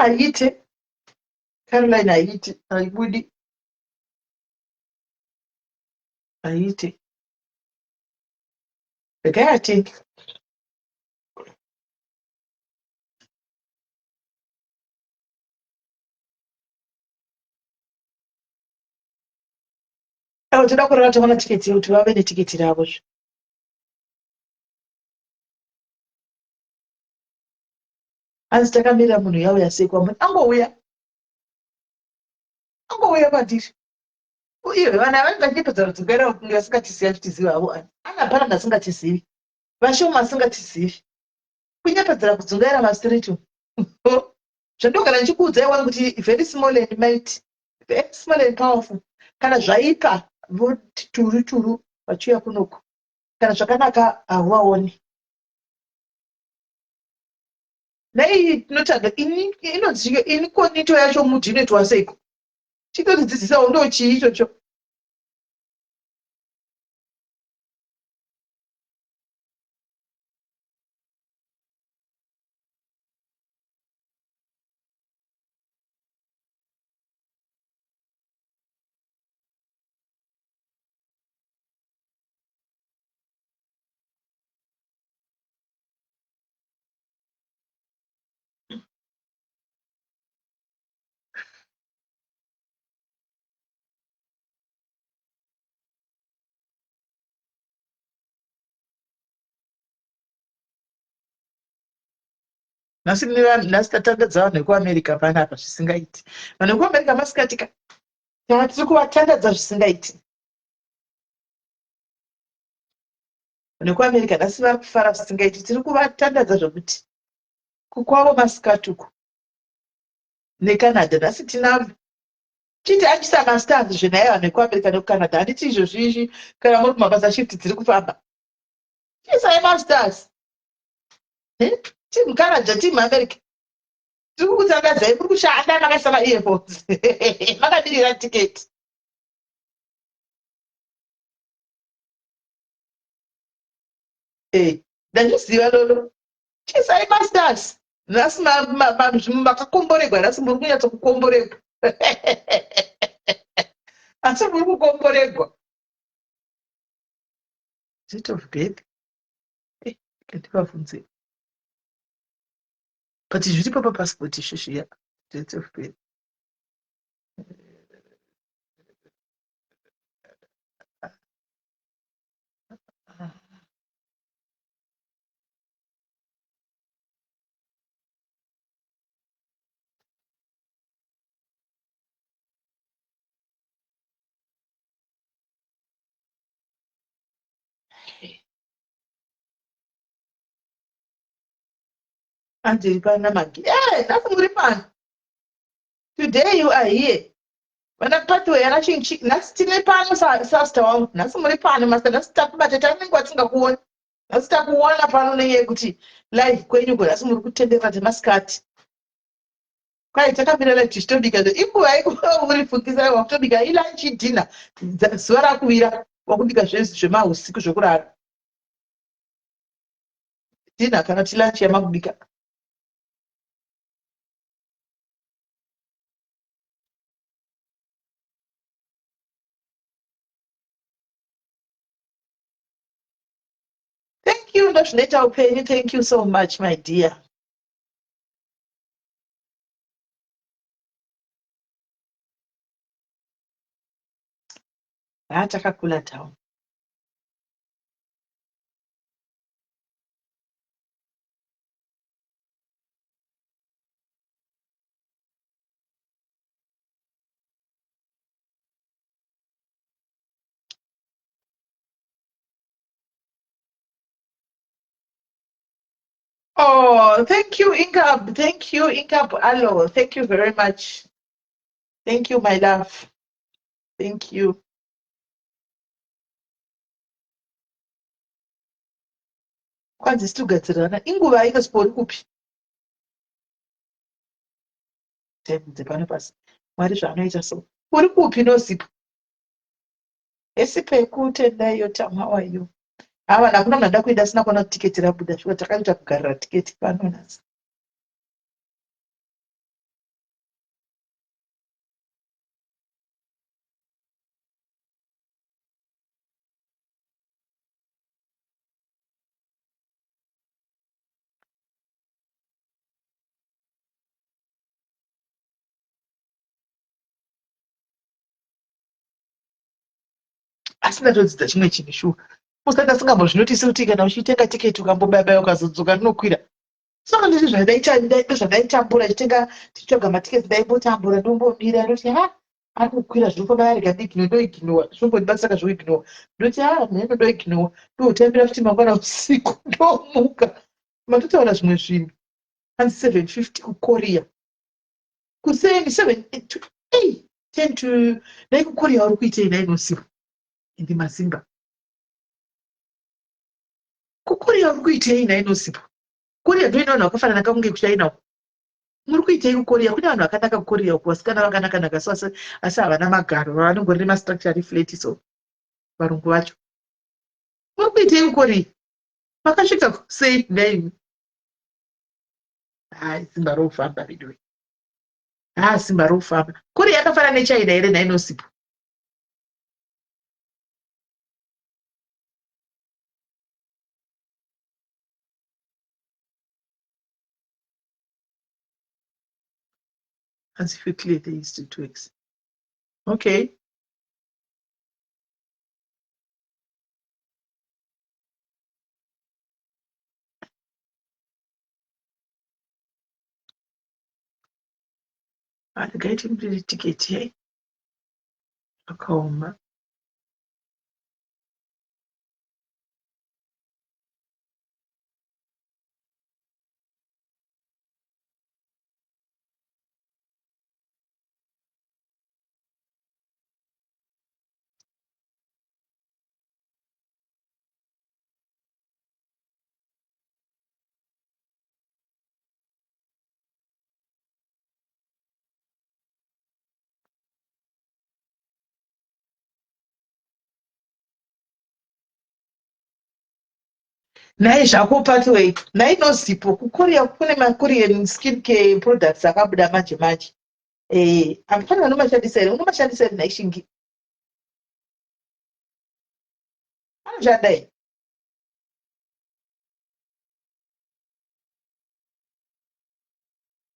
haite caroline haite haibudi haite regai atenge toda kurara taona tiketi kuti vave netiketi ravozvo hanzi takamirira munhu yauya sei kwamuri angouya kwandiri iwe vana vanenge vachipedza rudzingaira kunge vasingatizivi achitiziva havo ani anapana ndasingatizivi vashoma asingatizivi kunyapedzera kudzungaira mastiriti zvandogara ndichikuudzai wangu kuti very small and mighty very small and powerful kana zvaipa voti turu turu vachiuya kunoku kana zvakanaka hawaoni nai tinotaga ini konito yacho mudhinoitwa seiko chitotidzidzisawo ndo chii ichocho nhasi tatandadza vanhu vekuamerica panapa zvisingaiti vanhu vekuamerica masikatika kana tiri kuvatandadza zvisingaiti vanhu vekuamerica nhasi vari kufara zvisingaiti tiri kuvatandadza zvokuti kukwavo masikatuku necanada nhasi tinavo chiti achisa masters zvenhaya vanhu vekuamerica nekucanada handiti izvozvizvi kana muri kumabasa shift dziri kufamba chisai masters timu canada timu america tiri kukutandadzai muri kushanda makaisa maearpods makamirira tiketi ndandiziva lolo chisai masters nhasi makakomboregwa nhasi muri kunyatsa kukomboregwa asi muri kukomboregwa date of birth ndivabvunze but zviripo papasipoti izvozviya date of birth Angeli pana magi. Hey, that's Muripan. Today you are here. When I part away, and I think that's still a pan sastor. That's Muripan, master. That's stuck, but I think what's in the one. That's stuck one upon the equity. Life, when you go, that's Murkutende at the mascot. Quite a capital electric to because if I will focus on to be a lunch dinner. That's what I could or because she's mouse, Sikushura. Dinner cannot lunch a magbika. Thank you, Dr. Neta Penny. Thank you so much, my dear. Atakakula town. Oh, thank you, Inga. Thank you, Inga. Hello. Thank you very much. Thank you, my love. Thank you. Kwanza situgatsirana inguva ingasipori kupi taibvunze pano pasi mwari zvaanoita so uri kupi nozipo esipeku tendaiyo tamhawayo hava nakuna mnhu anda kuenda asina kuona kuti tiketi rabuda zvika takaita kugarira tiketi pano nhasi asi ndatodzidza chimwe chinhu shuwa musati asingambozvinotisi kuti kana uchitenga tiketi ukambobaibai ukazodzoka rinokwira saka ndizvi zvadaitambura chitenga tichitsvaga matiketi ndaimbotambura ndombomira ndoti ha ari kukwira zviri kufamba arega ndiiginowa ndoiginowa zvombondibatsaka zvoiginowa ndoti ha nheno ndoiginowa ndotambira futi mangwana usiku ndomuka matotaura zvimwe zvinhu hanzi 750 kukorea kuseni 10 to dai kukorea uri kuitei nainosiwa indi masimba kukorea uri kuitei nainosiwa korea ndoina vanhu vakafanana kakunge kuchaina uko muri kuitei kukorea kune vanhu vakanaka kukorea uko vasikana vakanaka so asi havana magaro vanongoriri mastructure flat so varungu vacho muri kuitei kukorea vakasvika sei naimi hai simba roufamba ridwe simba roufamba korea yakafanana nechina here nainosipo as if you clear the East Twigs. Okay. I'm getting the ticket here. Akoma. Nai zvako pathway nai nozipo kukorea kune makorean skin care products akabuda manje manje apana vanomashandisa here unomashandisa here naishingi anoshanda here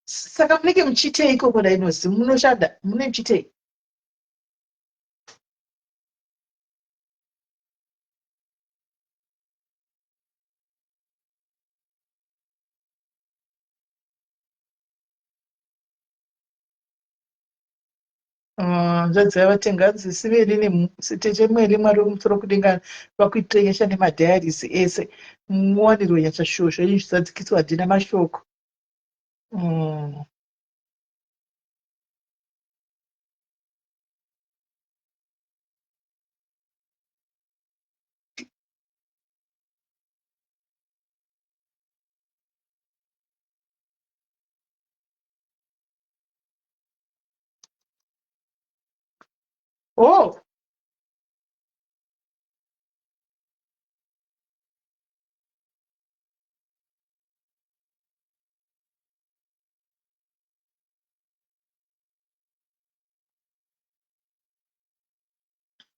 saka munenge muchitei ikoko nainozi munoshanda mune muchitei nzvanzi yavatenganzi siveni siteche mweri mwari womusoro kudingana vakuitirei nyasha nemadhayarisi ese muwanirwe nyasha shosho izvi zvisadzikiswa hadina mashoko Mm. Oh,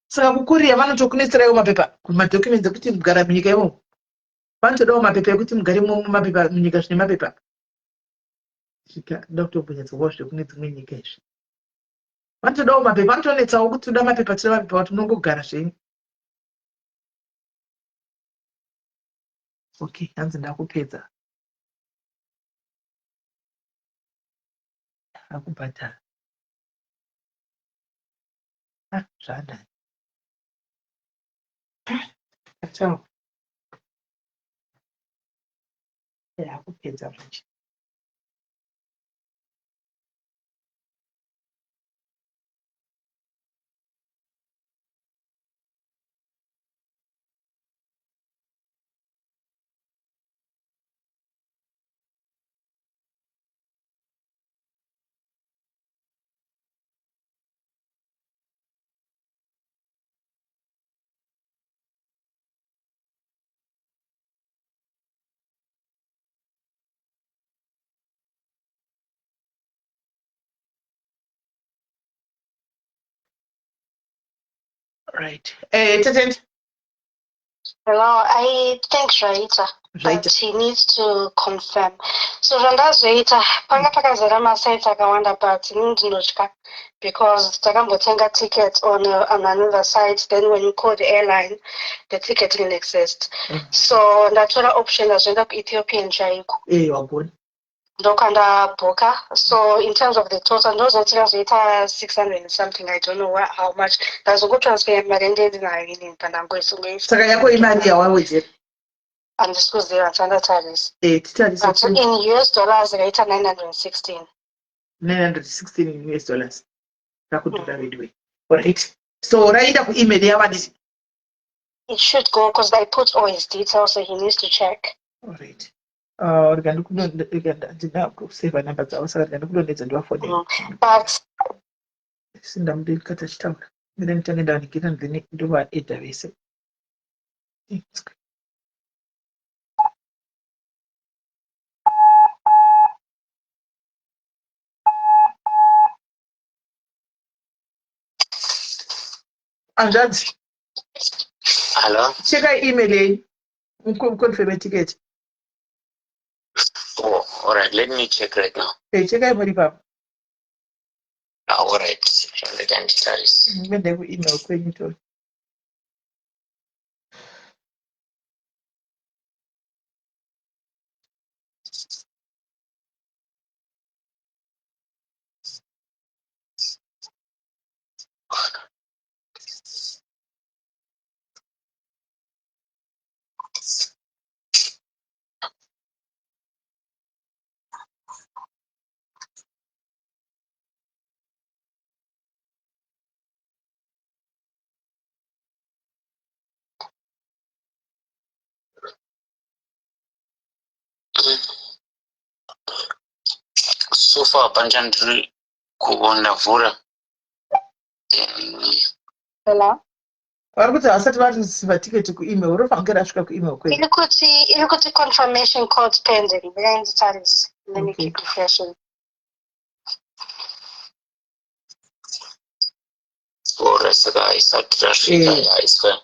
saka kukurira vanotokunetserawo mapepa madhocument ekuti mugara munyika imomo. Vanotodawo mapepa ekuti mugarimo mapepa munyika zvine mapepa. Zvika ndoda kutobvunzwawo zvekune dzimwe nyika izvi. Vanotodawo mapepa, vanotonetsawo kuti toda mapepa kuti unongogara zvenyu. Okay, hanzi ndakupedza. Akubhadhara. Zvadai. Chao. Akupedza zvanje. Right. Tetend. Hello, I think Zvaita, but he needs to confirm. So zvandazoita panga pakazara masites akawanda but inini ndinotya because takambotenga tickets on another site, then when you call the airline the ticket didn't exist. So ndatora option yazvoenda kuEthiopian chaiko. Wagona. Ndokandabhuka. So in terms of the total ndozoti kazoita 600 and something, I don't know how much. Ndazokutransfer mari ndendinayo inini pandangoisungaisa. Saka yako imari yawawedzera. Andisikuziva chandatarisa. Titarisa But in US dollars raita 916. 916 in US dollars. Rakudhura redway. Alright. So raida kuemail yavadisi. It should go because I put all his details, so he needs to check. Alright. Ndina kuseva namba dzavo saka ndikudonedza ndivafone. But Sindamudikata chitaura. Mina nditange ndanikira ndova vese. Anjanzi. Hello? Cheka email yeyi. Confirm ticket. Oh, all right. Let me check right now. Cheka muri papa. All right. Let me tell you. Ngende ku-email kwenyu to. So far, Panjandri kuona vura. Hello? Vari kuti hasati varisiva ticket ku-email. Unofange rasvika ku-email kwenyu. Iri kuti confirmation code pending. Ndakanditarisa. Let me keep refreshing. Ora saka isati rasvika yaiswa.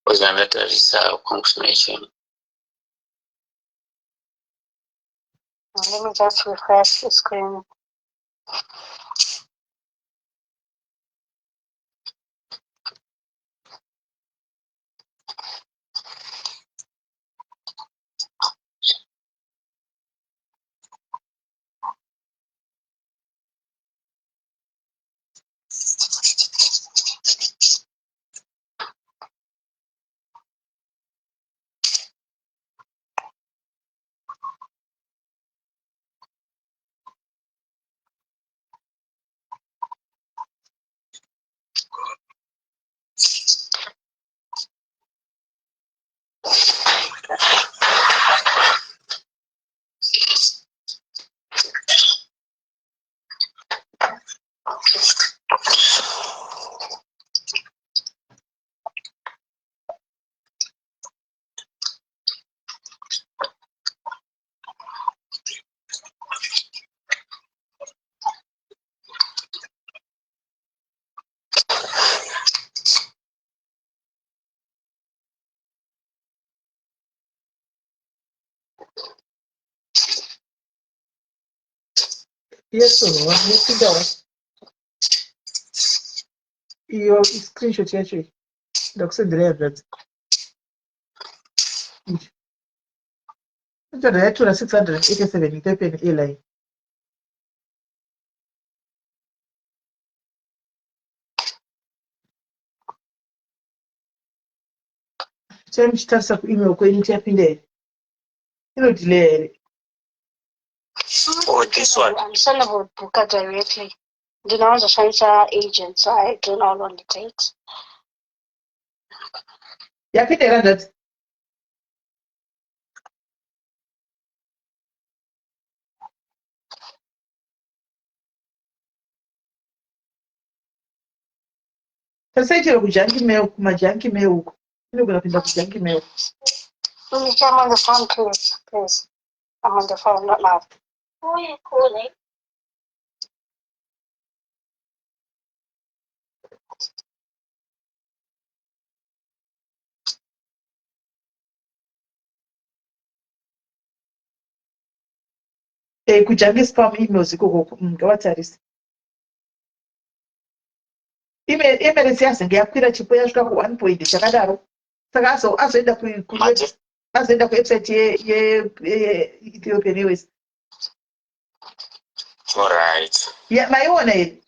Uzandatarisa confirmation. Let me just refresh the screen. Yes, so yes, your screenshot actually. Doctor that. The rate was 687 Ethiopian airline. Change task up email going to happen there. You know, delay. Oh, this one. I'm sending about Buka directly. Then I was a French agent, so I don't know how long it takes. Yeah, I think that. Tasaichero kujanki mail, kumajanki mail. You know, going to kujanki mail. Let me come on the phone, please. Please. I'm on the phone, not now. Who are you calling? Kujanki spam emails. What are this? Email siyasinga yakwira chipo yasvika ku1 point chakadaro saka azoenda kuwebsite yeEthiopian Airways. Alright. Yeah, maiona here.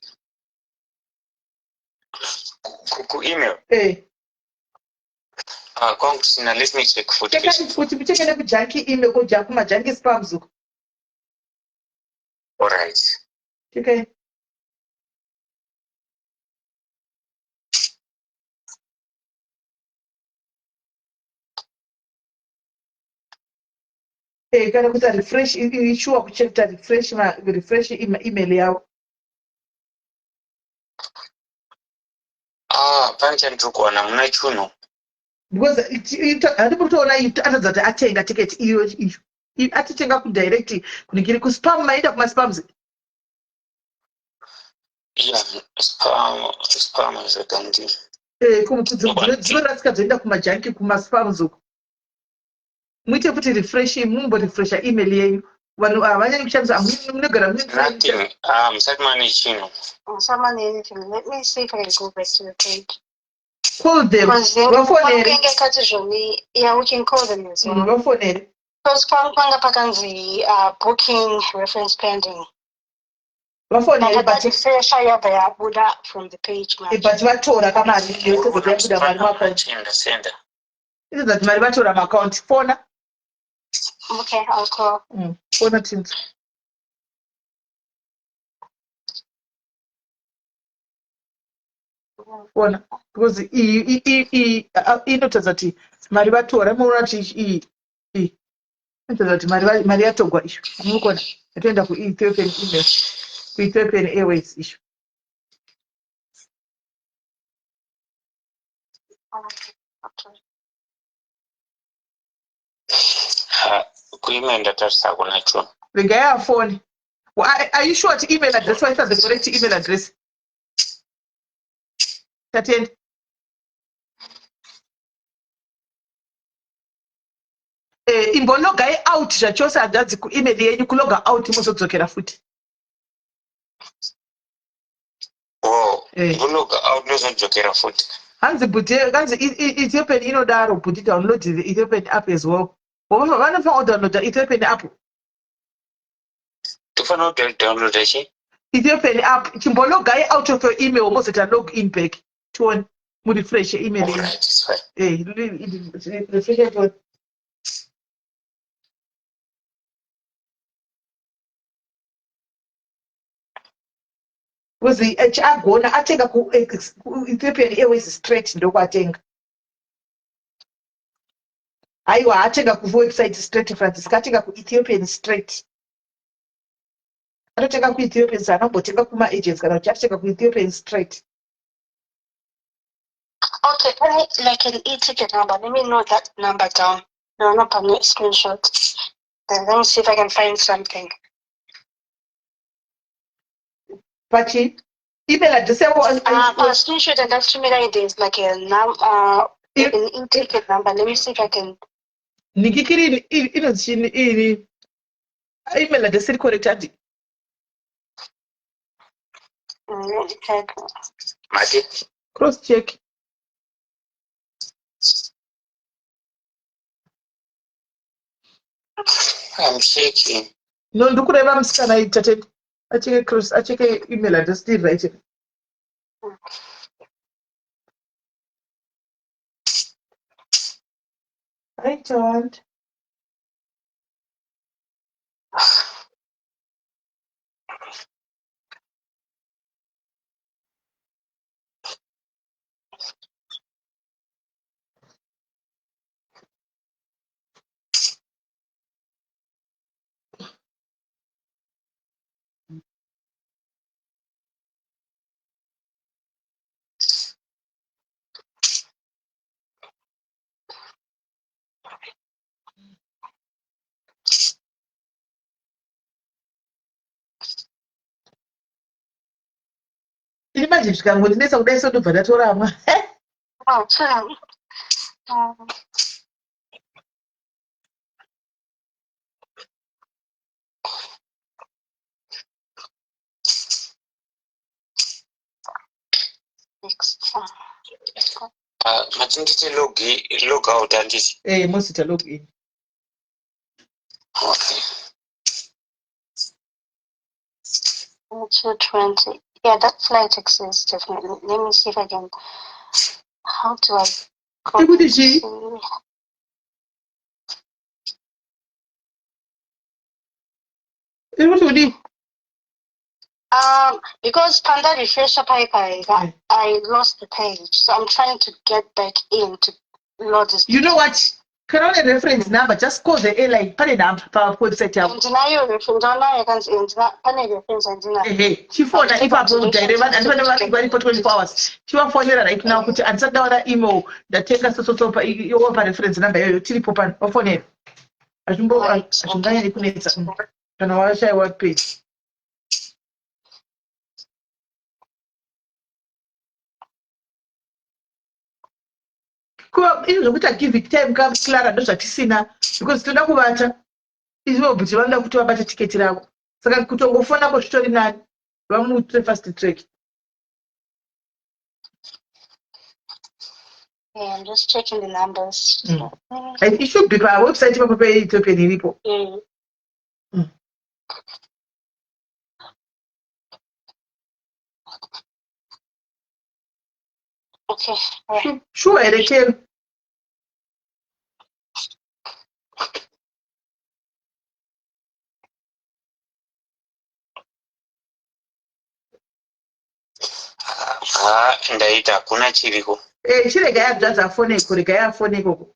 Email. Now let me check for Muchekene kujanki email kuja kumajanki spam zuku. Alright. Okay. Kana kuti refresh ishuwa kuchekta refresh email yavo. Pancha ndikuona muna chuno. Because handikutoona atadza kuti atenga tiketi iyo atitenga kudirect kuningiri kuspam maenda kumaspams. Yeah, spam is a gandhi. Dzinorasika dzoenda kumajanki kumaspams uku. Muite kuti refresh mumborefresha email yenyu. Vanhu havanyanyi kushandisa munogara nothing. Musati mane chino. Anything. Let me see if I can go back to the page. Call them. Yeah, we can call them as well. Because pakanzi booking reference pending. But from the page. Okay, I'll call. Because inotadza kuti mari vatora muona kuti inotadza kuti mari yatogwa isho munokona yatoenda kuEthiopian email kuEthiopian Airways isho. Kuimenda tarisa kunacho. Regaya phone. Are you sure to email address? What is the correct email address? Tatend. Imbologa out zvachose handanzi kuemail yenyu kuloga out muzodzokera futi. Kuloga out muzodzokera futi. Hanzi Ethiopian inodaro but download the Ethiopian app as well. Vanofanira download Ethiopian app. Tofana download achi? Ethiopian app. Chimbologa out of your email mozota log in back. Tuone mu refresh email. Alright, it's fine. Refresh it. Because achagona atenga ku Ethiopian Airways straight ndokwatenga. Aiwa atenga ku website straight Francis katenga ku Ethiopian straight. Anotenga ku Ethiopian sana mbotenga kuma agents kana atenga ku Ethiopian straight. Okay, can I like an e-ticket number? Let me note that number down. No, not a screenshot. Then let me see if I can find something. Pachi, email address. Screenshot and that's too many ideas. Like an e-ticket number. Let me see if I can. Nikikiri email address correct. Check. Mati? Cross check. I'm checking. No, ndokureva musikana itate acheke cross acheke email address still right. I don't. Imagine zvikangondinetsa kudai sodobva ndatoramwa. Oh, sure. Mati nditi log out handisi. Mosita log in. Okay. 220. Yeah, that flight exists definitely. Let me see if I can. How do I go? Ekuti chi? Ekuti udi? Because Panda refresher pipe, I lost the page, so I'm trying to get back in to load this. You know what? Can I reference number? Just call the airline. Pane number for website yabo. Ndinayo reference. I can't see. Pane reference andina. Chifona ipapo direct and when we for 24 hours. Chivafonera right now kuti ansadaura email ndatenga so pa your reference number yoyo tiri popa ofonera. Azvinganya nekunetsa. Kana washaiwa page. Izvo zvokuti give it time Clara ndozvatisina because toda kuvata izvo bhuti vanoda kuti vabate tiketi rako saka kutongofona zvitori nani vamutse fast track. Yeah, I'm just checking the numbers. It should be pa website ipapo peEthiopian iripo. Okay. Right. Sure, I can. Ndaita hakuna chiriko. Chirega yabva foneko rega yafoneko.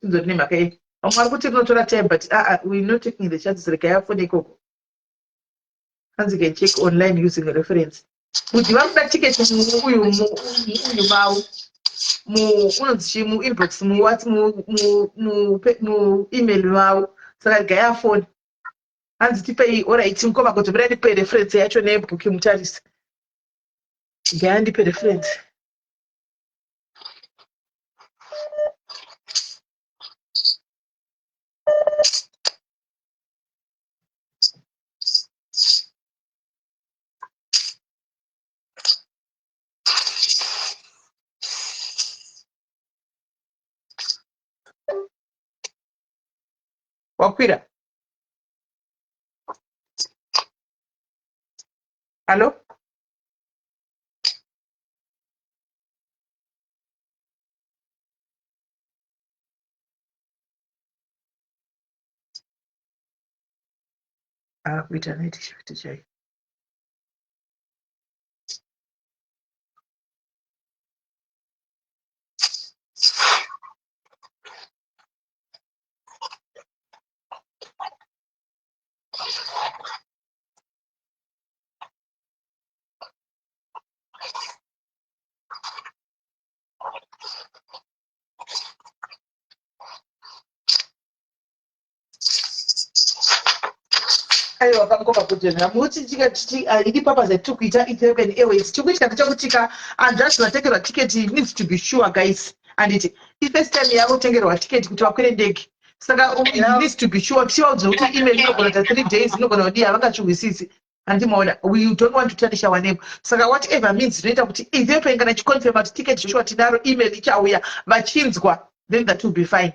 Ndoti nemhaka yei. Vamwe vari kuti rinotora time but we're not taking the chances rega yafoneko. Hanzi can check online using a reference. Kuti vakuda ticket uyu mavo. Unonzi mu inbox mu what mu email mavo. Saka rega yafoni. Hanzi tipei alright mukoma kuti mira ndipe reference yacho nebooking mutarisa. Rega ndipe reference. Wakwira. Hello? Kuita neti chiviti chai. Aiwa kangopa kujenera muti tika idi papa zetu kuita Ethiopian Airways chikuitika ndechekutika and just vatengerwa ticket needs to be sure guys and it first time yavo tengerwa ticket kuti vakwire ndege saka it needs to be sure tiwaudzwa kuti email inogona ta 3 days inogona kudii havangachihwisisi andimaona we don't want to tarnish our name saka whatever means zvinoita kuti ethiopia kana chiconfirma kuti ticket joshua tinaro email ichauya vachinzwa then that will be fine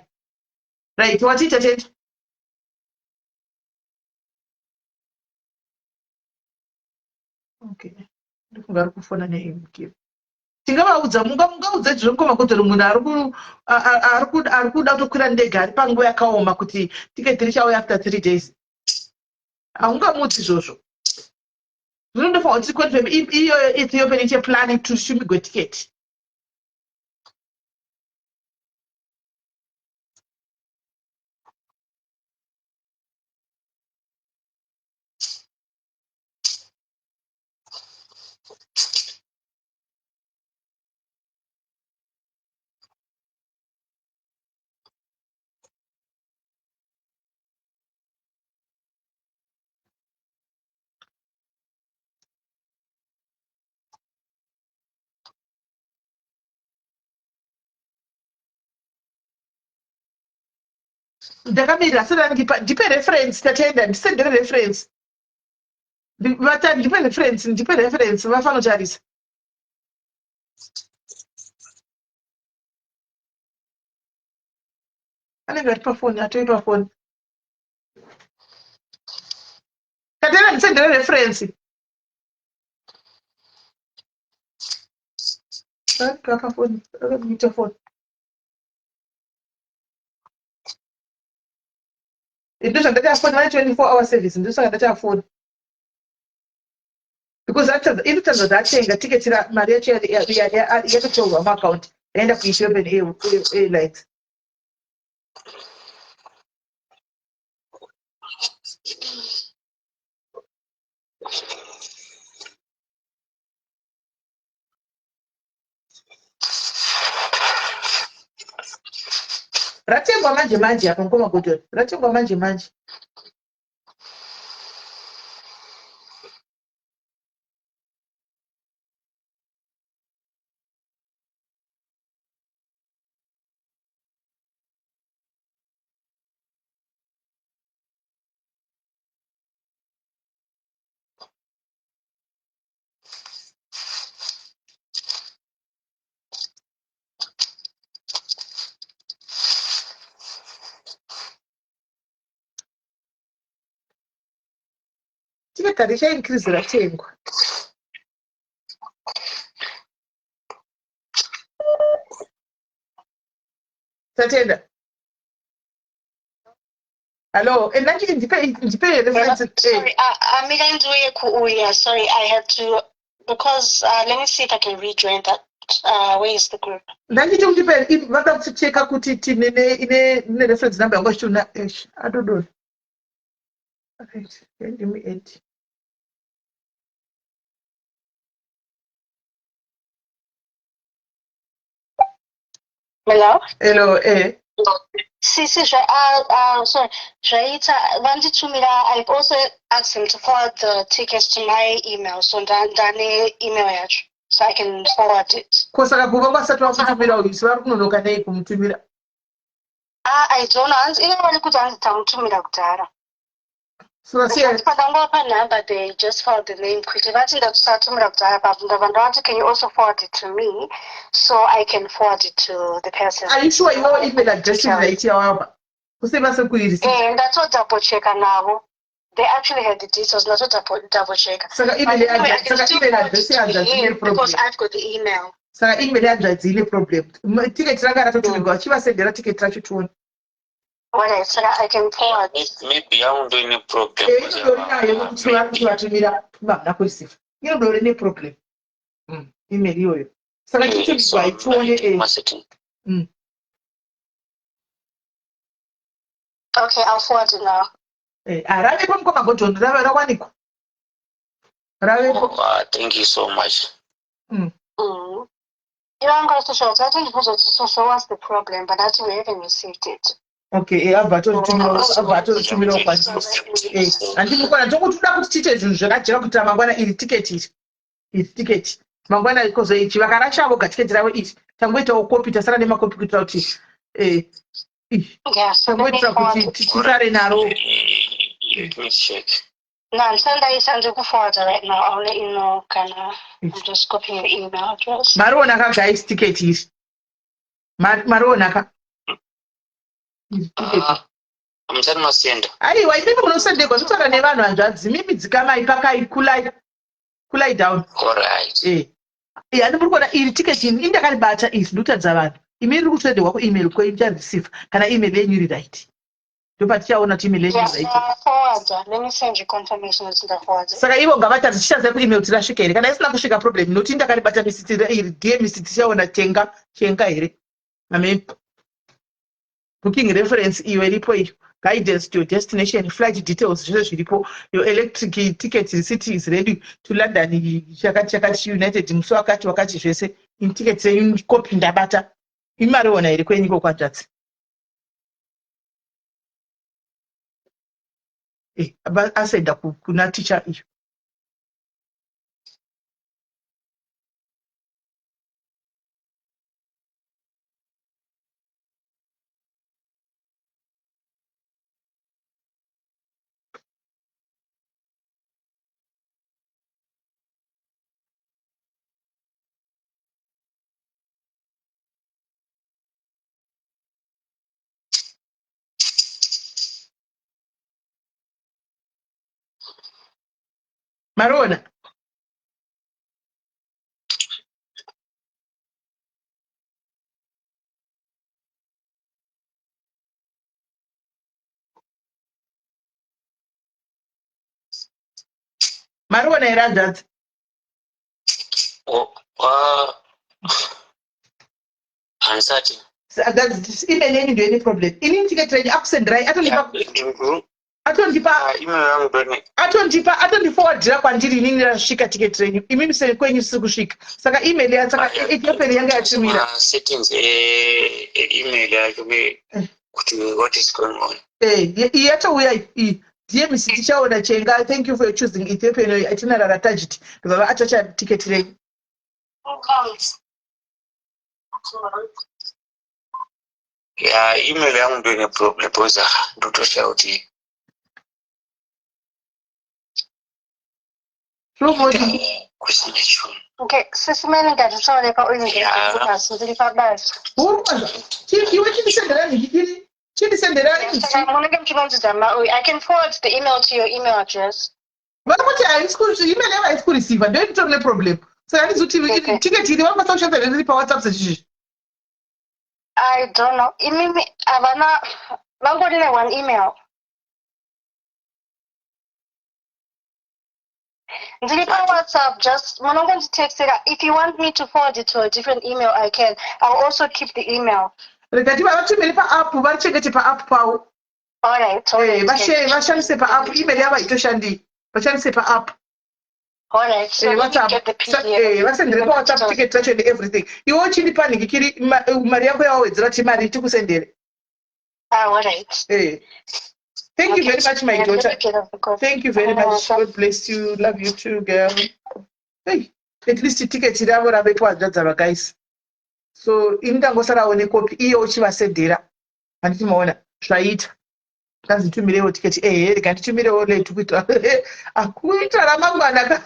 right watiita tenda okay ndofunga ari kufona neimukiro tingavaudza mungaudza zvokoma kutori munhu ari kuda kutokwira ndege ari panguva yakaoma kuti tiketi richauya after 3 days haungamudzi izvozvo zvinondofanwa kuti ticonfirm iyoyo ethiopia icheplanning to shumigwe tiketi ndakamira saka ndipe reference tatenda ndisendere reference vatani ndipe reference vafanotarisa anenge ari pafoni atoitwa foni tatenda ndisendere reference pafoni akaita foni ndozvandatafoni vane 24 hour service ndosaka ndatafoni because inotanzwa dzatenga tiketi mari yacho yatotorwa muaccount yaenda kuethiopian airlines ratengwa manje manje apa ngoma gotori ratengwa manje manje tiketi richaincrise ratengwa tatenda hello and nanchi ndipe reference Sorry, Amira Nduye kuuya. Sorry, I had to because let me see if I can rejoin that. Where is the group? ndanditi undipe vakakucheka kuti tine reference number yangu chituna I don't know. Right, give me 8. Hello? Hello, Sorry, Jaita, I've also asked him to forward the tickets to my email, so Dane email it, so I can forward it. Kosaka kubanga satu wakutumira uisi vari kunonoka nei kumutumira. I don't know, even when you could answer kudhara. So number they just forward the name quickly. Can you also forward it to me so I can forward it to the person? Are you sure your email address is right here? And that's what double check now. They actually had the details, not double check. So the email address because I've got the email. So the email address is the problem. Ticket ragara to go. She was said the ticket track to Alright, so I can forward. Maybe I won't do any problem. You don't know any problem. Email you. So like it's by 28. Okay, I'll forward it now. Thank you so much. You know, I'm going to show it. I think so what's the problem, but I think we haven't received it. Okay, I've told you and you want to put tickets in Jacka Mangana in ticket. It's ticket. Mangana because each Vakaracha will get ticket it. Tangueta or copy to Saturday computer out. Yes, Let me check. No, Sunday forward right now. I'll let you know. I'm just copying your email address. Marona ka guys ticket is. Marona ka. Msani masenda. Aiwa ipipo unosende kwa nutara nevano anjadzi. Mimi dzikama ipakai kulai down. Alright. Yani murikona iri ticket in indakaribata is ndutadza vanhu. Imi riri kusendwa ku email ko icha receive kana email yenyu iri right. Ndopatichaona kuti email yenyu right. Forward. Let me send you confirmation it's the forward. Saka ivo ngavata zvichaza ku email tirasvika here kana isina kusvika problem noti ndakaribata misitira iri DM tichaona chenga here. Amen. Booking reference iyo iripo iyo. Guidance to your destination, flight details, your electric ticket receipt is ready to London, Chakati United, Muswakati, Wakati, Jesse, in tickets, in copy ndabata. Imariona, requiring contracts. But I said that could not teach her. Marona. Marona era that. Ansati. That's even any problem. In ticket range absent right. I don't forward kwandiri inini rasvika ticket renyu imimi seri kwenyu siri kusvika saka email yatsaka Ethiopian yanga yatumira settings email yacho kuti what is going on yatouya DMC tichaona chenga. Thank you for choosing Ethiopian itinerary attached baba atacha ticket renyu. Email yangu ndio ine problem poza ndotosha kuti okay, sisimene ngatisoleka I can forward the email to your email address. But email ever is receive and don't have no problem. So I need to ticket WhatsApp. I don't know. Avana one email. WhatsApp, just I'm going to text it. If you want me to forward it to a different email, I can. I'll also keep the email. Alright. Alright, so WhatsApp. Get the PDF. WhatsApp ticket and everything. You watch in the panic, Maria always married to send. Alright. Thank you very much, my daughter. Thank you very much. God bless you. Love you too, girl. Hey, at least the ticket is our guys. So, in the Gosara on a copy, Chiva said, Dira, and Timona, try it. That's the 2 million ticket. Eh, they can't 2 million late to quit. A quit Ramangana.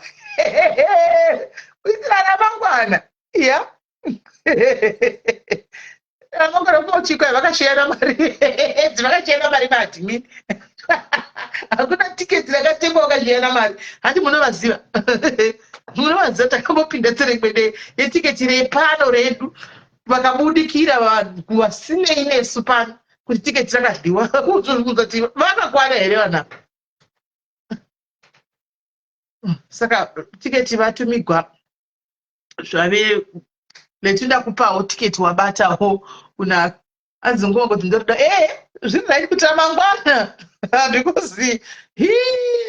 Quit Ramangana. Yeah. I'm not going to watch you. I'm share it's not share my party. I'm going to ticket like a table of Yanamar. I don't know what's here. Munozata kamopinda tserekwede yetiketi repano redu vakamudi kira vasine ine supano kuti tiketi rakadhiwa kuzoti vakakwana here vana saka tiketi vatumigwa zvave letinda kupawo tiketi wabatawo una anzongongo tindoda zviri right kuti ramangwana because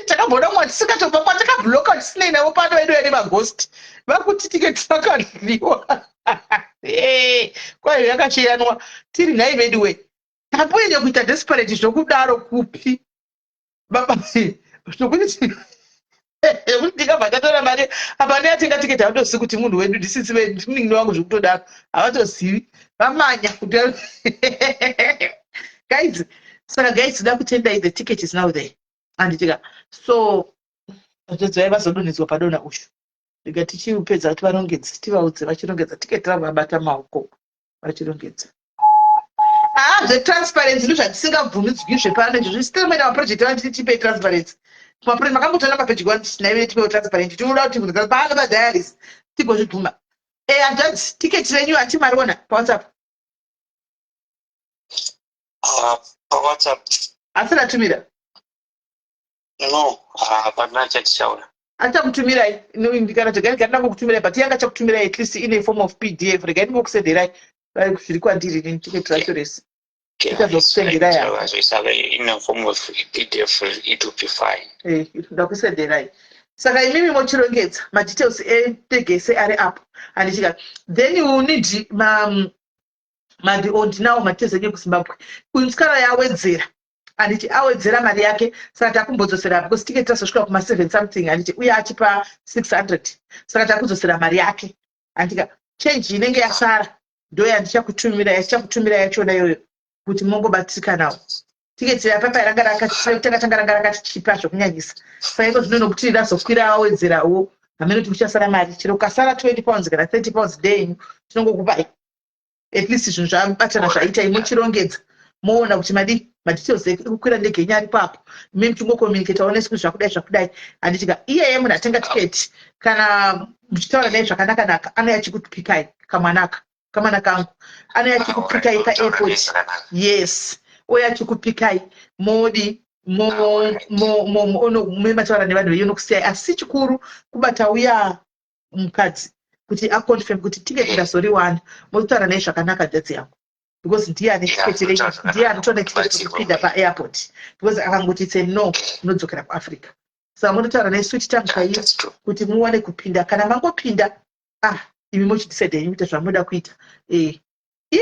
takambona mwati sikatobva kwatakabloka tisinei navo pano vedu ene maghost vakuti tiketi rakadhiwa kwayo yakacheyanwa tiri nhai veduwe tapoende kuita desperate zvokudaro kupi baba zvokuti ndikabva tatora mari apane atenga tiketi havatozivi kuti munhu wedu ndisisi vemunini wangu zvokutodaro havatozivi vamanya kuti guys saka guys da kutendai the ticket is now there anditika so Vatedzai vazodonhedzwa padona ushu. Rega tichipedza kuti varongedze, tivaudze vachirongedza, tiketi vabata maoko vachirongedza. Zvetransparency ndozvatisingabvumidzwi zvepano izvo zvisitira maina maprojekti vanti tipe transparency. Maprojekti makambotora mapeji 1 naive tipewo transparent. Tinoda kuti paano padialis tigozvibvuma. Hanzvadzi tiketi renyu hatimariona paWhatsApp. paWhatsApp Asi ndatumira. no hapana chatichaura. Achakutumirai kana ndanga kutumirai but yanga chakutumirai at least in a form of PDF. Rega ndingokusenderai zviri kwandiri nini tiketi racho rese. In a form of PDF, it will be fine. Ndakusenderai. Saka imimi mochirongedza madetails etegese ari up andichika. Then you need madiondi madetails enyu kuZimbabwe. Kunskara yawedzera. Andichi awedzera mari yake saka takumbodzosera because tiketi tasosvika kuma 7 something andichi uya achipa 600. Saka takudzosera mari yake. Andika change inenge yasara ndo yandichakutumira yachona iyoyo kuti mongobatsirikanawo. Tiketi yapapa ranga rakatichipa zvokunyanyisa. Saka zvinono kuti ndazokwira awedzerawo hamene kuti kuchasara mari chero kasara 20 pounds kana 30 pounds day tinongokupai. At least zvinhu zvabatana zvaita imochirongedza. Moona kuti madetails ekukwira ndege nyari papo. Mimi mchingokomunicate honestly zvakudai andichika iyeye munhu atenga tiketi kana muchitaura naye zvakanaka anouya achikupikai kamwana kangu anouya achikupikai paairport. Yes, uya achikupikai modi mataura nevanhu veyo nokusiyai asi chikuru kubata uya mukadzi kuti aconfirm kuti tiketi ndazoriwana motaura naye zvakanaka dadzi yangu. Because ndiye ane tiketi renyu, ndiye anotora tiketi kupinda paairport. Because akangoti say no, unodzokera kuAfrica. Saka munotaura naye switch time chaiyo kuti muone kupinda. Kana mangopinda, imi mochidecide muite zvamunoda kuita. Iye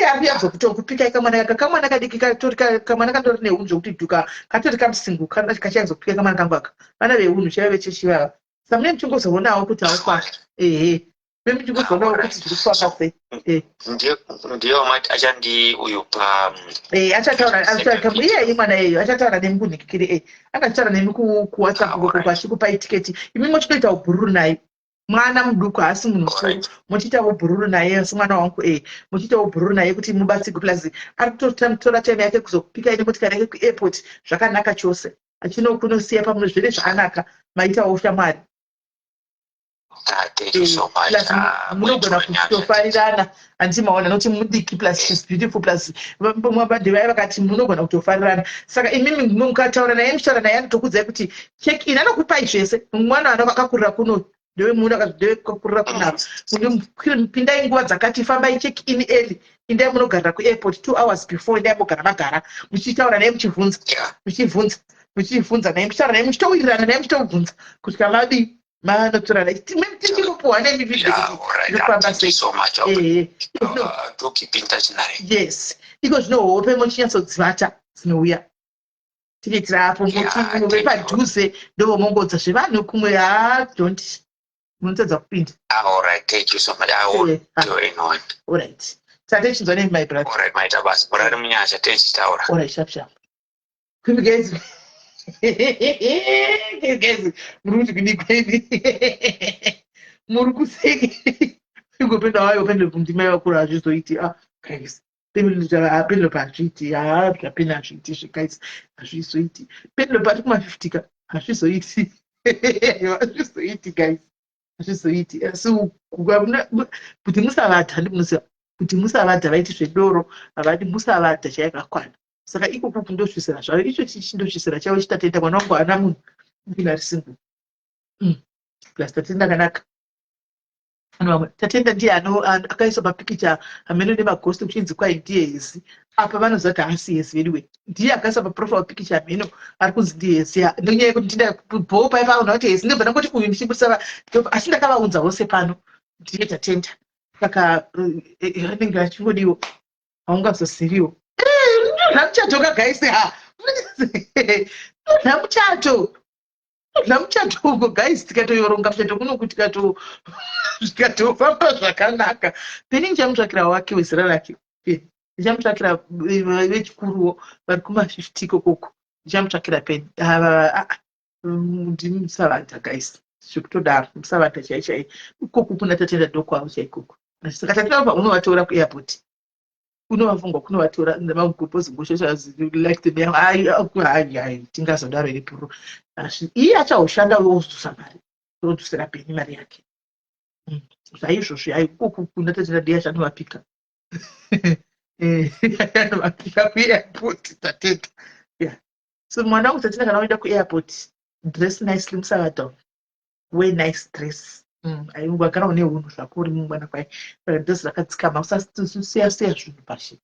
akuyazokupika kamwana kadiki kamwana kandori neunhu kuti dhuka katori kamusingu kachazopika kamwana kangu aka. Vana veunhu chaive chechivava. Saka mune muchingozoonawo kuti haukwana. Mimi ndikuzonawo kuti zviri kufamba sei. Ndiyo mati achandi uyu pa achataura iye mwana yeyo achataura nemi kunhikikiri angataura nemi kuWhatsApp ngoko achikupai tiketi. Imi mochitoita ubhururu naye. Mwana muduku asi munhu mukuru mochiita ubhururu naye semwana wangu mochiita ubhururu naye kuti mubatsirwe plus ari kutora time yake kuzokupika ine motikari yake kuairport zvakanaka chose. Achinokunosiya pamunhu zviri zvakanaka maitawo shamwari. Thank you so much. Munogona kutofarirana anditi maona noti mudiki plus she's beautiful plus mabadhe vaya vakati munogona kutofarirana. Saka imimi mukataura naye muchitaura naye anotokudzai kuti check in anokupai zvese. Mwana akakurira kuno ndewe munhu akakurira kunapa. Pindai nguva dzakati fambai check in early. Indai munogarira kuairport 2 hours before indai mogara magara. Muchitaura naye muchibvunza naye muchitaura naye muchitowirirana naye muchitobvunza kuti kamadi manotora naye tichikopuwa nemi Thank you so much. To keep in touch naye. Yes. Iko zvino hope mochinyatsodzivata dzinouya. Tiketi rapo mochive padhuze ndovomongodza zvevanhu kumwe don't munotedza kupinda. Alright, thank you so much. I will do anyone. Alright. Tate chinzwa nemi my brother. Alright, my tabas. Murari munyasha tenchitaura. Alright, sharp. Kumbe guys. Guys, muri kuni kweli. Muri kuseki. Ngopenda hayo pende kumtima yakura azvizoiti guys. Pendo pachiti zvapena zviti guys azvizoiti. Pendo pati kuma 50 ka azvizoiti. Azvizoiti guys. Azvizoiti. So kuti musavata ndimunoziva kuti musavata vaiti zvedoro avadi musavata chayakakwana. Saka iko kukundosvisira zvavo icho chindosvisira chavo chitatenda mwana wangu ana munhu ndinari single. Plus tatenda kanaka. Tatenda ndiye akaisa mapikicha amene nemagosti kuchinzi kwai ndiye hezi. Apa vanozati hasi hezi anyway. Ndiye akaisa maprofile pikicha amene ari kunzi ndiye hezi. Ndonyaya yekuti ndinda bho paipa vanhu kuti hezi ndibva ndangoti uyu ndichimbusava asi ndakavaunza vose pano ndiye tatenda. Saka anenge achingodiwo haungazosiriwo. Namuchatoka guys namuchato uko guys tikatoyoronga muchato kuno kuti tikatofamba zvakanaka peni ndichamutsvakira wake wezera rake ndichamutsvakira vechikuruwo vari kuma 50 kokoko ndichamutsvakira peni ndimusavata guys zvekutodaro musavata chaichai ikoku kuna tatenda doko avo chaikoko saka tatirapa unovatora kuairport unovafungwa kunovatora nemagopozi tingazodaro iri puro iye achaoshanda wozosa mari odusira peni mari yake zvaizvozvo ikoku kuna tatenda dei achanovapika anovapika kuairport tateta so mwana wangu tatina kana uenda kuairport dress nicely musavata wear nice dress wagara une unhu zvako uri mumwana kwai dress rakadzikama usasiya zvinhu pashi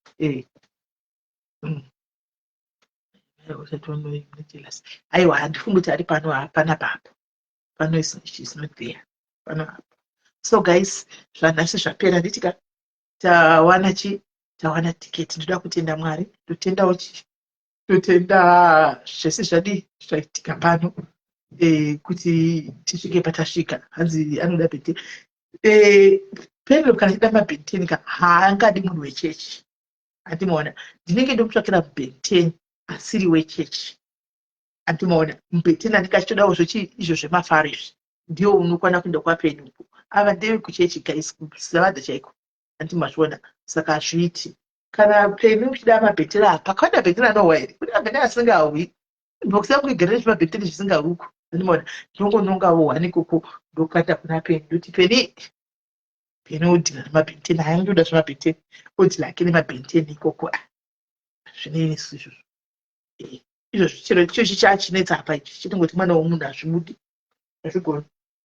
aiwa handifungi kuti ari pano hapana papo pano is not there pano hapo. So guys zvanhasi zvapera nditika tawana tiketi. Ndoda kutenda Mwari, totendawo totenda zvese zvadi zvaitika pano kuti tisvike patasvika. Hanzi anoda bhente Pedro kana chida mabhenteni ka haangadi munhu wechechi. Andimaona ndinenge ndomutsvakira bhenteni asiri wechechi. Andimaona mbhenteni andikachitodawo izvo zvemafaro izvi ndio unokwana kuenda kwaPedro uko. Ava ndewe kuchechi guys, kusavadha chaiko. Andimazviona saka azviiti. Kana Penny uchida mabhenteni apa kwada bhenteni anowa here. Kuna bhenteni asingawi. Box yangu igere mabhenteni zvisingaruko. Andimona ndongonongawo wani koko ndokata kuna Penny ndoti Penny udhira mabhenteni aya ndoda zvemabhenteni odhira akene mabhenteni koko zvinei sizvo izvo chiro chichinetsa apa ichi chitingoti mwana womunhu azvimudi azvigoni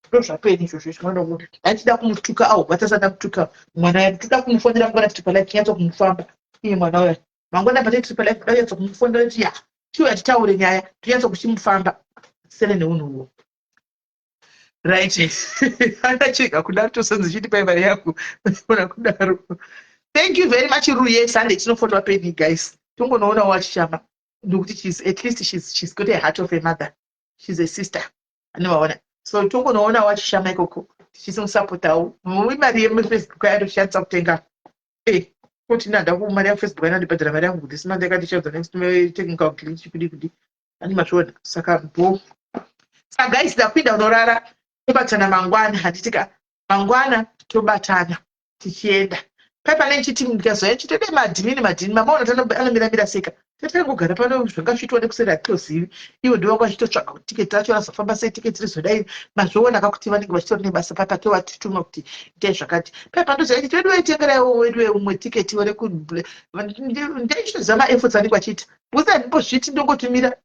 ndozvapeni izvozvo mwana womunhu achida kumutuka batasada kutuka mwana wedu toda kumufonera mwana tripa life yanzo kumufamba iye mwana wedu mangwana bate tripa life yanzo kumufonera kuti tiwe atitaure nyaya tuyanzo kuchimufamba sele neunhu uwo. Right. Anacheka kudaro tosenze chiti primary yako. Ona kudaro. Thank you very much Ruye Sunday tinofotowa Penny guys. Tongonoona wachishama. Ndokuti at least she's got a heart of a mother. She's a sister. Anoona. So tongonoona wachishama ikoko. Chisomusapotawo. Mari yemuFacebook yadoshandisa kutenga. Kuti nanda kumari yaFacebook yanondibhadhara mari yangu kuti simande yakandishaudza next technical glitch kudi. Ani mashona. Saka bo. Saka guys ndapinda unorara. Tobatana mangwana handitika mangwana tobatana tichienda pepa nenchiti mikazo chitode madhini mamaona anomiramira seka tatangogara pano zvanga zvitwa nekusera tozivi iwo ndiwo kwachitotsvaga tiketi racho razofamba sei tiketi rizodai mazvoona kakuti vanenge vachitori nebasa papa tovatituma kuti itai zvakati pepa ndoziva kuti wedu waitengerawo wedu umwe tiketi ndaichitozama efforts anenge achiita because handimbozviti ndongotumira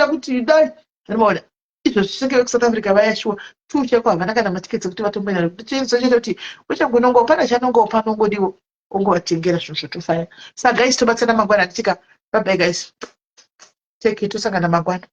kuti dai anomaona izvo zvisenge vekusouth Africa vayashuwa tucheko havana kana matiketi ekuti vatomboenda kuti chizoita kuti uchangonongawo pana chanongawo panongodiwo ongovatengera zvinhu zvotofaya. Saka guys tobatsana mangwana nditika bye bye guys, take it tosangana mangwana.